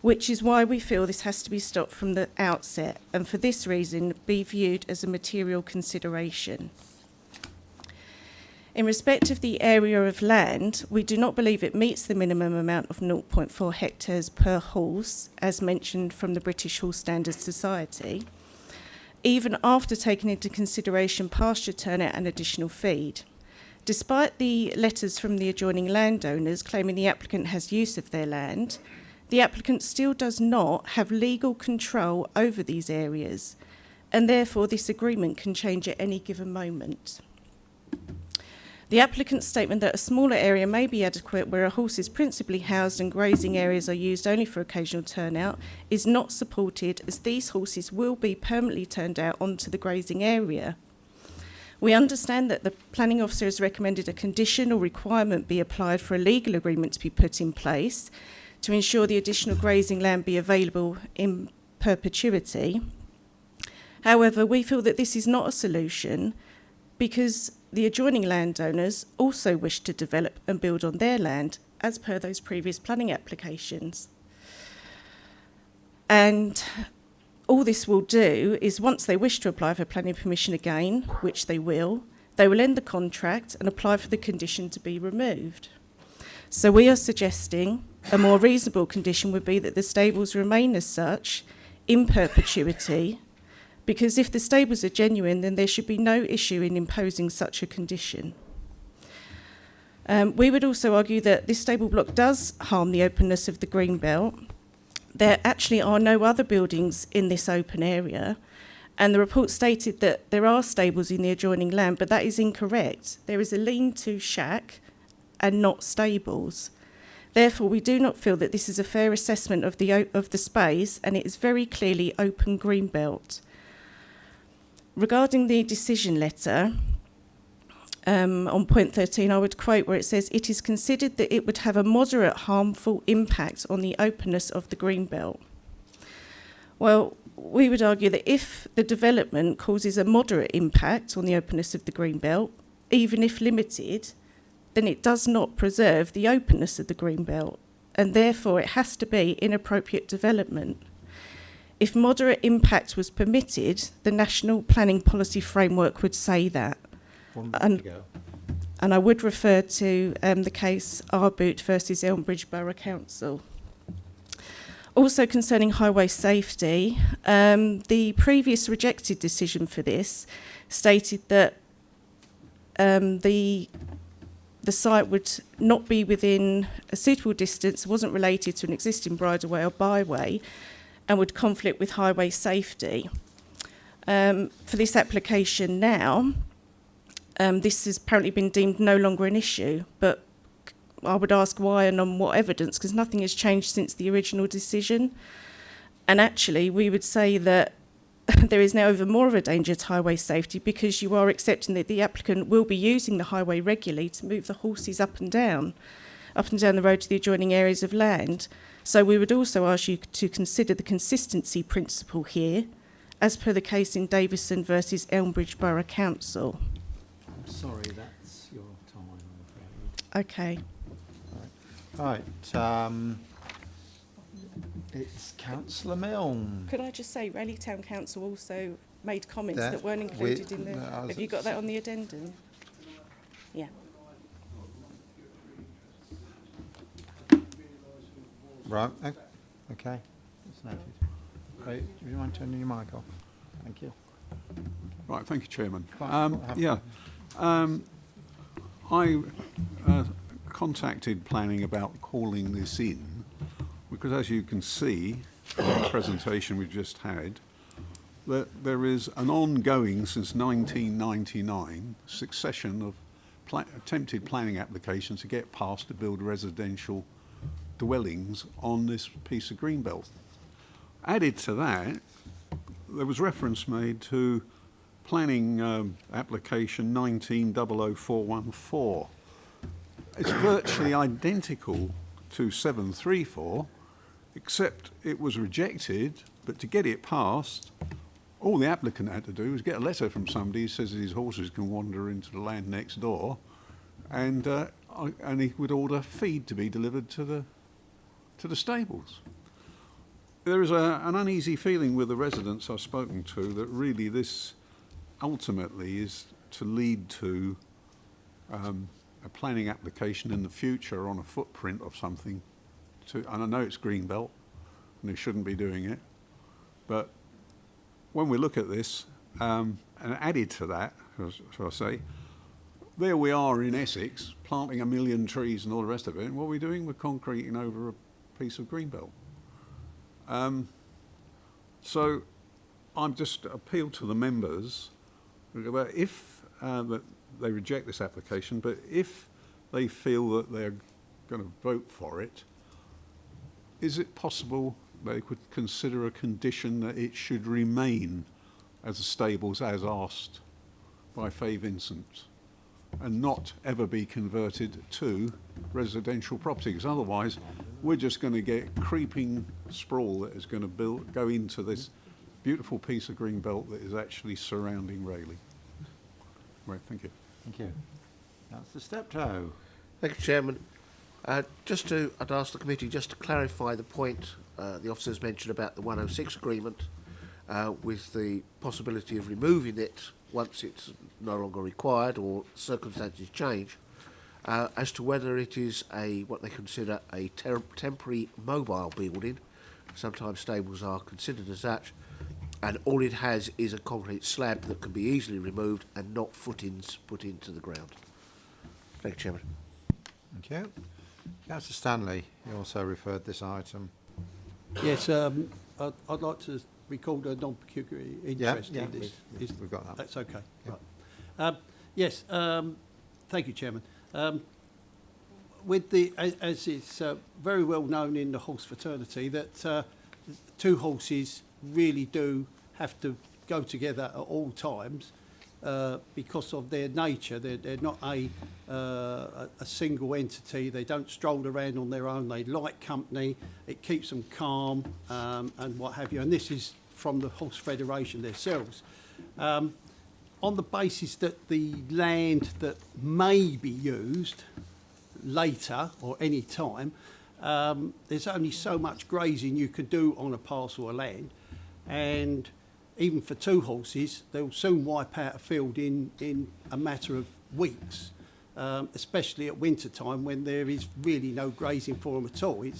which is why we feel this has to be stopped from the outset and for this reason be viewed as a material consideration. In respect of the area of land, we do not believe it meets the minimum amount of 0.4 hectares per horse, as mentioned from the British Horse Standards Society, even after taking into consideration pasture turnout and additional feed. Despite the letters from the adjoining landowners claiming the applicant has use of their land, the applicant still does not have legal control over these areas, and therefore this agreement can change at any given moment. The applicant's statement that a smaller area may be adequate where a horse is principally housed and grazing areas are used only for occasional turnout is not supported, as these horses will be permanently turned out onto the grazing area. We understand that the planning officer has recommended a condition or requirement be applied for a legal agreement to be put in place to ensure the additional grazing land be available in perpetuity. However, we feel that this is not a solution because the adjoining landowners also wish to develop and build on their land as per those previous planning applications. And all this will do is once they wish to apply for planning permission again, which they will end the contract and apply for the condition to be removed. So we are suggesting a more reasonable condition would be that the stables remain as such in perpetuity, because if the stables are genuine, then there should be no issue in imposing such a condition. We would also argue that this stable block does harm the openness of the green belt. There actually are no other buildings in this open area, and the report stated that there are stables in the adjoining land, but that is incorrect. There is a lean-to shack and not stables. Therefore, we do not feel that this is a fair assessment of the space, and it is very clearly open green belt. Regarding the decision letter, on point 13, I would quote where it says, "It is considered that it would have a moderate harmful impact on the openness of the green belt." Well, we would argue that if the development causes a moderate impact on the openness of the green belt, even if limited, then it does not preserve the openness of the green belt, and therefore it has to be inappropriate development. If moderate impact was permitted, the National Planning Policy Framework would say that. And I would refer to the case Arboot versus Elmbridge Borough Council. Also concerning highway safety, the previous rejected decision for this stated that the site would not be within a suitable distance, wasn't related to an existing bridleway or byway, and would conflict with highway safety. For this application now, this has apparently been deemed no longer an issue, but I would ask why and on what evidence, because nothing has changed since the original decision. And actually, we would say that there is now even more of a danger to highway safety because you are accepting that the applicant will be using the highway regularly to move the horses up and down the road to the adjoining areas of land. So we would also ask you to consider the consistency principle here, as per the case in Davison versus Elmbridge Borough Council. I'm sorry, that's your time, I'm afraid. Okay. Right, it's Councillor Milne. Could I just say, Raleigh Town Council also made comments that weren't included in the... Have you got that on the addendum? Yeah. Right, okay. That's noted. Right, do you mind turning your mic off? Thank you. Right, thank you, Chairman. I contacted planning about calling this in because, as you can see from the presentation we've just had, that there is an ongoing, since 1999, succession of attempted planning applications to get passed to build residential dwellings on this piece of greenbelt. Added to that, there was reference made to planning application 19000414. It's virtually identical to 734, except it was rejected, but to get it passed, all the applicant had to do was get a letter from somebody who says that his horses can wander into the land next door, and he would order feed to be delivered to the stables. There is an uneasy feeling with the residents I've spoken to that really this ultimately is to lead to a planning application in the future on a footprint of something. And I know it's greenbelt and they shouldn't be doing it, but when we look at this, and added to that, shall I say, there we are in Essex planting 1 million trees and all the rest of it, and what are we doing? We're concreting over a piece of greenbelt. So I'm just appeal to the members that if that they reject this application, but if they feel that they're going to vote for it, is it possible they could consider a condition that it should remain as a stables as asked by Faye Vincent and not ever be converted to residential property? Because otherwise we're just going to get creeping sprawl that is going to go into this beautiful piece of green belt that is actually surrounding Raleigh. Right, thank you. Thank you. Councillor Steptoe. Thank you, Chairman. I'd ask the committee just to clarify the point the officers mentioned about the 106 agreement with the possibility of removing it once it's no longer required or circumstances change, as to whether it is what they consider a temporary mobile building. Sometimes stables are considered as such, and all it has is a concrete slab that can be easily removed and not footings put into the ground. Thank you, Chairman. Thank you. Councillor Stanley, you also referred this item. Yes, I'd like to record a non-pecuniary interest in this. We've got that. That's okay. Yeah. Right. Yes, thank you, Chairman. With as it's very well known in the horse fraternity that two horses really do have to go together at all times because of their nature. They're not a single entity. They don't stroll around on their own. They like company. It keeps them calm and what have you. And this is from the Horse Federation themselves. on the basis that the land that may be used later or any time, there's only so much grazing you can do on a parcel of land, and even for 2 horses, they'll soon wipe out a field in a matter of weeks, especially at winter time when there is really no grazing for them at all. It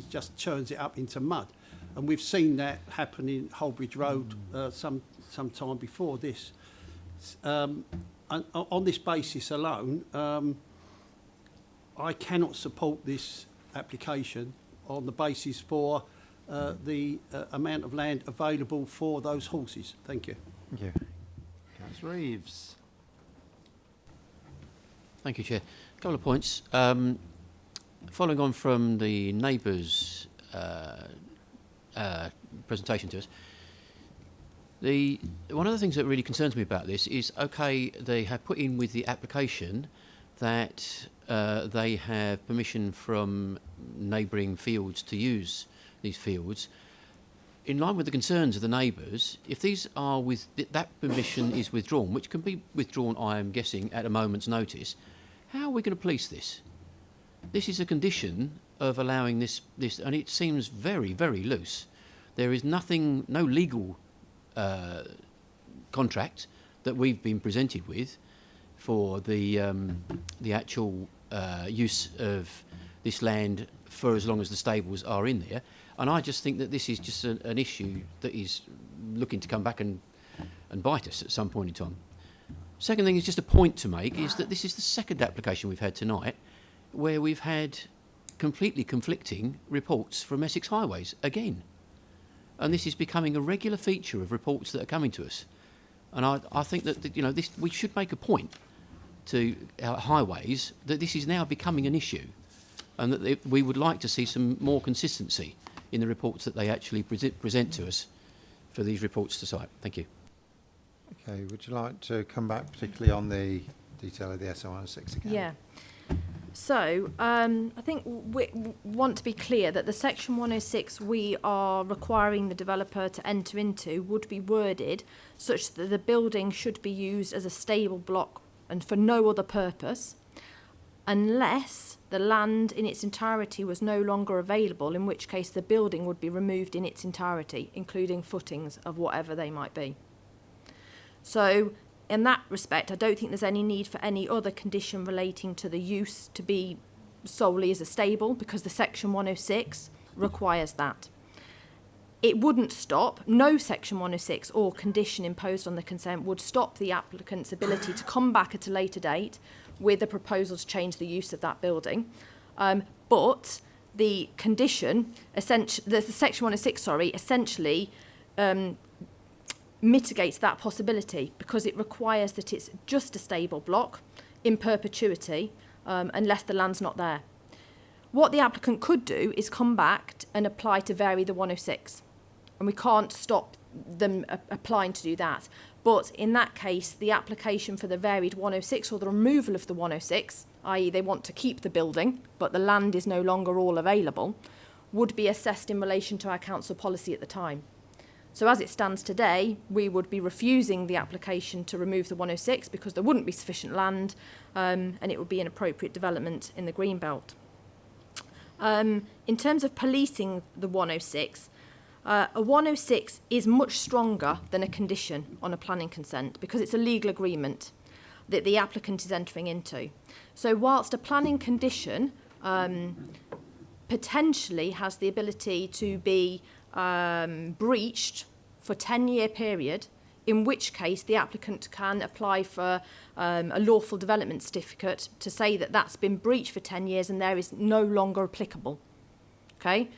just churns it up into mud, and we've seen that happen in Holbridge Road some time before this. And on this basis alone, I cannot support this application on the basis for the amount of land available for those horses. Thank you. Thank you. Councillor Reeves. Thank you, Chair. A couple of points. Following on from the neighbours' presentation to us, one of the things that really concerns me about this is, okay, they have put in with the application that they have permission from neighbouring fields to use these fields. In line with the concerns of the neighbours, if these are that permission is withdrawn, which can be withdrawn, I am guessing, at a moment's notice, how are we going to police this? This is a condition of allowing this, and it seems very, very loose. There is nothing, no legal contract that we've been presented with for the actual use of this land for as long as the stables are in there. And I just think that this is just an issue that is looking to come back and bite us at some point in time. Second thing is just a point to make is that this is the second application we've had tonight where we've had completely conflicting reports from Essex Highways again. And this is becoming a regular feature of reports that are coming to us. And I think that, you know, we should make a point to our highways that this is now becoming an issue, and that we would like to see some more consistency in the reports that they actually present to us for these reports to cite. Thank you. Okay, would you like to come back particularly on the detail of the SO106 again? Yeah. So I think we want to be clear that the Section 106 we are requiring the developer to enter into would be worded such that the building should be used as a stable block and for no other purpose, unless the land in its entirety was no longer available, in which case the building would be removed in its entirety, including footings of whatever they might be. So in that respect, I don't think there's any need for any other condition relating to the use to be solely as a stable, because the Section 106 requires that. It wouldn't stop, no Section 106 or condition imposed on the consent would stop the applicant's ability to come back at a later date with a proposal to change the use of that building. But the condition, the Section 106, essentially mitigates that possibility, because it requires that it's just a stable block in perpetuity unless the land's not there. What the applicant could do is come back and apply to vary the 106, and we can't stop them applying to do that. But in that case, the application for the varied 106 or the removal of the 106, i.e. they want to keep the building but the land is no longer all available, would be assessed in relation to our council policy at the time. So as it stands today, we would be refusing the application to remove the 106 because there wouldn't be sufficient land and it would be an appropriate development in the green belt. In terms of policing the 106, a 106 is much stronger than a condition on a planning consent because it's a legal agreement that the applicant is entering into. So whilst a planning condition potentially has the ability to be breached for a 10-year period, in which case the applicant can apply for a lawful development certificate to say that that's been breached for 10 years and there is no longer applicable. Okay?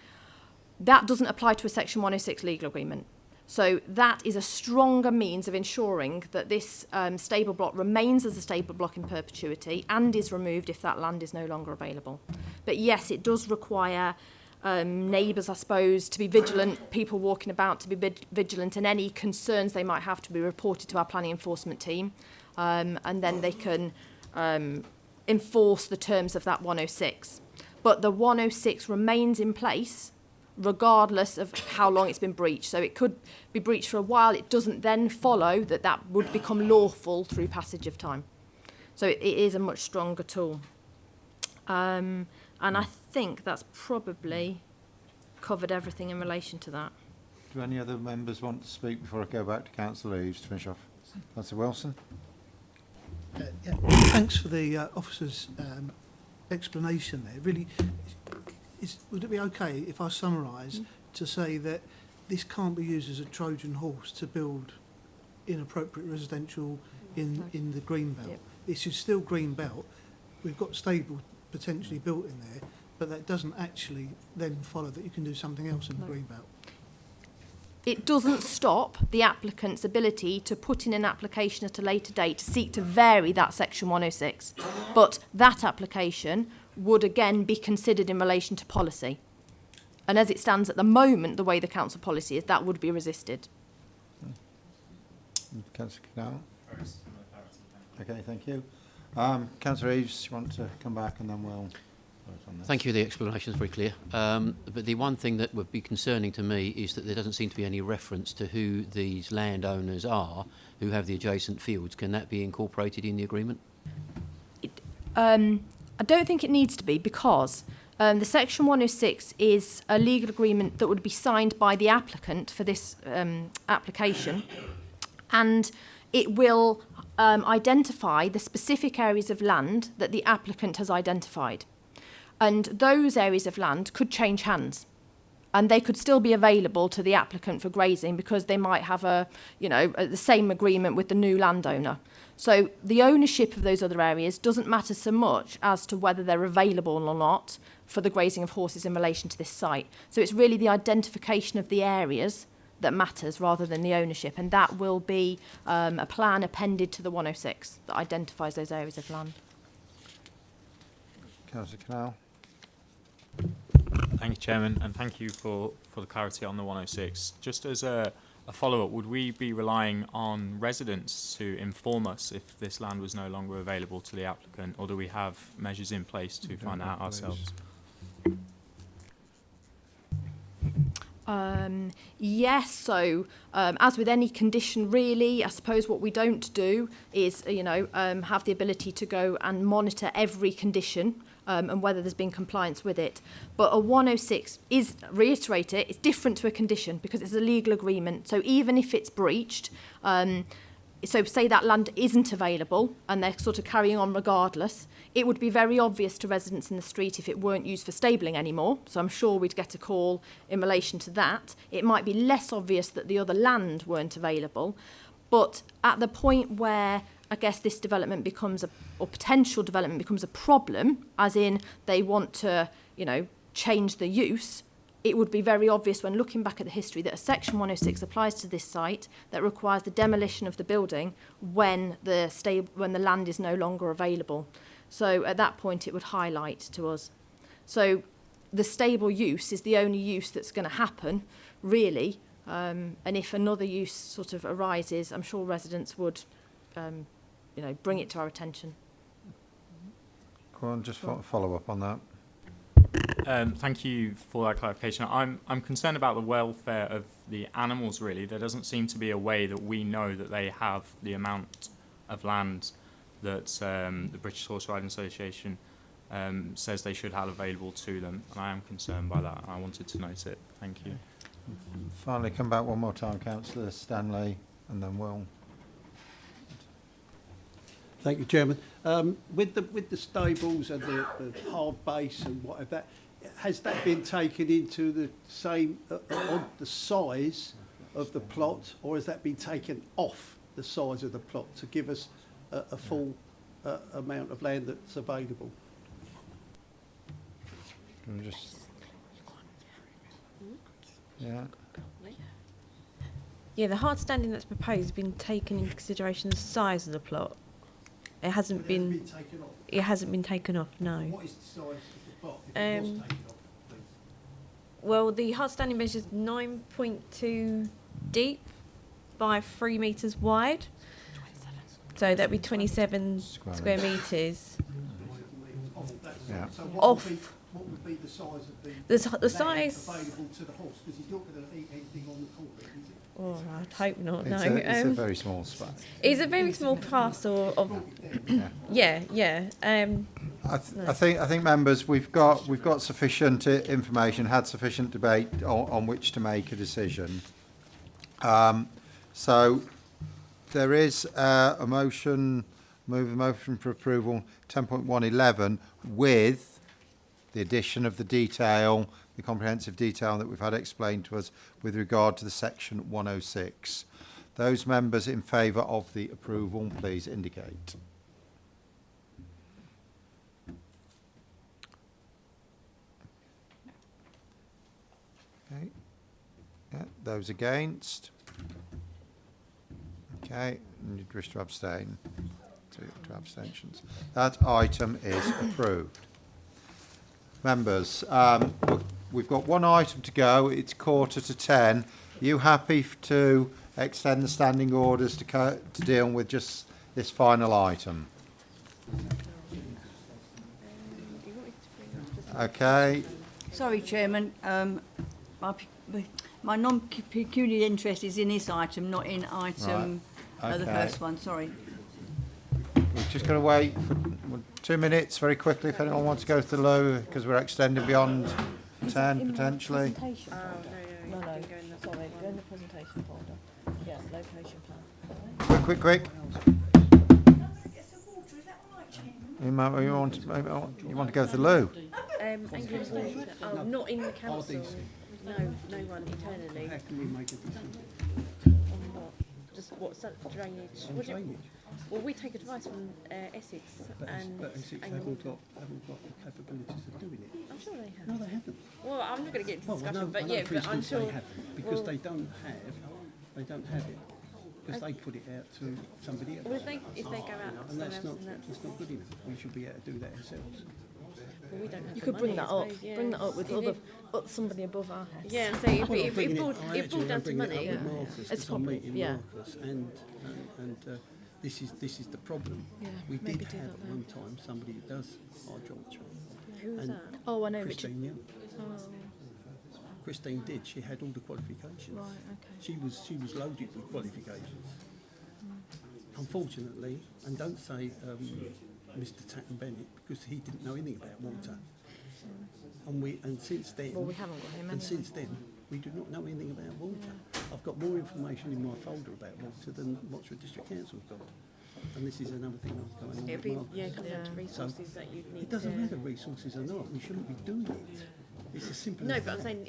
That doesn't apply to a Section 106 legal agreement. So that is a stronger means of ensuring that this stable block remains as a stable block in perpetuity and is removed if that land is no longer available. But yes, it does require neighbours, I suppose, to be vigilant, people walking about to be vigilant, and any concerns they might have to be reported to our planning enforcement team, and then they can enforce the terms of that 106. But the 106 remains in place regardless of how long it's been breached. So it could be breached for a while. It doesn't then follow that that would become lawful through passage of time. So it is a much stronger tool. And I think that's probably covered everything in relation to that. Do any other members want to speak before I go back to Councillor Eaves to finish off? Councillor Wilson? Yeah. Thanks for the officer's explanation there. Really, would it be okay if I summarise to say that this can't be used as a Trojan horse to build inappropriate residential in the green belt? Yep. This is still green belt. We've got stable potentially built in there, but that doesn't actually then follow that you can do something else in the green belt. It doesn't stop the applicant's ability to put in an application at a later date to seek to vary that section 106. But that application would again be considered in relation to policy. And as it stands at the moment, the way the council policy is, that would be resisted. Councillor Canal? Okay, thank you. Councillor Eaves, you want to come back and then we'll vote on this? Thank you, the explanation is very clear. But the one thing that would be concerning to me is that there doesn't seem to be any reference to who these landowners are who have the adjacent fields. Can that be incorporated in the agreement? I don't think it needs to be, because the section 106 is a legal agreement that would be signed by the applicant for this application, and it will identify the specific areas of land that the applicant has identified. And those areas of land could change hands, and they could still be available to the applicant for grazing because they might have the same agreement with the new landowner. So the ownership of those other areas doesn't matter so much as to whether they're available or not for the grazing of horses in relation to this site. So it's really the identification of the areas that matters rather than the ownership, and that will be a plan appended to the 106 that identifies those areas of land. Councillor Canal? Thank you, Chairman, and thank you for the clarity on the 106. Just as a follow-up, would we be relying on residents to inform us if this land was no longer available to the applicant, or do we have measures in place to find out ourselves? Yes, so as with any condition really, I suppose what we don't do is have the ability to go and monitor every condition and whether there's been compliance with it. But a 106 is, reiterate it, it's different to a condition because it's a legal agreement. So even if it's breached, so say that land isn't available and they're sort of carrying on regardless, it would be very obvious to residents in the street if it weren't used for stabling anymore. So I'm sure we'd get a call in relation to that. It might be less obvious that the other land weren't available. But at the point where I guess this development becomes or potential development becomes a problem, as in they want to, change the use, it would be very obvious when looking back at the history that a section 106 applies to this site that requires the demolition of the building when the land is no longer available. So at that point, it would highlight to us. So the stable use is the only use that's going to happen, really. And if another use sort of arises, I'm sure residents would, bring it to our attention. Go on, just follow up on that. Thank you for that clarification. I'm concerned about the welfare of the animals, really. There doesn't seem to be a way that we know that they have the amount of land that the British Horse Riding Association says they should have available to them, and I am concerned by that, and I wanted to note it. Thank you. Finally, come back one more time, Councillor Stanley, and then Will. Thank you, Chairman. With the stables and the hard base and whatever, has that been taken into the same on the size of the plot, or has that been taken off the size of the plot to give us a full amount of land that's available? Yeah, the hard standing that's proposed has been taken into consideration the size of the plot. It hasn't been taken off. It hasn't been taken off. No. What is the size of the plot? If it was taken off, please? Well, the hard standing measures 9.2 deep by 3 metres wide. 27. So that'd be 27 square metres. Yeah. Off what would be the size of the The land size- available to the horse? Because he's not going to eat anything on the corner, is it? Oh, I'd hope not. It's, no. it's a very small space. It's a very small parcel of. Yeah. I think members, we've got sufficient information, had sufficient debate on which to make a decision. So there is a motion, motion for approval 10.111 with the addition of the detail, the comprehensive detail that we've had explained to us with regard to the section 106. Those members in favour of the approval, please indicate. Okay. Yeah, those against? Okay, and you wish to abstain? Two abstentions. That item is approved. Members, we've got one item to go. It's 9:45. Are you happy to extend the standing orders to deal with just this final item? Okay. Sorry, Chairman. My non-pecuniary interest is in this item, not in item Right. the Okay. first one. Sorry. We're just going to wait for 2 minutes very quickly if anyone wants to go to the loo, because we're extending beyond 10 potentially. No. Sorry, go in the presentation folder. Yes, location plan. Quick. You want to go to the loo? Not in the council. No one internally. How can we make a decision? On what? Just what's that drainage? On drainage? Well, we take advice from Essex But Essex haven't got the capabilities of doing it. I'm sure they have. No, they haven't. Well, I'm not going to get into Well, discussion, I know but for I'm instance sure they haven't, because well, they don't have it. Because they put it out to somebody else. Well, if they go out to and that's someone not, else, that's not good enough. We should be able to do that ourselves. well, we don't have You the could bring money, that I up. suppose, yeah. Bring that up with somebody above our heads. Yeah, so Well, I'm it bringing boiled I actually down am to bringing money. it up with Marcus, It's 'cause I'm probably- meeting yeah. Marcus, and this is the problem. Yeah, We maybe did do have that at then. one time somebody who does hydrometry. Who was and that? Oh, I know Richard. Christine Young. Oh, Christine did. She had all the qualifications. right, okay. She was loaded with qualifications. Unfortunately, and don't say Mr. Tatton Bennett, because he didn't know anything about water. And since then, Well, we haven't got him and anyway. since then, we do not know anything about water. I've got more information in my folder about water than Oxford District Council's got. And this is another thing that's going on It'd with be Marcus. coming down to resources that you'd need. It doesn't to, matter resources or not. We shouldn't be doing it. It's as simple No, as but I'm that. saying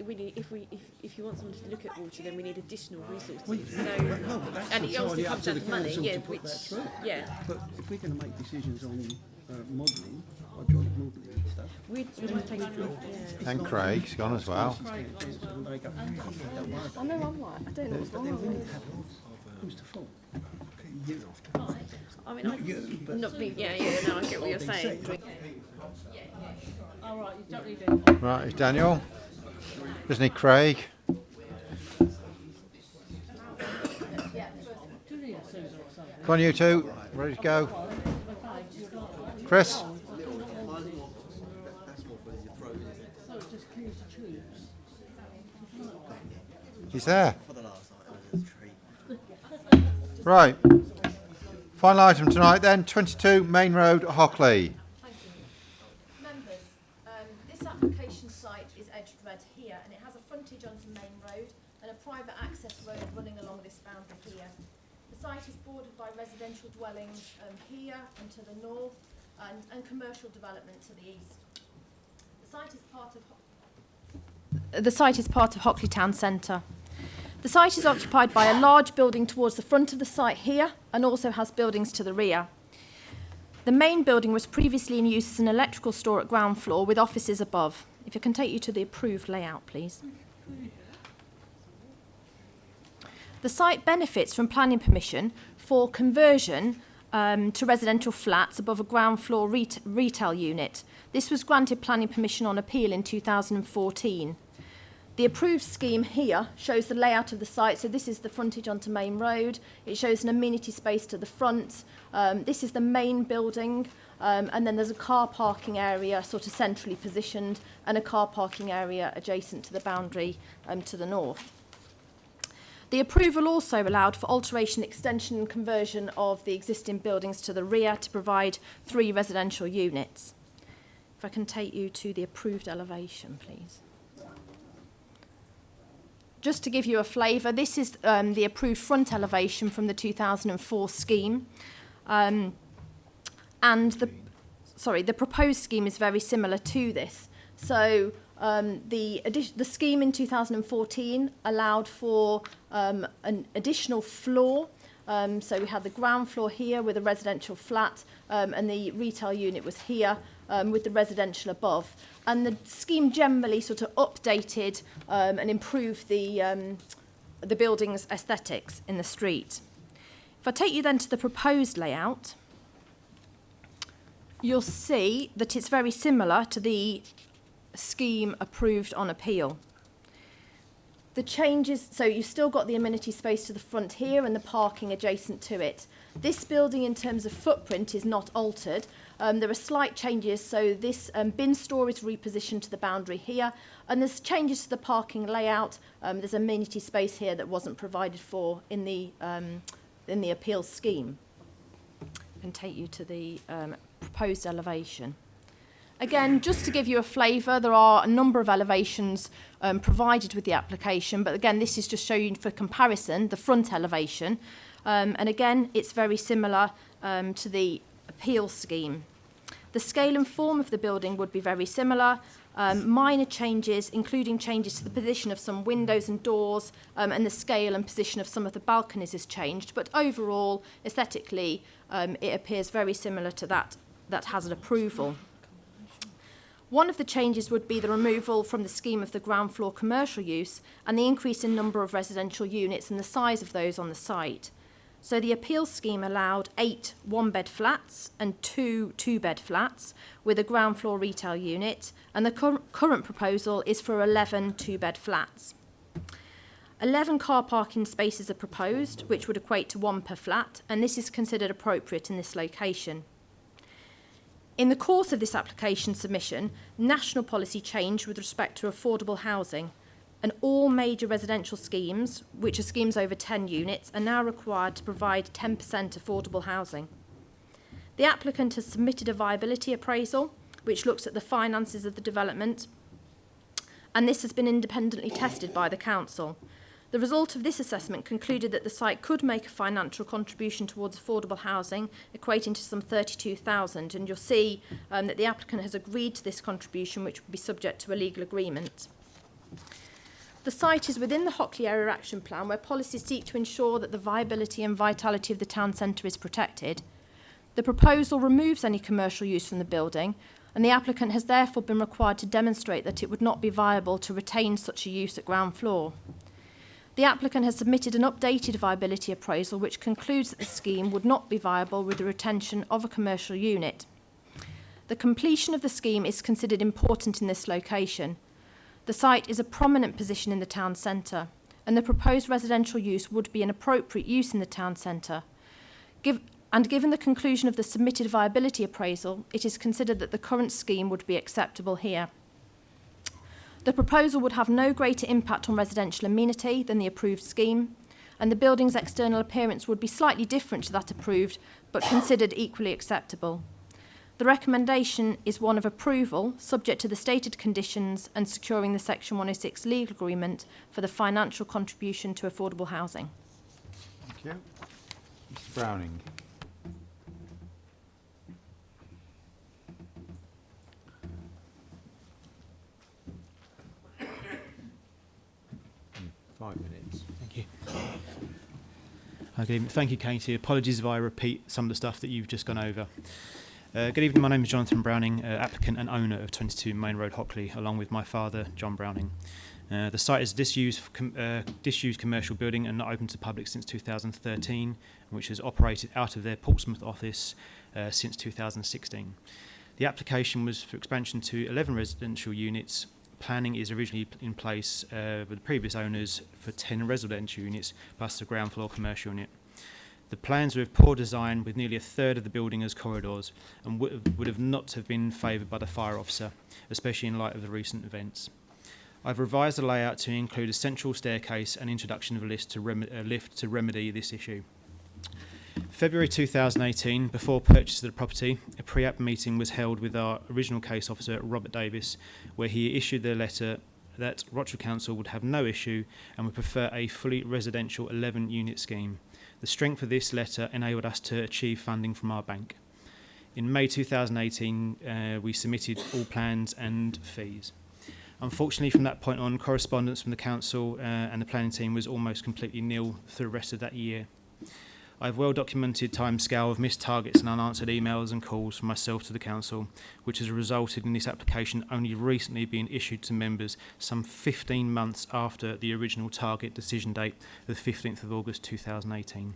if you want someone to look at water, then we need additional resources. Well, no, that's and it entirely obviously up comes to down the to money, council yeah. to put Which, that through. yeah. But if we're going to make decisions on modelling, hydraulic modelling and stuff, We'd take it off. Yeah. And Craig's gone as well. and they go, don't worry I about know, it. I'm like, I don't know what's But wrong then when with you it. have who's to fault? You. I mean, Not you, but not being, yeah, no, I get what you're Not being saying. said. All right, you don't need it. Right, it's Daniel. Doesn't he, Craig? Come on, you two. Ready to go? Chris? He's there. Right. Final item tonight then, 22 Main Road, Hockley. Members, this application site is edged red here, and it has a frontage onto Main Road and a private access road running along this boundary here. The site is bordered by residential dwellings here and to the north, and commercial development to the east. The site is part of Hockley Town Centre. The site is occupied by a large building towards the front of the site here, and also has buildings to the rear. The main building was previously in use as an electrical store at ground floor with offices above. If I can take you to the approved layout, please. The site benefits from planning permission for conversion to residential flats above a ground floor retail unit. This was granted planning permission on appeal in 2014. The approved scheme here shows the layout of the site. So this is the frontage onto Main Road. It shows an amenity space to the front. This is the main building. And then there's a car parking area sort of centrally positioned and a car parking area adjacent to the boundary to the north. The approval also allowed for alteration, extension and conversion of the existing buildings to the rear to provide 3 residential units. If I can take you to the approved elevation, please. Just to give you a flavour, this is the approved front elevation from the 2004 scheme. And the proposed scheme is very similar to this. So the scheme in 2014 allowed for an additional floor. So we had the ground floor here with a residential flat, and the retail unit was here with the residential above. And the scheme generally sort of updated and improved the building's aesthetics in the street. If I take you then to the proposed layout, you'll see that it's very similar to the scheme approved on appeal. The changes, so you've still got the amenity space to the front here and the parking adjacent to it. This building in terms of footprint is not altered. There are slight changes, so this bin store is repositioned to the boundary here, and there's changes to the parking layout. There's amenity space here that wasn't provided for in the appeal scheme. I can take you to the proposed elevation. Again, just to give you a flavour, there are a number of elevations provided with the application, but again, this is just showing for comparison the front elevation. And again, it's very similar to the appeal scheme. The scale and form of the building would be very similar. Minor changes, including changes to the position of some windows and doors, and the scale and position of some of the balconies has changed, but overall, aesthetically, it appears very similar to that has an approval. One of the changes would be the removal from the scheme of the ground floor commercial use and the increase in number of residential units and the size of those on the site. So the appeal scheme allowed 8 one-bed flats and 2 two-bed flats with a ground floor retail unit, and the current proposal is for 11 two-bed flats. 11 car parking spaces are proposed, which would equate to 1 per flat, and this is considered appropriate in this location. In the course of this application submission, national policy changed with respect to affordable housing, and all major residential schemes, which are schemes over 10 units, are now required to provide 10% affordable housing. The applicant has submitted a viability appraisal, which looks at the finances of the development, and this has been independently tested by the council. The result of this assessment concluded that the site could make a financial contribution towards affordable housing, equating to some 32,000, and you'll see that the applicant has agreed to this contribution, which would be subject to a legal agreement. The site is within the Hockley Area Action Plan, where policies seek to ensure that the viability and vitality of the town centre is protected. The proposal removes any commercial use from the building, and the applicant has therefore been required to demonstrate that it would not be viable to retain such a use at ground floor. The applicant has submitted an updated viability appraisal which concludes that the scheme would not be viable with the retention of a commercial unit. The completion of the scheme is considered important in this location. The site is a prominent position in the town centre, and the proposed residential use would be an appropriate use in the town centre. Given the conclusion of the submitted viability appraisal, it is considered that the current scheme would be acceptable here. The proposal would have no greater impact on residential amenity than the approved scheme, and the building's external appearance would be slightly different to that approved, but considered equally acceptable. The recommendation is one of approval, subject to the stated conditions and securing the Section 106 legal agreement for the financial contribution to affordable housing. Thank you. Mr. Browning. Thank you. Good evening. Thank you, Katie. Apologies if I repeat some of the stuff that you've just gone over. Good evening. My name is Jonathan Browning, applicant and owner of 22 Main Road, Hockley, along with my father, John Browning. The site is a disused commercial building and not open to the public since 2013, which has operated out of their Portsmouth office since 2016. The application was for expansion to 11 residential units planning is originally in place with the previous owners for 10 residential units plus the ground floor commercial unit. The plans were of poor design with nearly a third of the building as corridors and would have not have been favoured by the fire officer, especially in light of the recent events. I've revised the layout to include a central staircase and introduction of a lift to remedy this issue. February 2018, before purchase of the property, a pre-app meeting was held with our original case officer, Robert Davis, where he issued the letter that Rochford Council would have no issue and would prefer a fully residential 11-unit scheme. The strength of this letter enabled us to achieve funding from our bank. In May 2018, we submitted all plans and fees. Unfortunately, from that point on, correspondence from the council and the planning team was almost completely nil for the rest of that year. I have well documented timescale of missed targets and unanswered emails and calls from myself to the council, which has resulted in this application only recently being issued to members some 15 months after the original target decision date of the 15th of August 2018.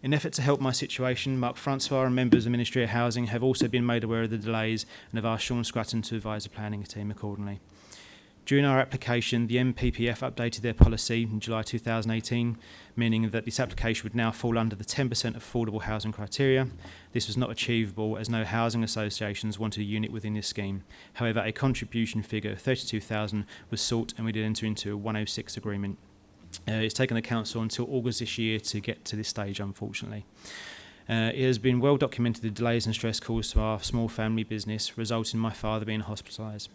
In effort to help my situation, Mark Francois and members of the Ministry of Housing have also been made aware of the delays and have asked Sean Scratton to advise the planning team accordingly. During our application, the MPPF updated their policy in July 2018, meaning that this application would now fall under the 10% affordable housing criteria. This was not achievable as no housing associations wanted a unit within this scheme. However, a contribution figure of $32,000 was sought and we did enter into a 106 agreement. It's taken the council until August this year to get to this stage, unfortunately. It has been well documented the delays and stress caused to our small family business, resulting in my father being hospitalised.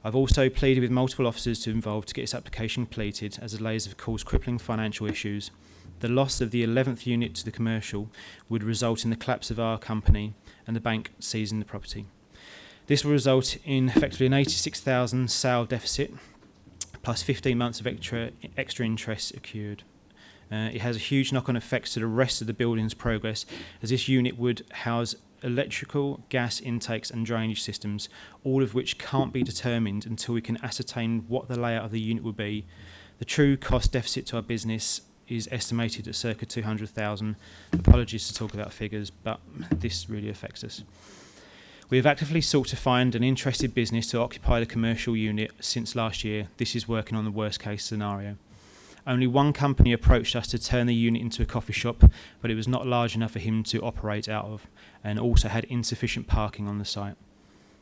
I've also pleaded with multiple officers to involve to get this application completed, as the delays have caused crippling financial issues. The loss of the 11th unit to the commercial would result in the collapse of our company and the bank seizing the property. This will result in effectively an $86,000 sale deficit, plus 15 months of extra interest accrued. It has a huge knock-on effects to the rest of the building's progress, as this unit would house electrical, gas intakes and drainage systems, all of which can't be determined until we can ascertain what the layout of the unit will be. The true cost deficit to our business is estimated at circa 200,000. Apologies to talk about figures, but this really affects us. We have actively sought to find an interested business to occupy the commercial unit since last year. This is working on the worst case scenario. Only one company approached us to turn the unit into a coffee shop, but it was not large enough for him to operate out of, and also had insufficient parking on the site.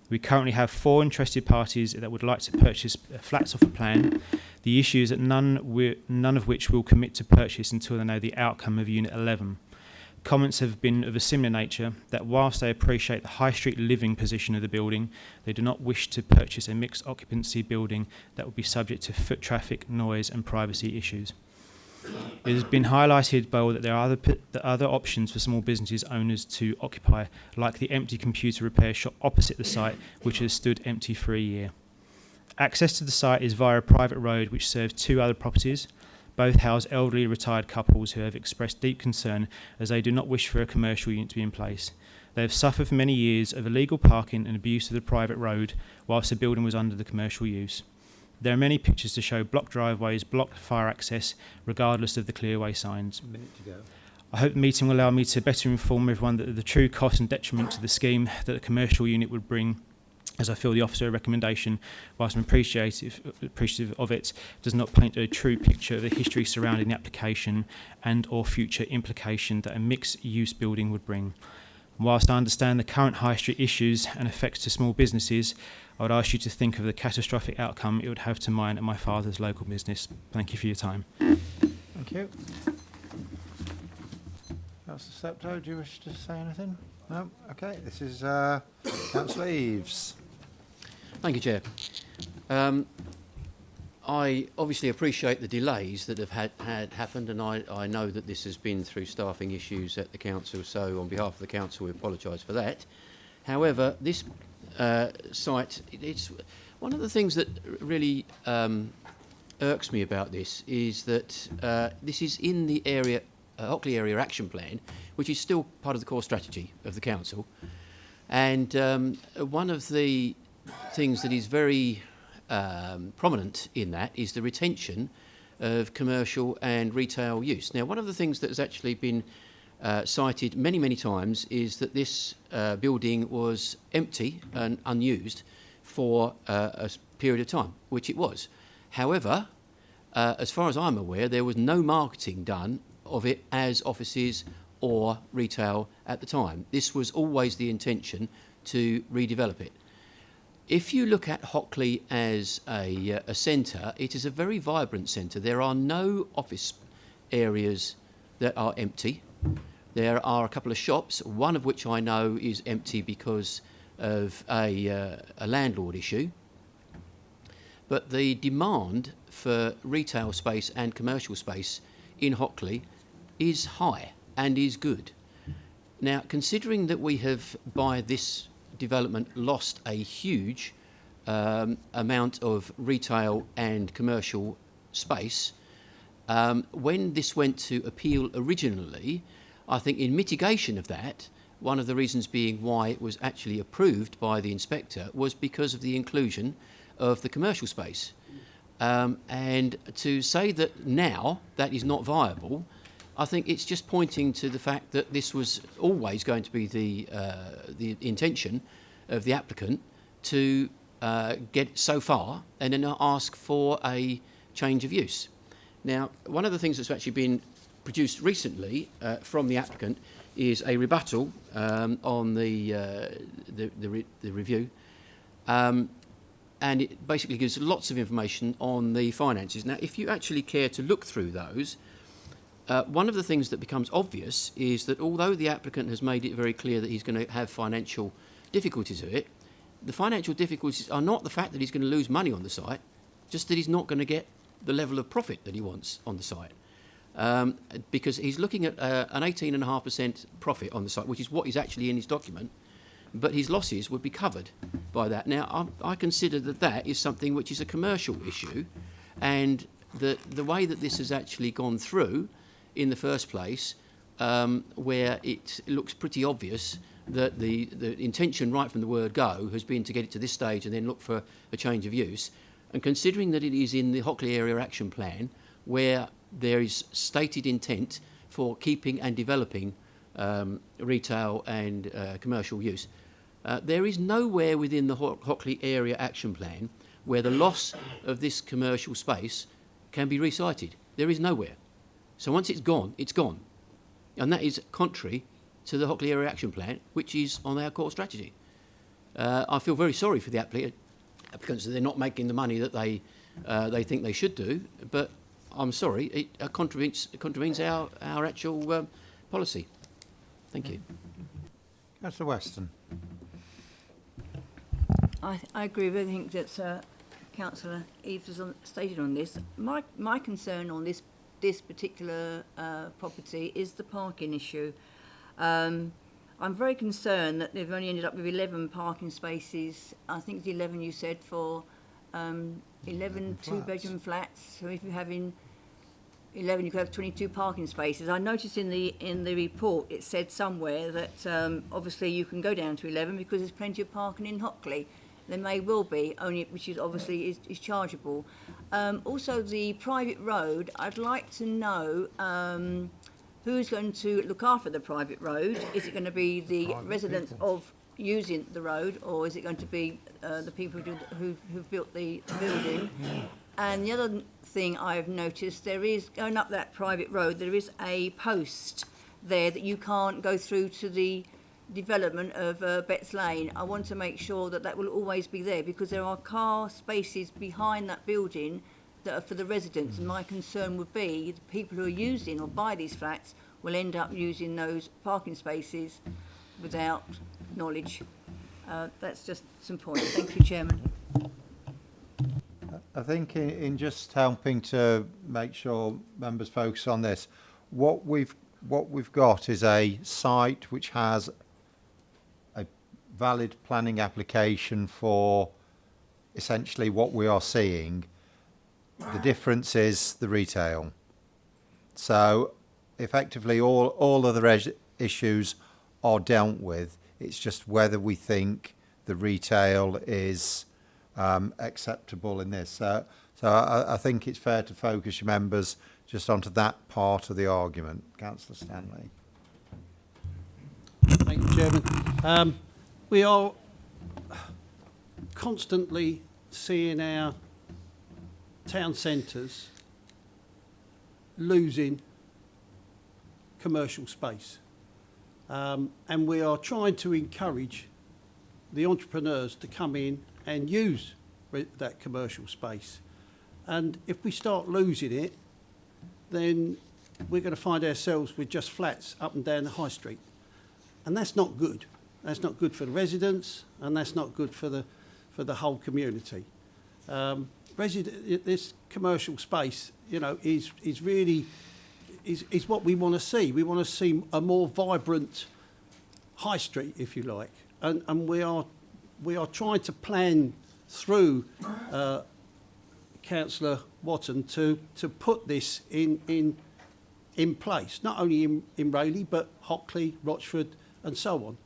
We currently have 4 interested parties that would like to purchase flats off a plan. The issue is that none of which will commit to purchase until they know the outcome of Unit 11. Comments have been of a similar nature, that whilst they appreciate the high street living position of the building, they do not wish to purchase a mixed occupancy building that would be subject to foot traffic, noise and privacy issues. It has been highlighted by all that there are other options for small businesses owners to occupy, like the empty computer repair shop opposite the site, which has stood empty for a year. Access to the site is via a private road which serves 2 other properties. Both house elderly retired couples who have expressed deep concern as they do not wish for a commercial unit to be in place. They have suffered for many years of illegal parking and abuse of the private road whilst the building was under the commercial use. There are many pictures to show blocked driveways, blocked fire access, regardless of the clearway signs. I hope the meeting will allow me to better inform everyone of the true cost and detriment to the scheme that a commercial unit would bring, as I feel the officer recommendation, whilst I'm appreciative of it, does not paint a true picture of the history surrounding the application and or future implication that a mixed-use building would bring. Whilst I understand the current high street issues and effects to small businesses, I would ask you to think of the catastrophic outcome it would have to mine and my father's local business. Thank you for your time. Thank you. Councillor Steptoe, do you wish to say anything? No? Okay, this is Councillor Eaves. Thank you, Chair. I obviously appreciate the delays that have had happened, and I know that this has been through staffing issues at the council, so on behalf of the council we apologise for that. However, this site, it's one of the things that really irks me about this is that this is in the area Hockley Area Action Plan, which is still part of the core strategy of the council, and one of the things that is very prominent in that is the retention of commercial and retail use. Now, one of the things that has actually been cited many times is that this building was empty and unused for a period of time, which it was. However, as far as I'm aware, there was no marketing done of it as offices or retail at the time. This was always the intention to redevelop it. If you look at Hockley as a centre, it is a very vibrant centre. There are no office areas that are empty. There are a couple of shops, one of which I know is empty because of a landlord issue. But the demand for retail space and commercial space in Hockley is high and is good. Now, considering that we have, by this development, lost a huge amount of retail and commercial space, when this went to appeal originally, I think in mitigation of that, one of the reasons being why it was actually approved by the inspector was because of the inclusion of the commercial space. And to say that now that is not viable, I think it's just pointing to the fact that this was always going to be the intention of the applicant to get so far and then ask for a change of use. Now, one of the things that's actually been produced recently from the applicant is a rebuttal on the review, and it basically gives lots of information on the finances. Now, if you actually care to look through those, one of the things that becomes obvious is that although the applicant has made it very clear that he's going to have financial difficulties with it, the financial difficulties are not the fact that he's going to lose money on the site, just that he's not going to get the level of profit that he wants on the site. Because he's looking at an 18.5% profit on the site, which is what is actually in his document, but his losses would be covered by that. Now, I consider that that is something which is a commercial issue, and the way that this has actually gone through in the first place, where it looks pretty obvious that the intention right from the word go has been to get it to this stage and then look for a change of use, and considering that it is in the Hockley Area Action Plan, where there is stated intent for keeping and developing retail and commercial use, there is nowhere within the Hockley Area Action Plan where the loss of this commercial space can be recited. There is nowhere. So once it's gone, it's gone. And that is contrary to the Hockley Area Action Plan, which is on our core strategy. I feel very sorry for the applicants that they're not making the money that they think they should do, but I'm sorry, it contravenes our actual policy. Thank you. Councillor Weston. I agree with everything that Councillor Eves has stated on this. My concern on this particular property is the parking issue. I'm very concerned that they've only ended up with 11 parking spaces. I think it's 11 you said for 11 two-bedroom flats. So if you're having 11, you could have 22 parking spaces. I noticed in the report it said somewhere that obviously you can go down to 11 because there's plenty of parking in Hockley. There may well be, only which is obviously is chargeable. Also, the private road. I'd like to know who's going to look after the private road. Is it going to be the residents of using the road, or is it going to be the people who've built the building? And the other thing I've noticed, there is, going up that private road, there is a post there that you can't go through to the development of Betts Lane. I want to make sure that will always be there, because there are car spaces behind that building that are for the residents, and my concern would be the people who are using or buy these flats will end up using those parking spaces without knowledge. That's just some points. Thank you, Chairman. I think in just helping to make sure members focus on this, what we've got is a site which has a valid planning application for essentially what we are seeing. The difference is the retail. So effectively all other issues are dealt with. It's just whether we think the retail is acceptable in this. So I think it's fair to focus your members just onto that part of the argument. Councillor Stanley. Thank you, Chairman. We are constantly seeing our town centres losing commercial space. And we are trying to encourage the entrepreneurs to come in and use that commercial space. And if we start losing it, then we're going to find ourselves with just flats up and down the high street. And that's not good. That's not good for the residents, and that's not good for the whole community. This commercial space, you know, is really what we want to see. We want to see a more vibrant high street, if you like, and we are trying to plan through Councillor Watton to put this in place, not only in Rayleigh but Hockley, Rochford, and so on.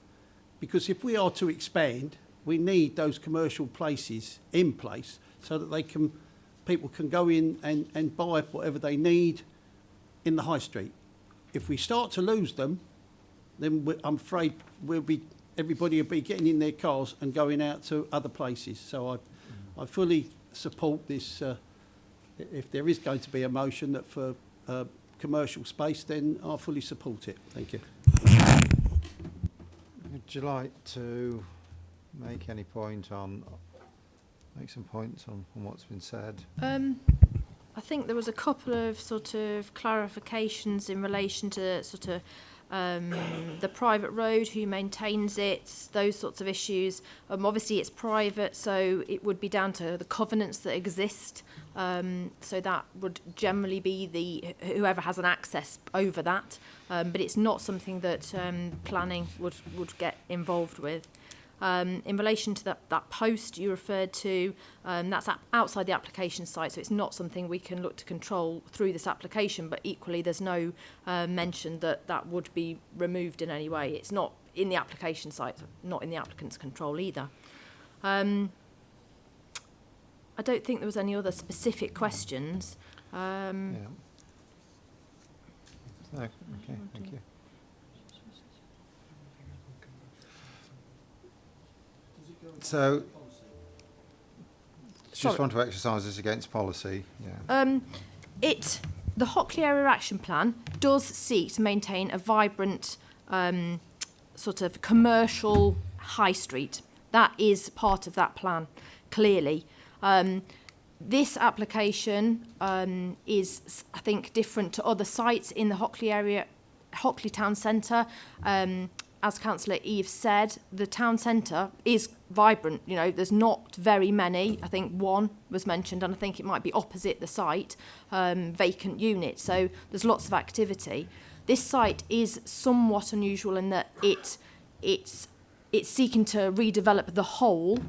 Because if we are to expand, we need those commercial places in place so that people can go in and buy whatever they need in the high street. If we start to lose them, then I'm afraid everybody will be getting in their cars and going out to other places. So I fully support this. If there is going to be a motion that for commercial space, then I fully support it. Thank you. Would you like to make any point make some points on what's been said? I think there was a couple of sort of clarifications in relation to sort of the private road, who maintains it, those sorts of issues. Obviously it's private, so it would be down to the covenants that exist. So that would generally be whoever has an access over that. But it's not something that planning would get involved with. In relation to that post you referred to, that's outside the application site, so it's not something we can look to control through this application, but equally there's no mention that would be removed in any way. It's not in the application site, not in the applicant's control either. I don't think there was any other specific questions. Yeah. Okay, thank you. So, just want to exercise this against policy. Yeah. The Hockley Area Action Plan does seek to maintain a vibrant sort of commercial high street. That is part of that plan, clearly. This application is, I think, different to other sites in the Hockley area, Hockley Town Centre. As Councillor Eves said, the town centre is vibrant. You know, there's not very many. I think one was mentioned, and I think it might be opposite the site, vacant units. So there's lots of activity. This site is somewhat unusual in that it's seeking to redevelop the whole.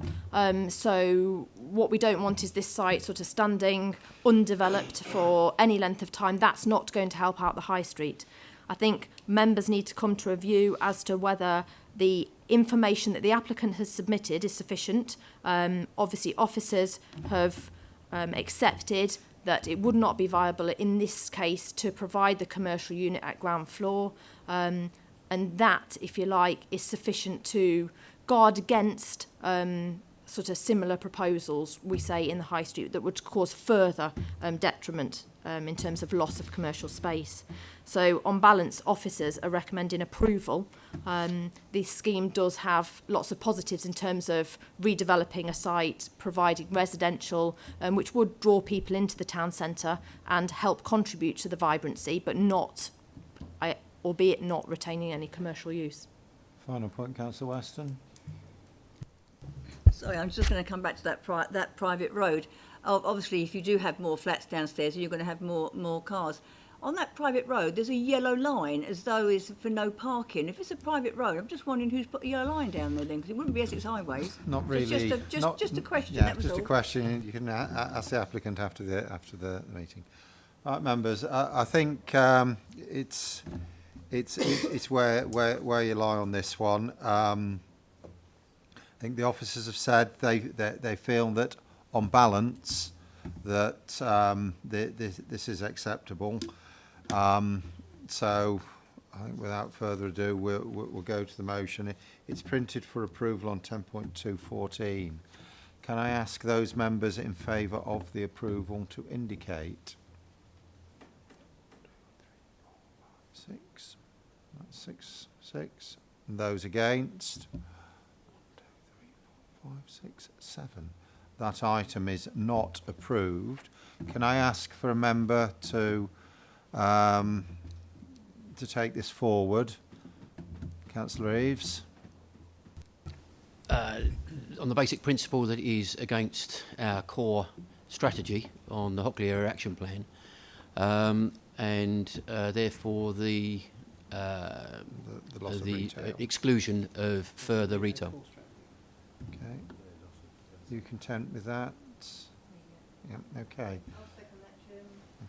So what we don't want is this site sort of standing undeveloped for any length of time. That's not going to help out the high street. I think members need to come to a view as to whether the information that the applicant has submitted is sufficient. Obviously, officers have accepted that it would not be viable in this case to provide the commercial unit at ground floor. And that, if you like, is sufficient to guard against sort of similar proposals, we say, in the high street that would cause further detriment in terms of loss of commercial space. So on balance, officers are recommending approval. This scheme does have lots of positives in terms of redeveloping a site, providing residential, which would draw people into the town centre and help contribute to the vibrancy, but not, albeit not retaining any commercial use. Final point, Councillor Weston. Sorry, I'm just going to come back to that private road. Obviously, if you do have more flats downstairs, you're going to have more cars. On that private road, there's a yellow line as though it's for no parking. If it's a private road, I'm just wondering who's put the yellow line down there then, because it wouldn't be Essex Highways. Not really. Just a question. Yeah, that was just all. a question. You can ask the applicant after the meeting. Right, members. I think it's where you lie on this one. I think the officers have said they feel that on balance that this is acceptable. So I think without further ado we'll go to the motion. It's printed for approval on 10.2.14. Can I ask those members in favour of the approval to indicate? 6. That's 6. 6. And those against? 1, 2, 3, 4, 5, 6, 7. That item is not approved. Can I ask for a member to take this forward? Councillor Eaves. On the basic principle that it is against our core strategy on the Hockley Area Action Plan, and therefore the loss of retail. exclusion of further retail. Okay. You content with that? Yeah. Okay.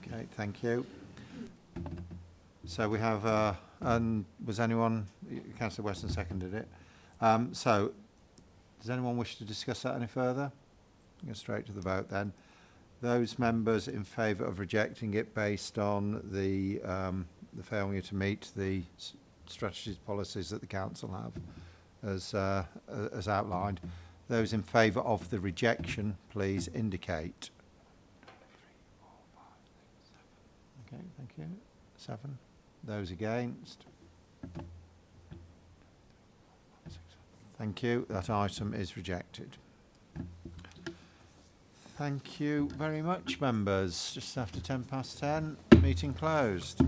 Okay. Thank you. So we have, and was anyone? Councillor Weston seconded it. So, does anyone wish to discuss that any further? Go straight to the vote then. Those members in favour of rejecting it based on the failure to meet the strategies policies that the council have as outlined. Those in favour of the rejection, please indicate. 3, 4, 5, 6, 7. Okay, thank you. 7. Those against? Thank you. That item is rejected. Thank you very much, members. Just after 10:10, meeting closed.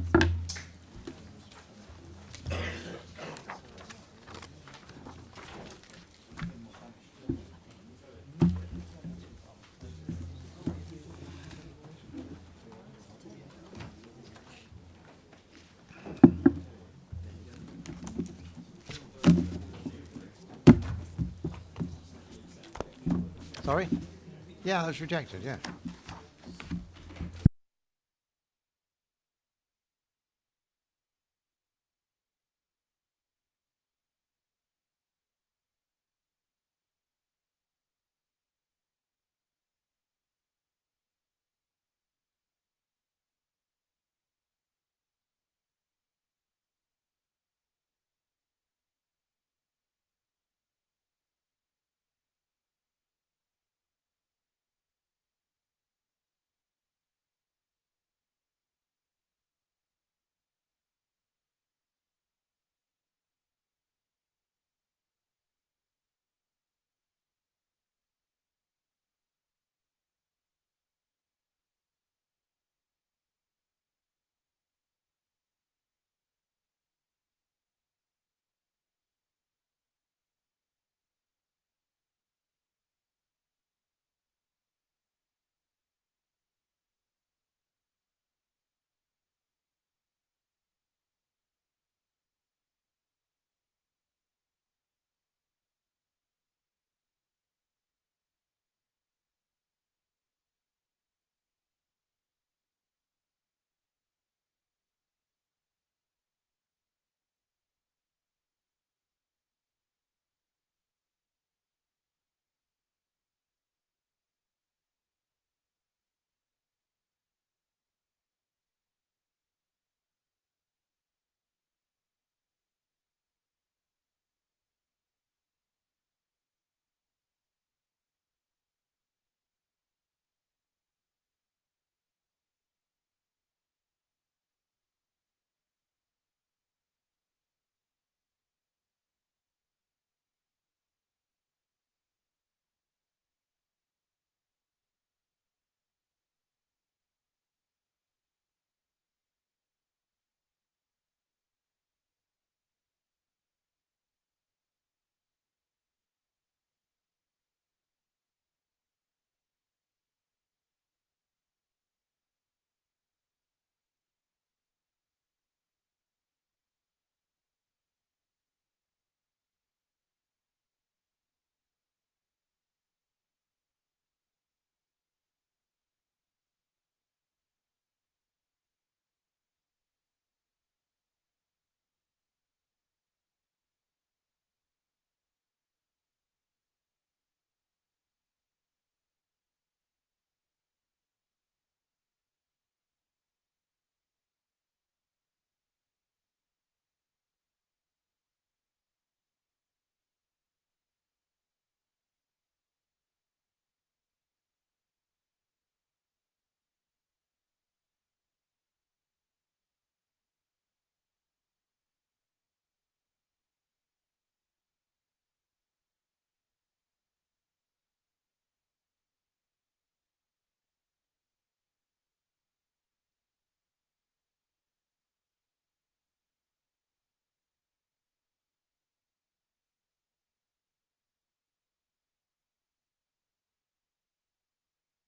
Sorry? Yeah, that's rejected, yeah.